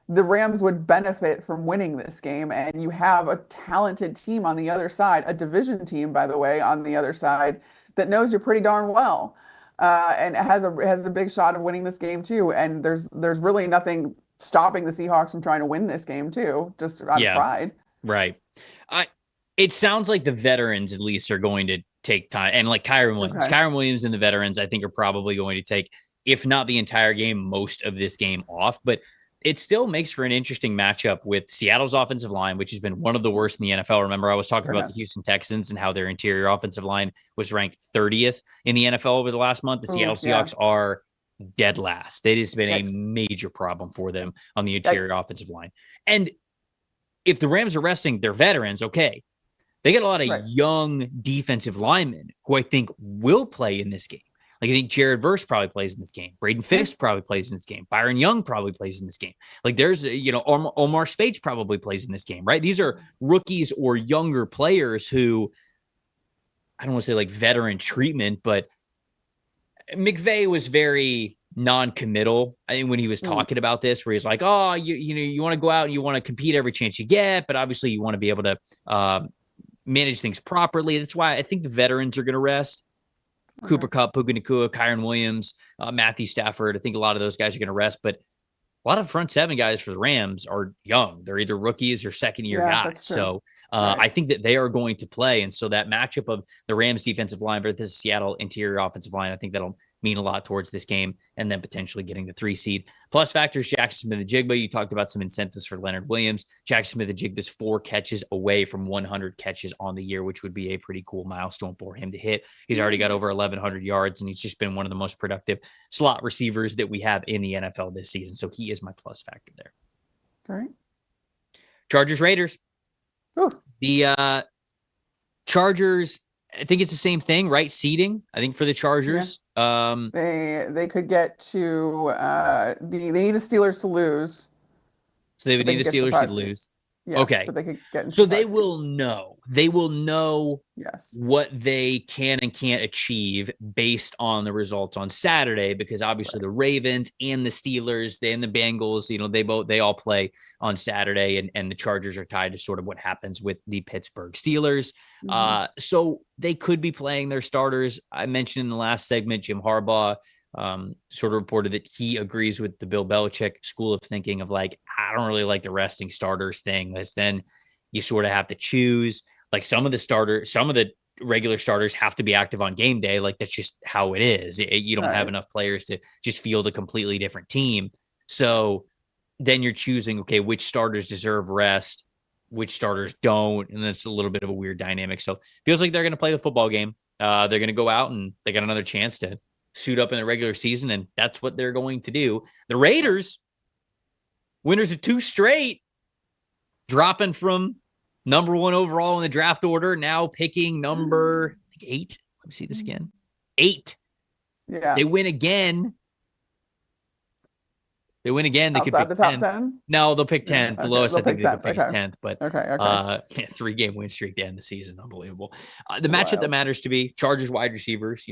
B: the Rams would benefit from winning this game, and you have a talented team on the other side, a division team, by the way, on the other side that knows you pretty darn well, and has a big shot of winning this game too. And there's really nothing stopping the Seahawks from trying to win this game too, just out of pride.
A: Right. It sounds like the veterans at least are going to take time, and like Kyren Williams.
B: Okay.
A: Kyren Williams and the veterans, I think, are probably going to take, if not the entire game, most of this game off. But it still makes for an interesting matchup with Seattle's offensive line, which has been one of the worst in the NFL. Remember, I was talking about the Houston Texans and how their interior offensive line was ranked 30th in the NFL over the last month. The Seattle Seahawks are dead last. It has been a major problem for them on the interior offensive line. And if the Rams are resting their veterans, okay, they got a lot of young defensive linemen who I think will play in this game. Like, I think Jared Verse probably plays in this game. Braden Fisk probably plays in this game. Byron Young probably plays in this game. Like, there's, Omar Speights probably plays in this game, right? These are rookies or younger players who, I don't want to say like veteran treatment, but McVay was very non-committal, I think, when he was talking about this, where he's like, oh, you want to go out and you want to compete every chance you get, but obviously you want to be able to manage things properly. That's why I think the veterans are going to rest. Cooper Kupp, Puka Nacua, Kyren Williams, Matthew Stafford. I think a lot of those guys are going to rest, but a lot of front 7 guys for the Rams are young. They're either rookies or second-year guys. So I think that they are going to play. And so that matchup of the Rams defensive line versus Seattle interior offensive line, I think that'll mean a lot towards this game, and then potentially getting the 3 seed. Plus factors, Jackson Smith-Njigba. You talked about some incentives for Leonard Williams. Jackson Smith-Njigba is 4 catches away from 100 catches on the year, which would be a pretty cool milestone for him to hit. He's already got over 1,100 yards, and he's just been one of the most productive slot receivers that we have in the NFL this season. So he is my plus factor there.
B: All right.
A: Chargers Raiders.
B: Ooh.
A: The Chargers, I think it's the same thing, right? Seeding, I think, for the Chargers.
B: They could get to they need the Steelers to lose,
A: So they
B: but
A: would
B: they
A: need
B: could
A: the
B: get to the
A: Steelers to
B: 5 seed.
A: lose.
B: Yes,
A: Okay.
B: but they could get into
A: So
B: the
A: they
B: 5 seed.
A: will know. They will know
B: Yes.
A: what they can and can't achieve based on the results on Saturday, because obviously the Ravens and the Steelers and the Bengals, they all play on Saturday, and the Chargers are tied to sort of what happens with the Pittsburgh Steelers. So they could be playing their starters. I mentioned in the last segment, Jim Harbaugh sort of reported that he agrees with the Bill Belichick school of thinking of like, I don't really like the resting starters thing. Because then you sort of have to choose. Like some of the regular starters have to be active on game day. Like that's just how it is. You don't have enough players to just field a completely different team. So then you're choosing, okay, which starters deserve rest, which starters don't. And that's a little bit of a weird dynamic. So feels like they're going to play the football game. They're going to go out and they got another chance to suit up in the regular season. And that's what they're going to do. The Raiders, winners of 2 straight, dropping from number 1 overall in the draft order, now picking number 8. Let me see this again. 8.
B: Yeah.
A: They win again. They could pick
B: the top 10.
A: No, they'll pick 10th.
B: Okay.
A: The lowest I think they could pick is
B: Okay.
A: 10th. But
B: okay.
A: 3-game win streak to end the season. Unbelievable. The matchup that matters to me, Chargers wide receivers,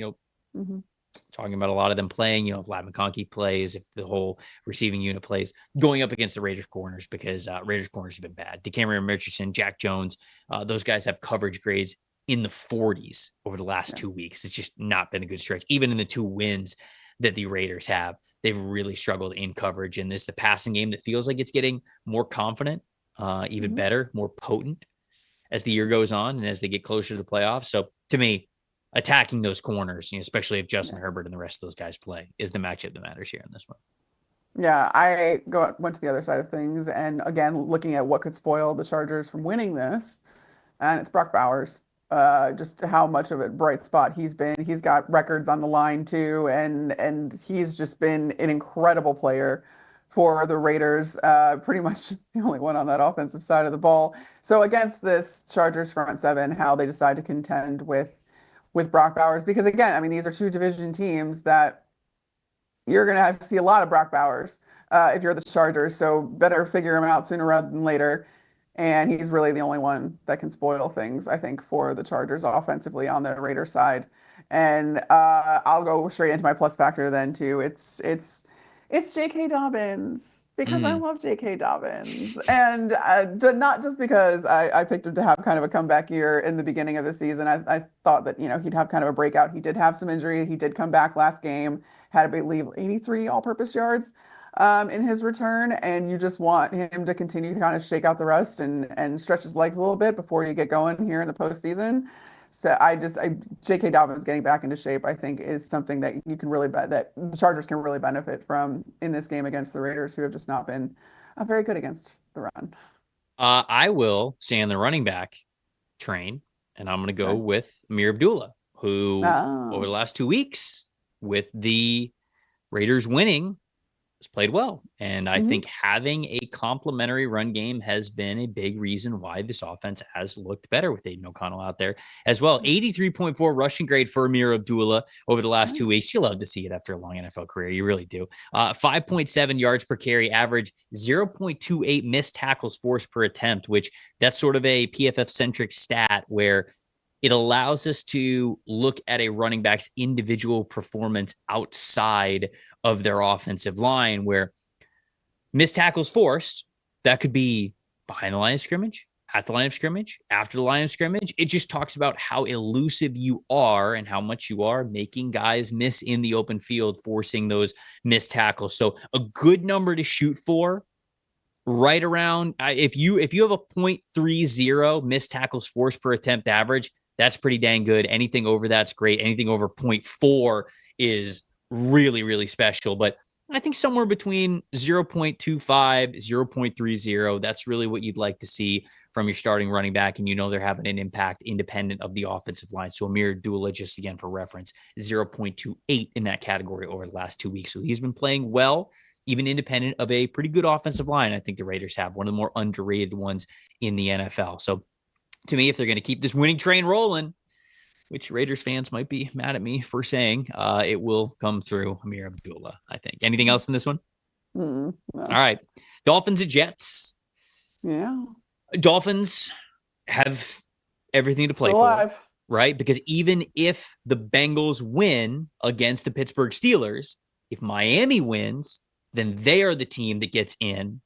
A: talking about a lot of them playing, if Vlad McConkey plays, if the whole receiving unit plays, going up against the Raiders corners, because Raiders corners have been bad. DeCamerion Richardson, Jack Jones, those guys have coverage grades in the 40s over the last 2 weeks. It's just not been a good stretch. Even in the 2 wins that the Raiders have, they've really struggled in coverage. And this is the passing game that feels like it's getting more confident, even better, more potent as the year goes on and as they get closer to the playoffs. So to me, attacking those corners, especially if Justin Herbert and the rest of those guys play, is the matchup that matters here in this one.
B: Yeah, I went to the other side of things, and again, looking at what could spoil the Chargers from winning this, and it's Brock Bowers. Just how much of a bright spot he's been. He's got records on the line too, and he's just been an incredible player for the Raiders. Pretty much the only one on that offensive side of the ball. So against this Chargers front seven, how they decide to contend with Brock Bowers, because again, I mean, these are 2 division teams that you're going to have to see a lot of Brock Bowers if you're the Chargers. So better figure him out sooner rather than later. And he's really the only one that can spoil things, I think, for the Chargers offensively on the Raiders side. And I'll go straight into my plus factor then too. It's J.K. Dobbins, because I love J.K. Dobbins, and not just because I picked him to have kind of a comeback year in the beginning of the season. I thought that he'd have kind of a breakout. He did have some injury. He did come back last game, had, I believe, 83 all-purpose yards in his return, and you just want him to continue to kind of shake out the rust and stretch his legs a little bit before you get going here in the postseason. So J.K. Dobbins getting back into shape, I think, is something that you can really that the Chargers can really benefit from in this game against the Raiders, who have just not been very good against the run.
A: I will stay on the running back train, and I'm going to go with Amir Abdullah, who over the last 2 weeks, with the Raiders winning, has played well. And I think having a complementary run game has been a big reason why this offense has looked better with Aiden O'Connell out there as well. 83.4 rushing grade for Amir Abdullah over the last 2 weeks. You love to see it after a long NFL career. You really do. 5.7 yards per carry average, 0.28 missed tackles forced per attempt, which that's sort of a PFF centric stat where it allows us to look at a running back's individual performance outside of their offensive line, where missed tackles forced, that could be behind the line of scrimmage, at the line of scrimmage, after the line of scrimmage. It just talks about how elusive you are and how much you are making guys miss in the open field, forcing those missed tackles. So a good number to shoot for, right around, if you have a 0.30 missed tackles forced per attempt average, that's pretty dang good. Anything over that's great. Anything over 0.4 is really, really special. But I think somewhere between 0.25, 0.30, that's really what you'd like to see from your starting running back. And they're having an impact independent of the offensive line. So Amir Abdullah, just again for reference, 0.28 in that category over the last 2 weeks. So he's been playing well, even independent of a pretty good offensive line. I think the Raiders have one of the more underrated ones in the NFL. So to me, if they're going to keep this winning train rolling, which Raiders fans might be mad at me for saying, it will come through Amir Abdullah, I think. Anything else in this one?
B: No.
A: All right. Dolphins and Jets.
B: Yeah.
A: Dolphins have everything to play
B: Still
A: for,
B: alive.
A: right? Because even if the Bengals win against the Pittsburgh Steelers, if Miami wins, then they are the team that gets in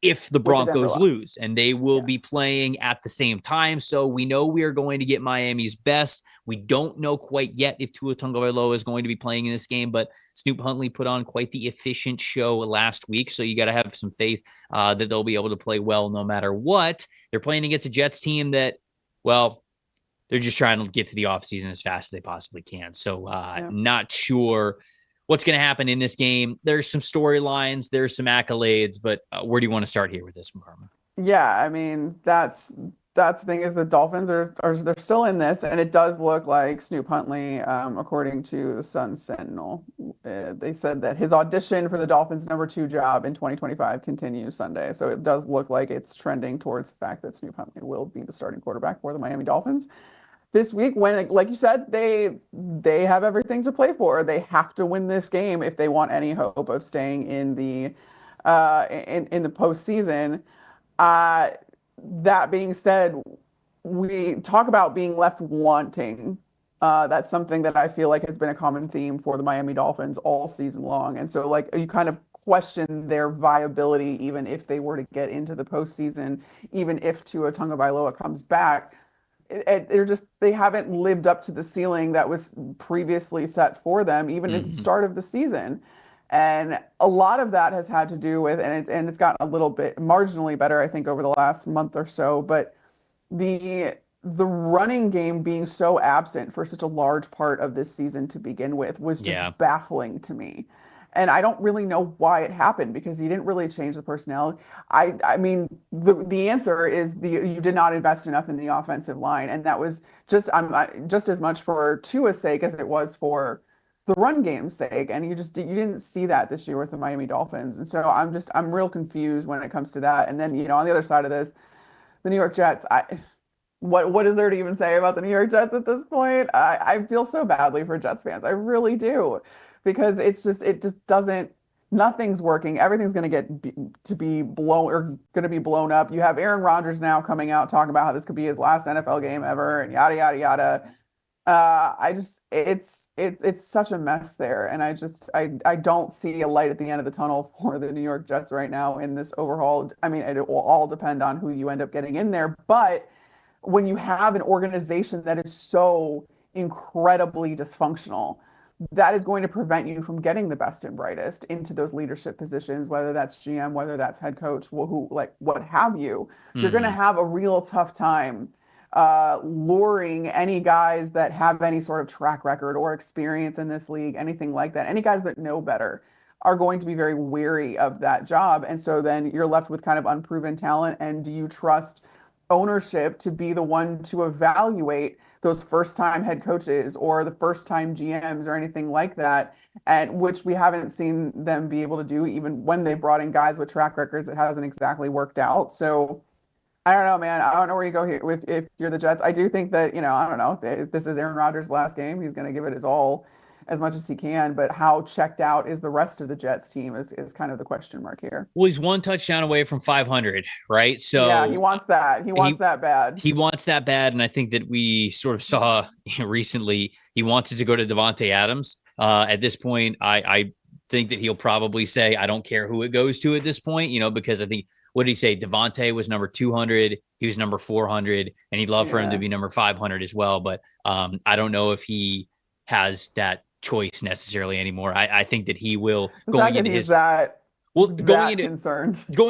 A: if the Broncos lose, and they will be playing at the same time. So we know we are going to get Miami's best. We don't know quite yet if Tua Tagovailoa is going to be playing in this game, but Snoop Huntley put on quite the efficient show last week. So you got to have some faith that they'll be able to play well no matter what. They're playing against a Jets team that, well, they're just trying to get to the offseason as fast as they possibly can. So not sure what's going to happen in this game. There's some storylines, there's some accolades, but where do you want to start here with this one, Carmen?
B: Yeah, I mean, that's the thing is the Dolphins are they're still in this, and it does look like Snoop Huntley, according to the Sun Sentinel, they said that his audition for the Dolphins' #2 job in 2025 continues Sunday. So it does look like it's trending towards the fact that Snoop Huntley will be the starting quarterback for the Miami Dolphins this week, when, like you said, they have everything to play for. They have to win this game if they want any hope of staying in the in the postseason. That being said, we talk about being left wanting. That's something that I feel like has been a common theme for the Miami Dolphins all season long. And so, like, you kind of question their viability even if they were to get into the postseason, even if Tua Tagovailoa comes back. They haven't lived up to the ceiling that was previously set for them, even at the start of the season. And a lot of that has had to do with, and it's gotten a little bit marginally better, I think, over the last month or so, but the running game being so absent for such a large part of this season to begin with was just baffling to me. And I don't really know why it happened, because he didn't really change the personnel. I mean, the answer is you did not invest enough in the offensive line, and that was just as much for Tua's sake as it was for the run game's sake. And you didn't see that this year with the Miami Dolphins. And so I'm real confused when it comes to that. And then, on the other side of this, the New York Jets, what is there to even say about the New York Jets at this point? I feel so badly for Jets fans. I really do. Because it just doesn't, nothing's working. Everything's going to be blown up. You have Aaron Rodgers now coming out talking about how this could be his last NFL game ever, and yada yada yada. It's such a mess there, and I don't see a light at the end of the tunnel for the New York Jets right now in this overhaul. I mean, it will all depend on who you end up getting in there, but when you have an organization that is so incredibly dysfunctional, that is going to prevent you from getting the best and brightest into those leadership positions, whether that's GM, whether that's head coach, who like what have you. You're going to have a real tough time luring any guys that have any sort of track record or experience in this league, anything like that. Any guys that know better are going to be very wary of that job. And so then you're left with kind of unproven talent. And do you trust ownership to be the one to evaluate those first-time head coaches or the first-time GMs or anything like that, and which we haven't seen them be able to do even when they brought in guys with track records? It hasn't exactly worked out. So I don't know, man. I don't know where you go here if you're the Jets. I do think that, I don't know, if this is Aaron Rodgers' last game, he's going to give it his all as much as he can, but how checked out is the rest of the Jets team is kind of the question mark here.
A: Well, he's one touchdown away from 500, right? So
B: yeah, he wants that. He wants that bad.
A: He wants that bad, and I think that we sort of saw recently he wants it to go to Devontae Adams. At this point, I think that he'll probably say, I don't care who it goes to at this point, because I think, what did he say? Devontae was number 200, he was number 400, and he'd love for him to be number 500 as well. But I don't know if he has that choice necessarily anymore. I think that he will going into his going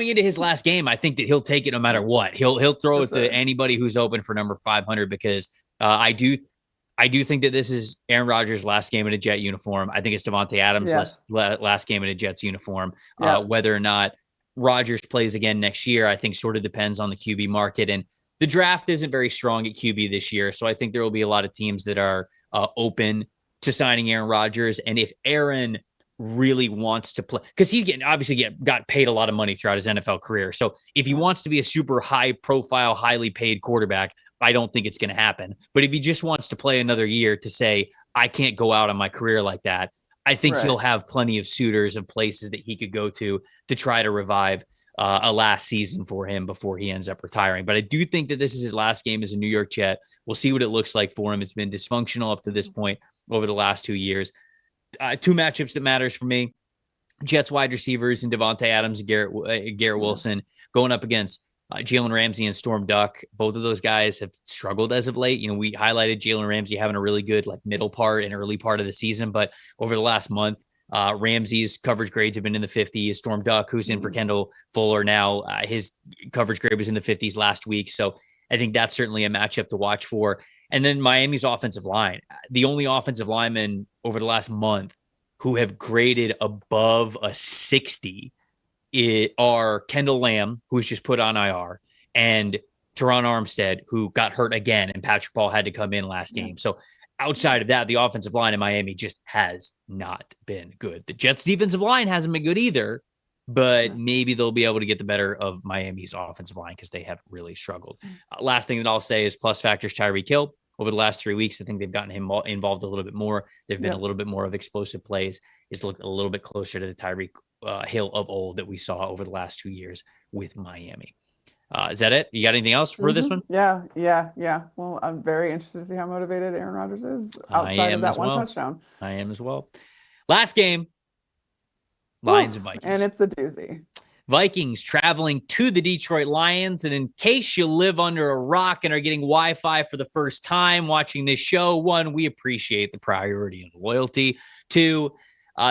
A: into his last game. I think that he'll take it no matter what. He'll throw it to anybody who's open for number 500, because I do think that this is Aaron Rodgers' last game in a Jet uniform. I think it's Devontae Adams' last game in a Jets uniform. Whether or not Rodgers plays again next year, I think sort of depends on the QB market, and the draft isn't very strong at QB this year. So I think there will be a lot of teams that are open to signing Aaron Rodgers. And if Aaron really wants to play, because he got paid a lot of money throughout his NFL career. So if he wants to be a super high profile, highly paid quarterback, I don't think it's going to happen. But if he just wants to play another year to say, I can't go out on my career like that, I think he'll have plenty of suitors and places that he could go to try to revive a last season for him before he ends up retiring. But I do think that this is his last game as a New York Jet. We'll see what it looks like for him. It's been dysfunctional up to this point over the last 2 years. Two matchups that matters for me. Jets wide receivers and Devontae Adams and Garrett Wilson going up against Jalen Ramsey and Storm Duck. Both of those guys have struggled as of late. You know, we highlighted Jalen Ramsey having a really good middle part and early part of the season, but over the last month, Ramsey's coverage grades have been in the 50s. Storm Duck, who's in for Kendall Fuller now, his coverage grade was in the 50s last week. So I think that's certainly a matchup to watch for. And then Miami's offensive line. The only offensive linemen over the last month who have graded above a 60 are Kendall Lamb, who was just put on IR, and Teron Armstead, who got hurt again, and Patrick Paul had to come in last game. So outside of that, the offensive line in Miami just has not been good. The Jets' defensive line hasn't been good either, but maybe they'll be able to get the better of Miami's offensive line because they have really struggled. Last thing that I'll say is plus factors Tyreek Hill. Over the last 3 weeks, I think they've gotten him involved a little bit more. There have been a little bit more of explosive plays. It's looked a little bit closer to the Tyreek Hill of old that we saw over the last 2 years with Miami. Is that it? You got anything else for this one?
B: Yeah. Well, I'm very interested to see how motivated Aaron Rodgers is outside of that one touchdown.
A: I am as well. Last game, Lions and Vikings.
B: And it's a doozy.
A: Vikings traveling to the Detroit Lions. And in case you live under a rock and are getting Wi-Fi for the first time watching this show, one, we appreciate the priority and loyalty. Two,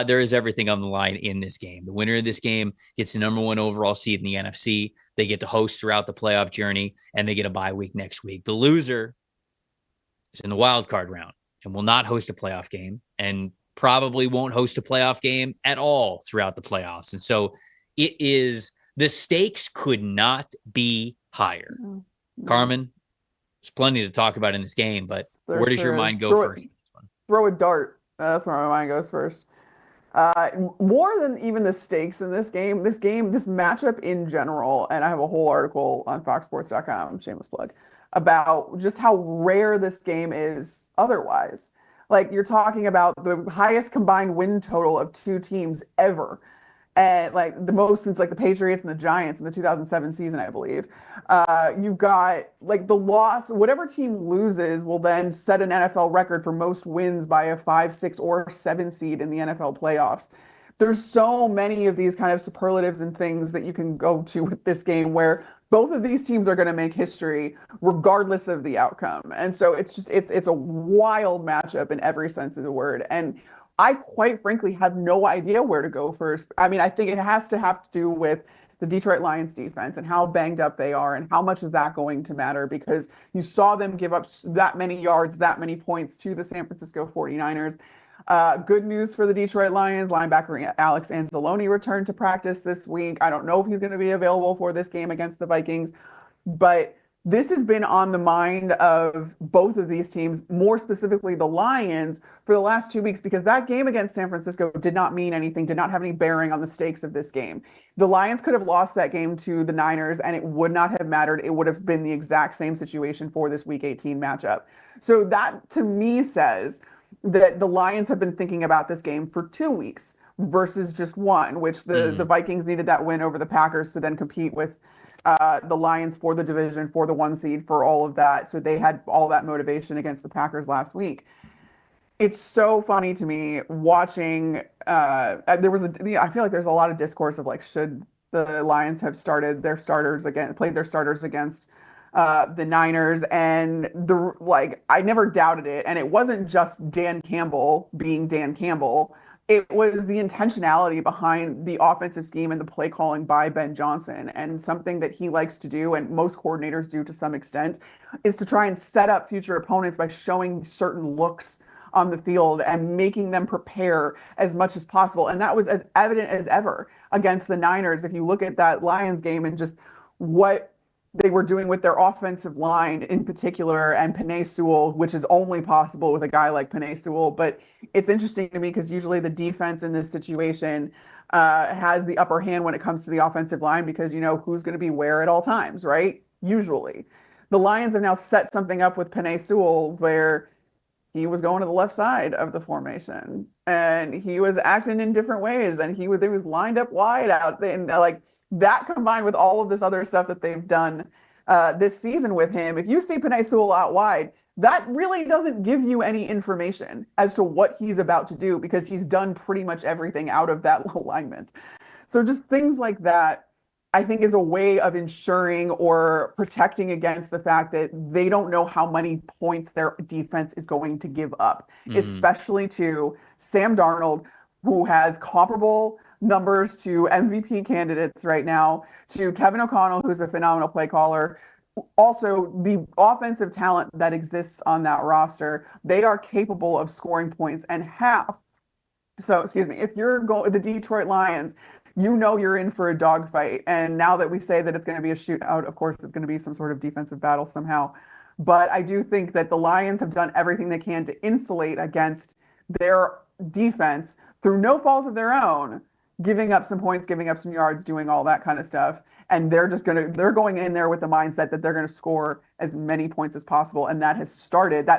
A: there is everything on the line in this game. The winner of this game gets the number one overall seed in the NFC. They get to host throughout the playoff journey, and they get a bye week next week. The loser is in the wild card round and will not host a playoff game and probably won't host a playoff game at all throughout the playoffs. And so the stakes could not be higher. No. Carmen, there's plenty to talk about in this game, but where does your mind go first?
B: Throw a dart. That's where my mind goes first. More than even the stakes in this matchup in general, and I have a whole article on foxsports.com, shameless plug, about just how rare this game is otherwise. Like, you're talking about the highest combined win total of two teams ever. And the most since the Patriots and the Giants in the 2007 season, I believe. You've got the loss, whatever team loses will then set an NFL record for most wins by a 5, 6, or 7 seed in the NFL playoffs. There's so many of these kind of superlatives and things that you can go to with this game where both of these teams are going to make history regardless of the outcome. And so it's a wild matchup in every sense of the word. And I quite frankly have no idea where to go first. I mean, I think it has to have to do with the Detroit Lions defense and how banged up they are and how much is that going to matter, because you saw them give up that many yards, that many points to the San Francisco 49ers. Good news for the Detroit Lions. Linebacker Alex Anzalone returned to practice this week. I don't know if he's going to be available for this game against the Vikings, but this has been on the mind of both of these teams, more specifically the Lions, for the last 2 weeks, because that game against San Francisco did not mean anything, did not have any bearing on the stakes of this game. The Lions could have lost that game to the Niners, and it would not have mattered. It would have been the exact same situation for this Week 18 matchup. So that, to me, says that the Lions have been thinking about this game for 2 weeks versus just one, which the Vikings needed that win over the Packers to then compete with the Lions for the division, for the 1 seed, for all of that. So they had all that motivation against the Packers last week. It's so funny to me watching. I feel like there's a lot of discourse of should the Lions have played their starters against the Niners, and I never doubted it. And it wasn't just Dan Campbell being Dan Campbell. It was the intentionality behind the offensive scheme and the play calling by Ben Johnson. And something that he likes to do, and most coordinators do to some extent, is to try and set up future opponents by showing certain looks on the field and making them prepare as much as possible. And that was as evident as ever against the Niners. If you look at that Lions game and just what they were doing with their offensive line in particular, and Penei Sewell, which is only possible with a guy like Penei Sewell. But it's interesting to me because usually the defense in this situation has the upper hand when it comes to the offensive line, because you know who's going to be where at all times, right? Usually. the Lions have now set something up with Penei Sewell where he was going to the left side of the formation and he was acting in different ways and he was lined up wide out and like that combined with all of this other stuff that they've done this season with him. If you see Penei Sewell out wide, that really doesn't give you any information as to what he's about to do because he's done pretty much everything out of that alignment. So just things like that, I think, is a way of ensuring or protecting against the fact that they don't know how many points their defense is going to give up, especially to Sam Darnold, who has comparable numbers to MVP candidates right now, to Kevin O'Connell, who's a phenomenal play caller. Also, the offensive talent that exists on that roster, they are capable of scoring points and half. So, excuse me, if you're going the Detroit Lions, you know you're in for a dogfight. And now that we say that it's going to be a shootout, of course, it's going to be some sort of defensive battle somehow. But I do think that the Lions have done everything they can to insulate against their defense through no fault of their own, giving up some points, giving up some yards, doing all that kind of stuff. And they're going in there with the mindset that they're going to score as many points as possible. And that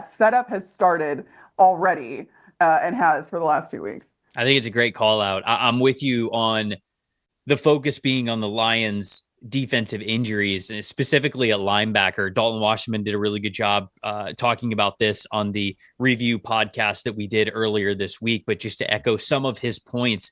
B: setup has started already and has for the last 2 weeks.
A: I think it's a great call out. I'm with you on the focus being on the Lions' defensive injuries, and specifically a linebacker. Dalton Washington did a really good job talking about this on the review podcast that we did earlier this week. But just to echo some of his points,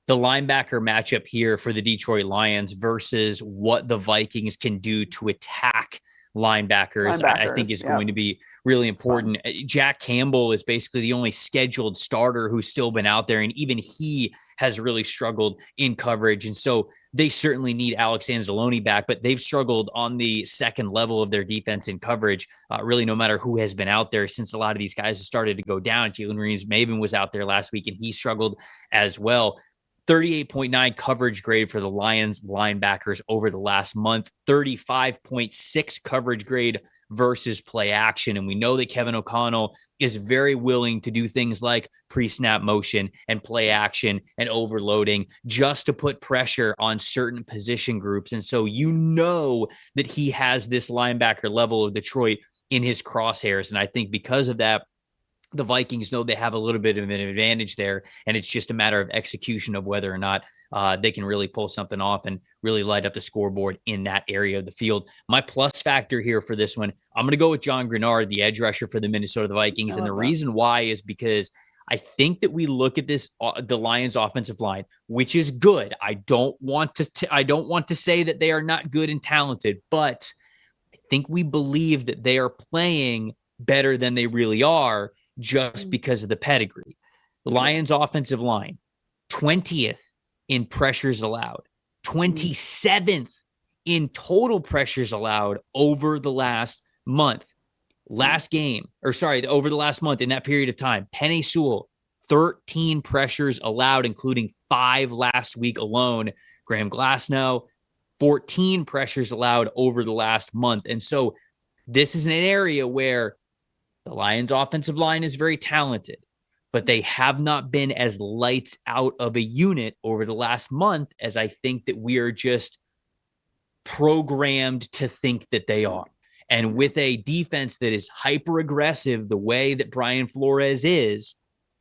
A: the linebacker matchup here for the Detroit Lions versus what the Vikings can do to attack linebackers, I think is going to be really important. Jack Campbell is basically the only scheduled starter who's still been out there, and even he has really struggled in coverage. And so they certainly need Alex Anzalone back, but they've struggled on the second level of their defense in coverage, really no matter who has been out there since a lot of these guys have started to go down. Jalen Reeves-Maybin was out there last week, and he struggled as well. 38.9 coverage grade for the Lions linebackers over the last month, 35.6 coverage grade versus play action. And we know that Kevin O'Connell is very willing to do things like pre-snap motion and play action and overloading just to put pressure on certain position groups. And so you know that he has this linebacker level of Detroit in his crosshairs. And I think because of that, the Vikings know they have a little bit of an advantage there, and it's just a matter of execution of whether or not they can really pull something off and really light up the scoreboard in that area of the field. My plus factor here for this one, I'm going to go with John Grenard, the edge rusher for the Minnesota Vikings. And the reason why is because I think that we look at this, the Lions offensive line, which is good. I don't want to say that they are not good and talented, but I think we believe that they are playing better than they really are, just because of the pedigree. The Lions offensive line, 20th in pressures allowed, 27th in total pressures allowed over the last month. Over the last month in that period of time, Penei Sewell, 13 pressures allowed, including 5 last week alone. Graham Glasnow, 14 pressures allowed over the last month. And so this is an area where the Lions offensive line is very talented, but they have not been as lights out of a unit over the last month as I think that we are just programmed to think that they are. And with a defense that is hyper aggressive, the way that Brian Flores is,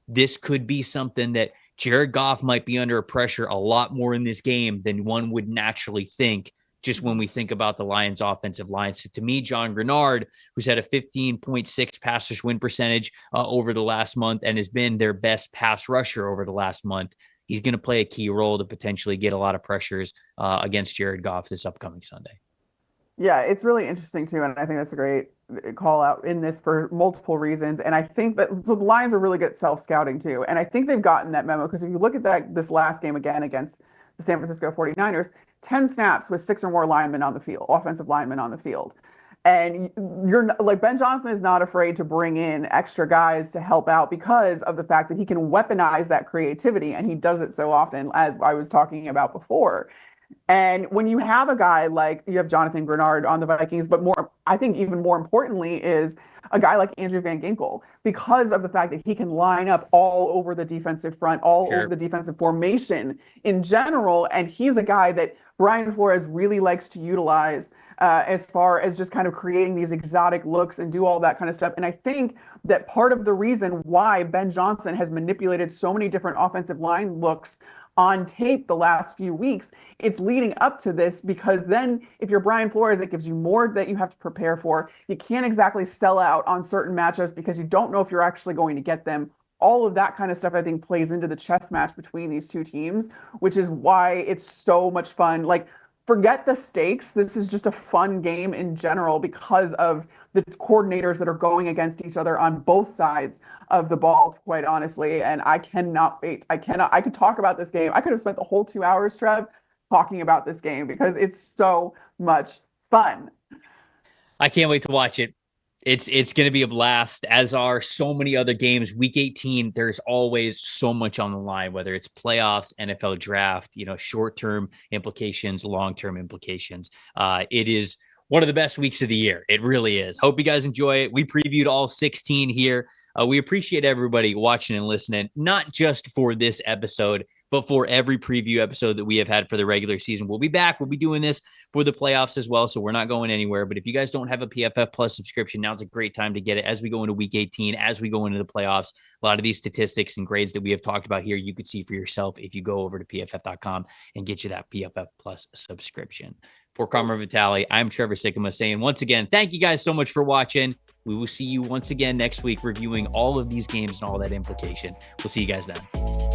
A: this could be something that Jared Goff might be under pressure a lot more in this game than one would naturally think, just when we think about the Lions offensive line. So to me, John Grenard, who's had a 15.6 pass rush win percentage over the last month and has been their best pass rusher over the last month, he's going to play a key role to potentially get a lot of pressures against Jared Goff this upcoming Sunday.
B: Yeah, it's really interesting too. And I think that's a great call out in this for multiple reasons. And I think that so the Lions are really good at self-scouting too. And I think they've gotten that memo because if you look at this last game again against the San Francisco 49ers, 10 snaps with 6 or more linemen on the field, offensive linemen on the field. And you're like, Ben Johnson is not afraid to bring in extra guys to help out because of the fact that he can weaponize that creativity. And he does it so often, as I was talking about before. And when you have a guy like you have Jonathan Grenard on the Vikings, but I think even more importantly is a guy like Andrew Van Ginkel, because of the fact that he can line up all over the defensive front, over the defensive formation in general. And he's a guy that Brian Flores really likes to utilize as far as just kind of creating these exotic looks and do all that kind of stuff. And I think that part of the reason why Ben Johnson has manipulated so many different offensive line looks on tape the last few weeks, it's leading up to this, because then if you're Brian Flores, it gives you more that you have to prepare for. You can't exactly sell out on certain matchups because you don't know if you're actually going to get them. All of that kind of stuff, I think, plays into the chess match between these two teams, which is why it's so much fun. Like, forget the stakes. This is just a fun game in general because of the coordinators that are going against each other on both sides of the ball, quite honestly. And I cannot wait. I could talk about this game. I could have spent the whole 2 hours, Trev, talking about this game because it's so much fun.
A: I can't wait to watch it. It's going to be a blast, as are so many other games. Week 18, there's always so much on the line, whether it's playoffs, NFL draft, short-term implications, long-term implications. It is one of the best weeks of the year. It really is. Hope you guys enjoy it. We previewed all 16 here. We appreciate everybody watching and listening, not just for this episode, but for every preview episode that we have had for the regular season. We'll be back. We'll be doing this for the playoffs as well, so we're not going anywhere. But if you guys don't have a PFF Plus subscription, now's a great time to get it as we go into Week 18, as we go into the playoffs. A lot of these statistics and grades that we have talked about here, you could see for yourself if you go over to PFF.com and get you that PFF Plus subscription. For Carmen Vitali, I'm Trevor Sikkema saying once again, thank you guys so much for watching. We will see you once again next week reviewing all of these games and all that implication. We'll see you guys then.